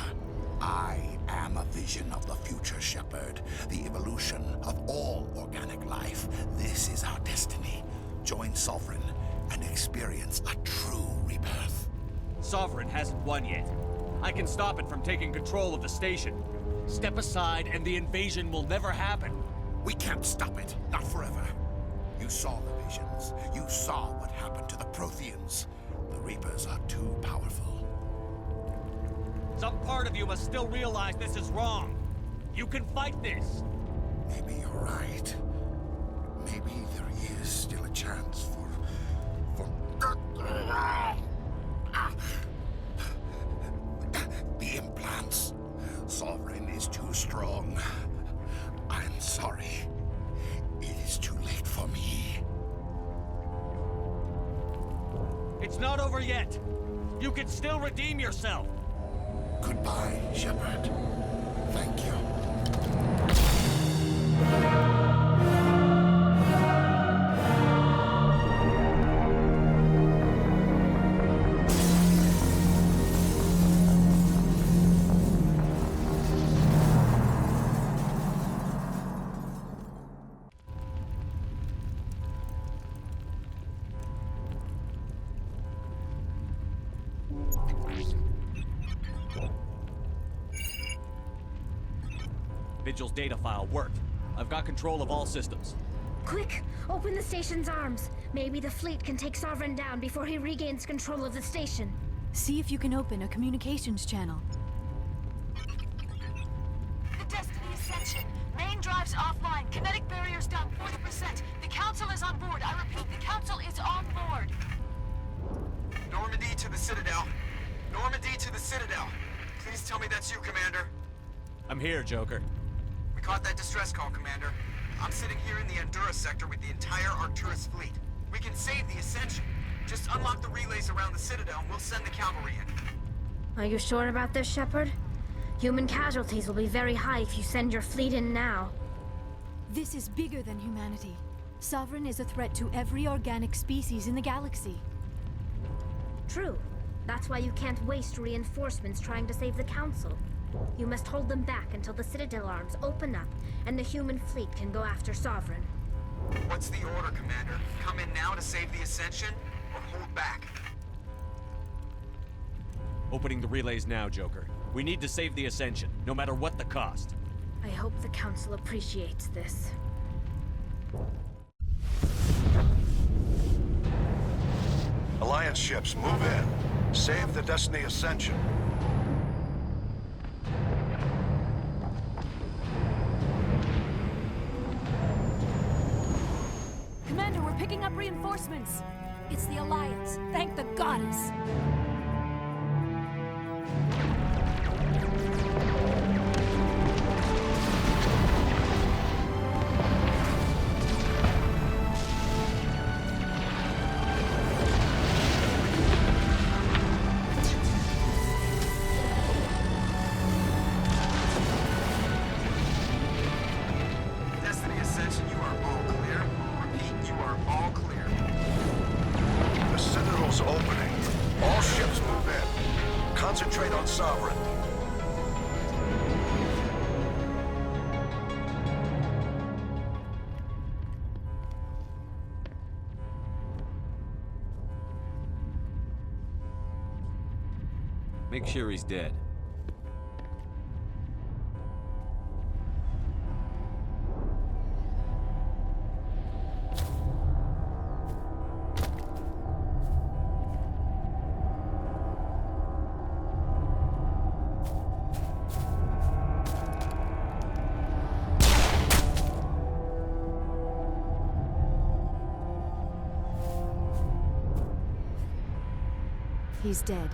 I am a vision of the future, Shepard. The evolution of all organic life. This is our destiny. Join Sovereign and experience a true rebirth. Sovereign hasn't won yet. I can stop it from taking control of the station. Step aside and the invasion will never happen. We can't stop it. Not forever. You saw the visions. You saw what happened to the Protheans. The Reapers are too powerful. Some part of you must still realize this is wrong. You can fight this. Maybe you're right. Maybe there is still a chance for... The implants. Sovereign is too strong. I'm sorry. It is too late for me. It's not over yet. You can still redeem yourself. Goodbye, Shepard. Thank you. Vigil's data file worked. I've got control of all systems. Quick! Open the station's arms. Maybe the fleet can take Sovereign down before he regains control of the station. See if you can open a communications channel. The Destiny Ascension. Main drives offline. Kinetic barriers down 40%. The Council is on board. I repeat, the Council is on board. Normandy to the Citadel. Normandy to the Citadel. Please tell me that's you, Commander. I'm here, Joker. We caught that distress call, Commander. I'm sitting here in the Endura sector with the entire Arcturus fleet. We can save the Ascension. Just unlock the relays around the Citadel and we'll send the cavalry in. Are you sure about this, Shepard? Human casualties will be very high if you send your fleet in now. This is bigger than humanity. Sovereign is a threat to every organic species in the galaxy. True. That's why you can't waste reinforcements trying to save the Council. You must hold them back until the Citadel arms open up and the human fleet can go after Sovereign. What's the order, Commander? Come in now to save the Ascension, or hold back? Opening the relays now, Joker. We need to save the Ascension, no matter what the cost. I hope the Council appreciates this. Alliance ships, move in. Save the Destiny Ascension. Commander, we're picking up reinforcements. It's the Alliance. Thank the goddess. Destiny Ascension, you are all clear. Make sure he's dead. He's dead.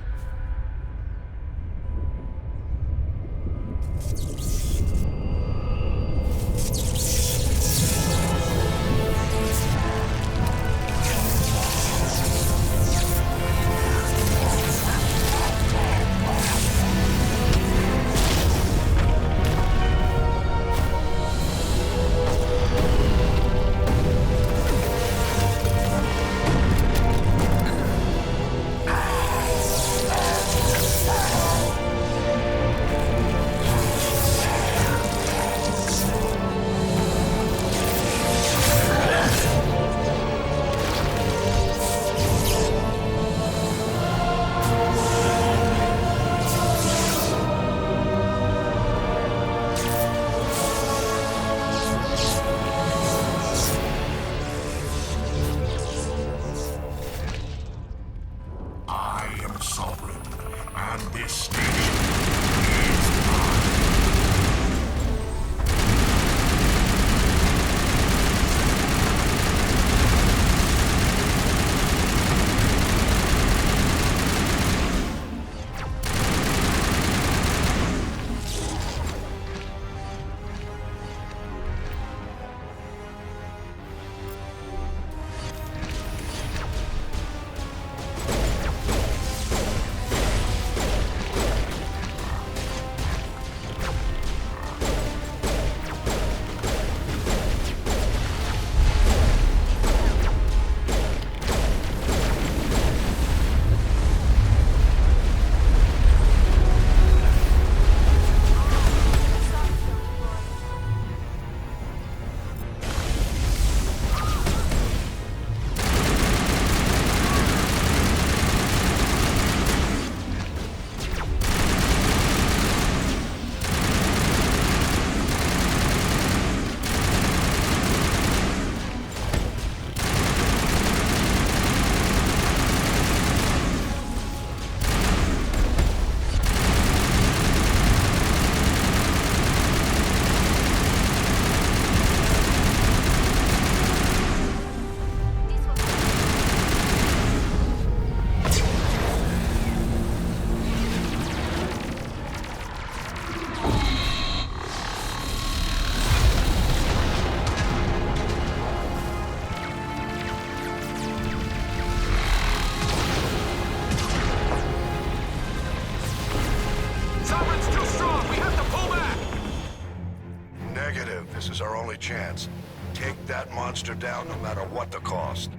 This is our only chance. Take that monster down no matter what the cost.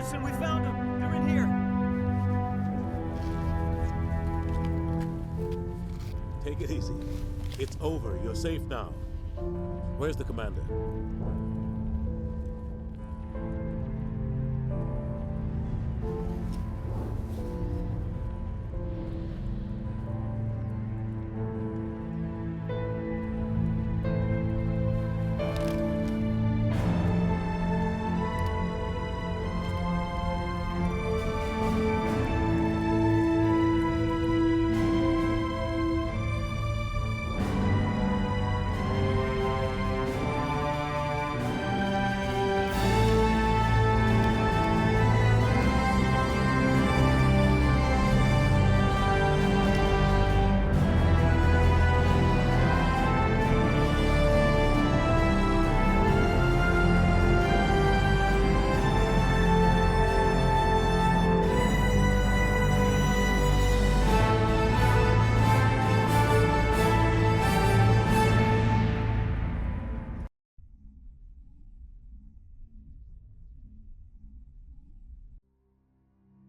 Anderson, we found them! They're in here! Take it easy. It's over. You're safe now. Where's the commander?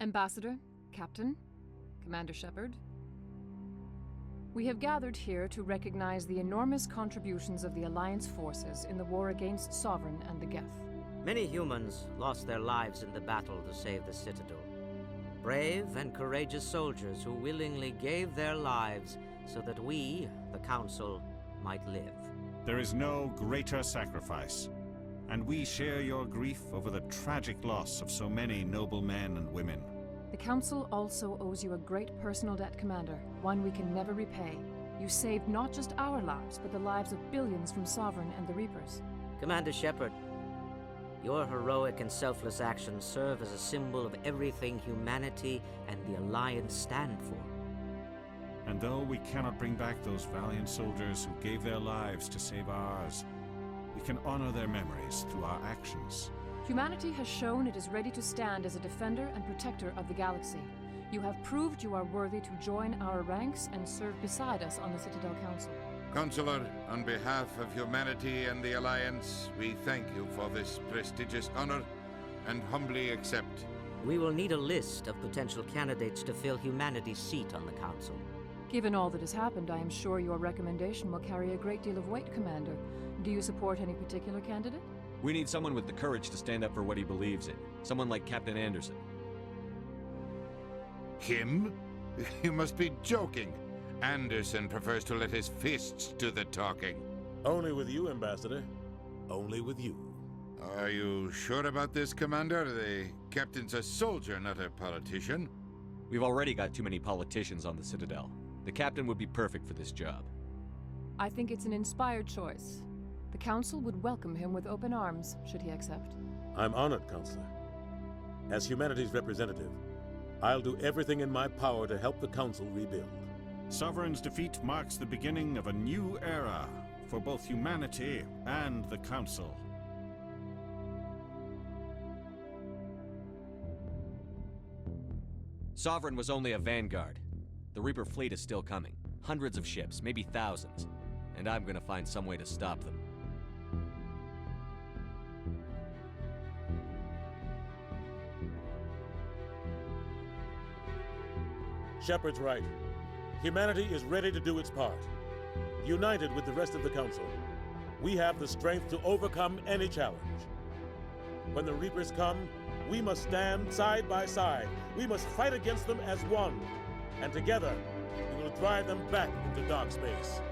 Ambassador, Captain, Commander Shepard, we have gathered here to recognize the enormous contributions of the Alliance forces in the war against Sovereign and the Geth. Many humans lost their lives in the battle to save the Citadel. Brave and courageous soldiers who willingly gave their lives so that we, the Council, might live. There is no greater sacrifice, and we share your grief over the tragic loss of so many noble men and women. The Council also owes you a great personal debt, Commander, one we can never repay. You saved not just our lives, but the lives of billions from Sovereign and the Reapers. Commander Shepard, your heroic and selfless actions serve as a symbol of everything humanity and the Alliance stand for. And though we cannot bring back those valiant soldiers who gave their lives to save ours, we can honor their memories through our actions. Humanity has shown it is ready to stand as a defender and protector of the galaxy. You have proved you are worthy to join our ranks and serve beside us on the Citadel Council. Consular, on behalf of humanity and the Alliance, we thank you for this prestigious honor and humbly accept. We will need a list of potential candidates to fill humanity's seat on the Council. Given all that has happened, I am sure your recommendation will carry a great deal of weight, Commander. Do you support any particular candidate? We need someone with the courage to stand up for what he believes in. Someone like Captain Anderson. Him? You must be joking. Anderson prefers to let his fists do the talking. Only with you, Ambassador. Only with you. Are you sure about this, Commander? The captain's a soldier, not a politician. We've already got too many politicians on the Citadel. The captain would be perfect for this job. I think it's an inspired choice. The Council would welcome him with open arms, should he accept. I'm honored, Counselor. As humanity's representative, I'll do everything in my power to help the Council rebuild. Sovereign's defeat marks the beginning of a new era for both humanity and the Council. Sovereign was only a vanguard. The Reaper fleet is still coming. Hundreds of ships, maybe thousands. And I'm gonna find some way to stop them. Shepard's right. Humanity is ready to do its part. United with the rest of the Council, we have the strength to overcome any challenge. When the Reapers come, we must stand side by side. We must fight against them as one. And together, we will drive them back into dark space.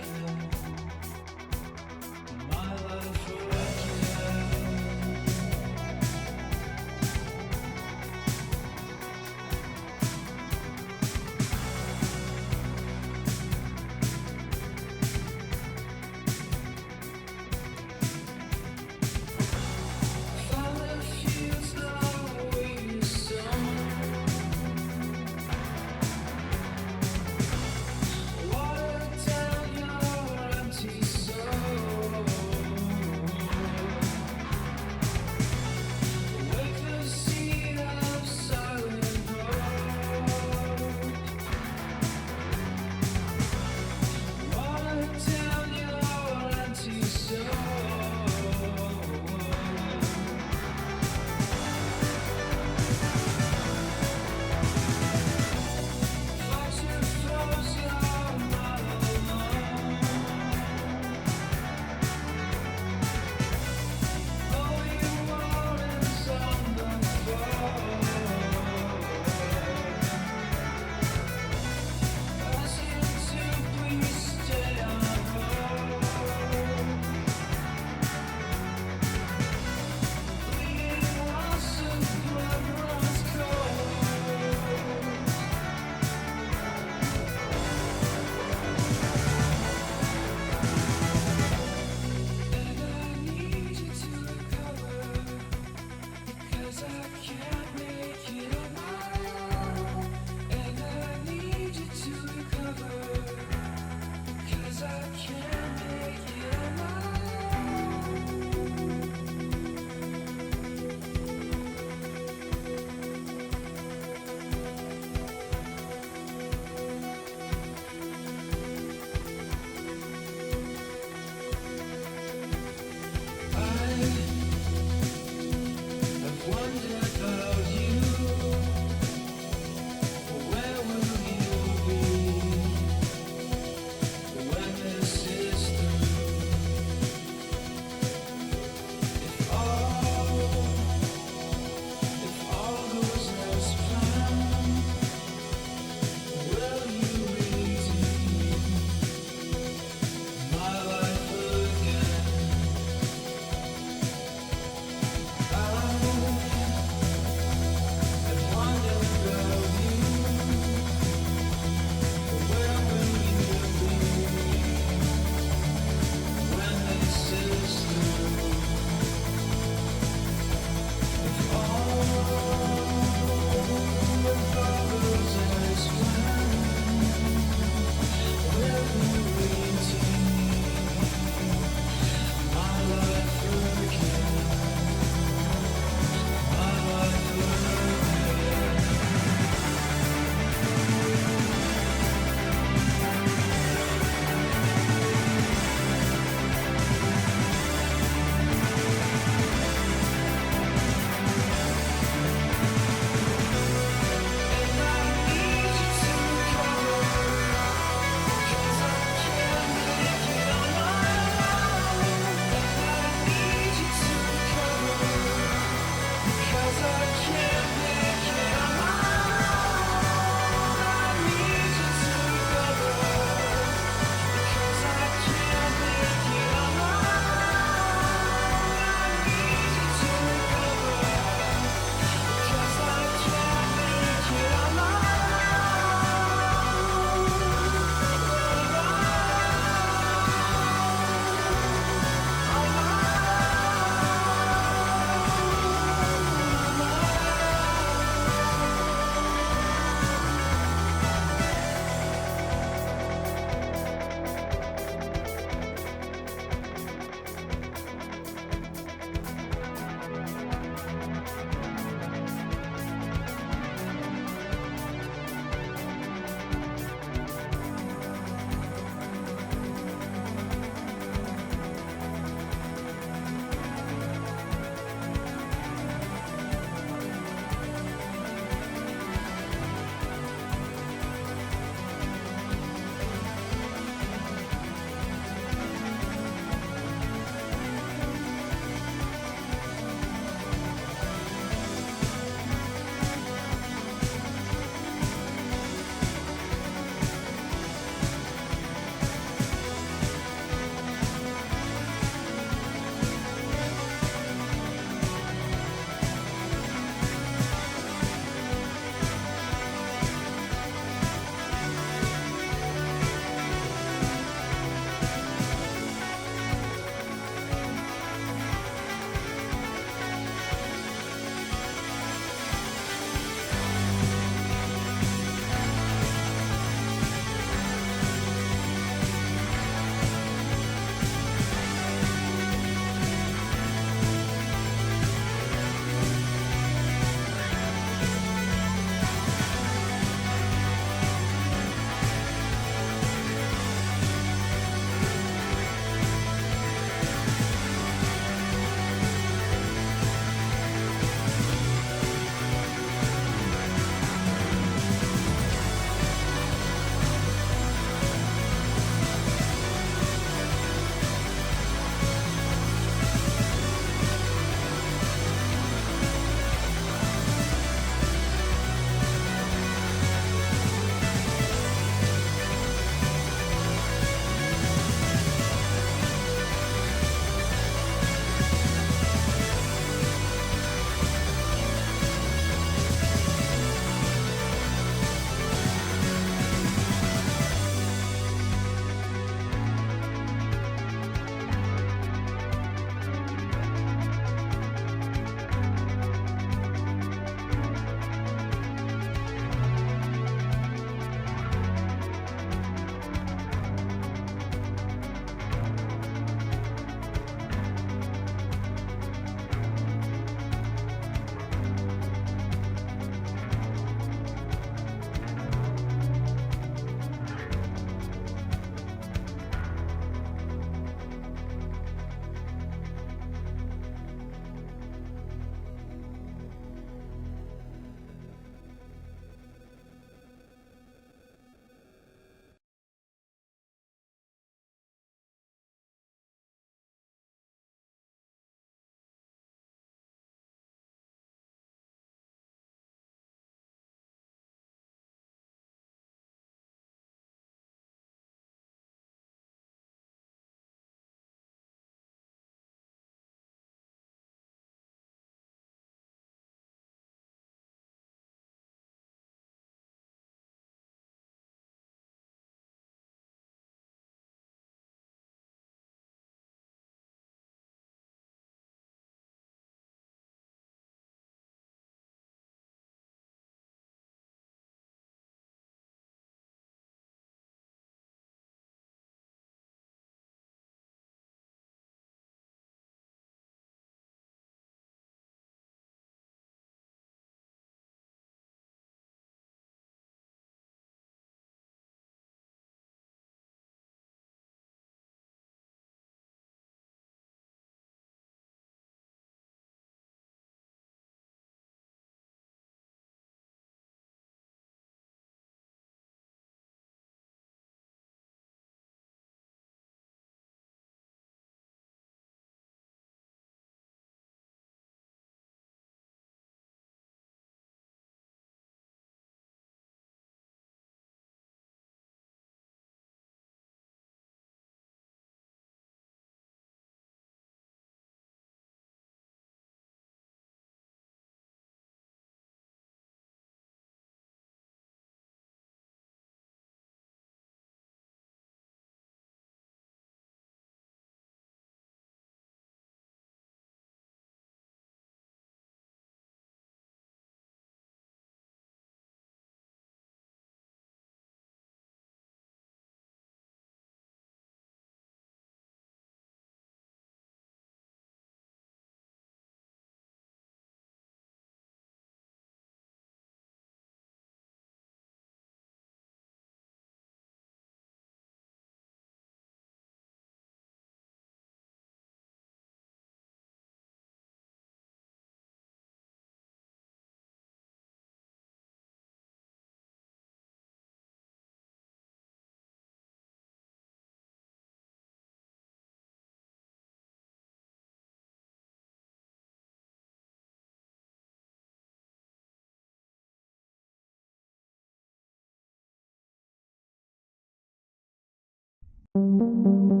you.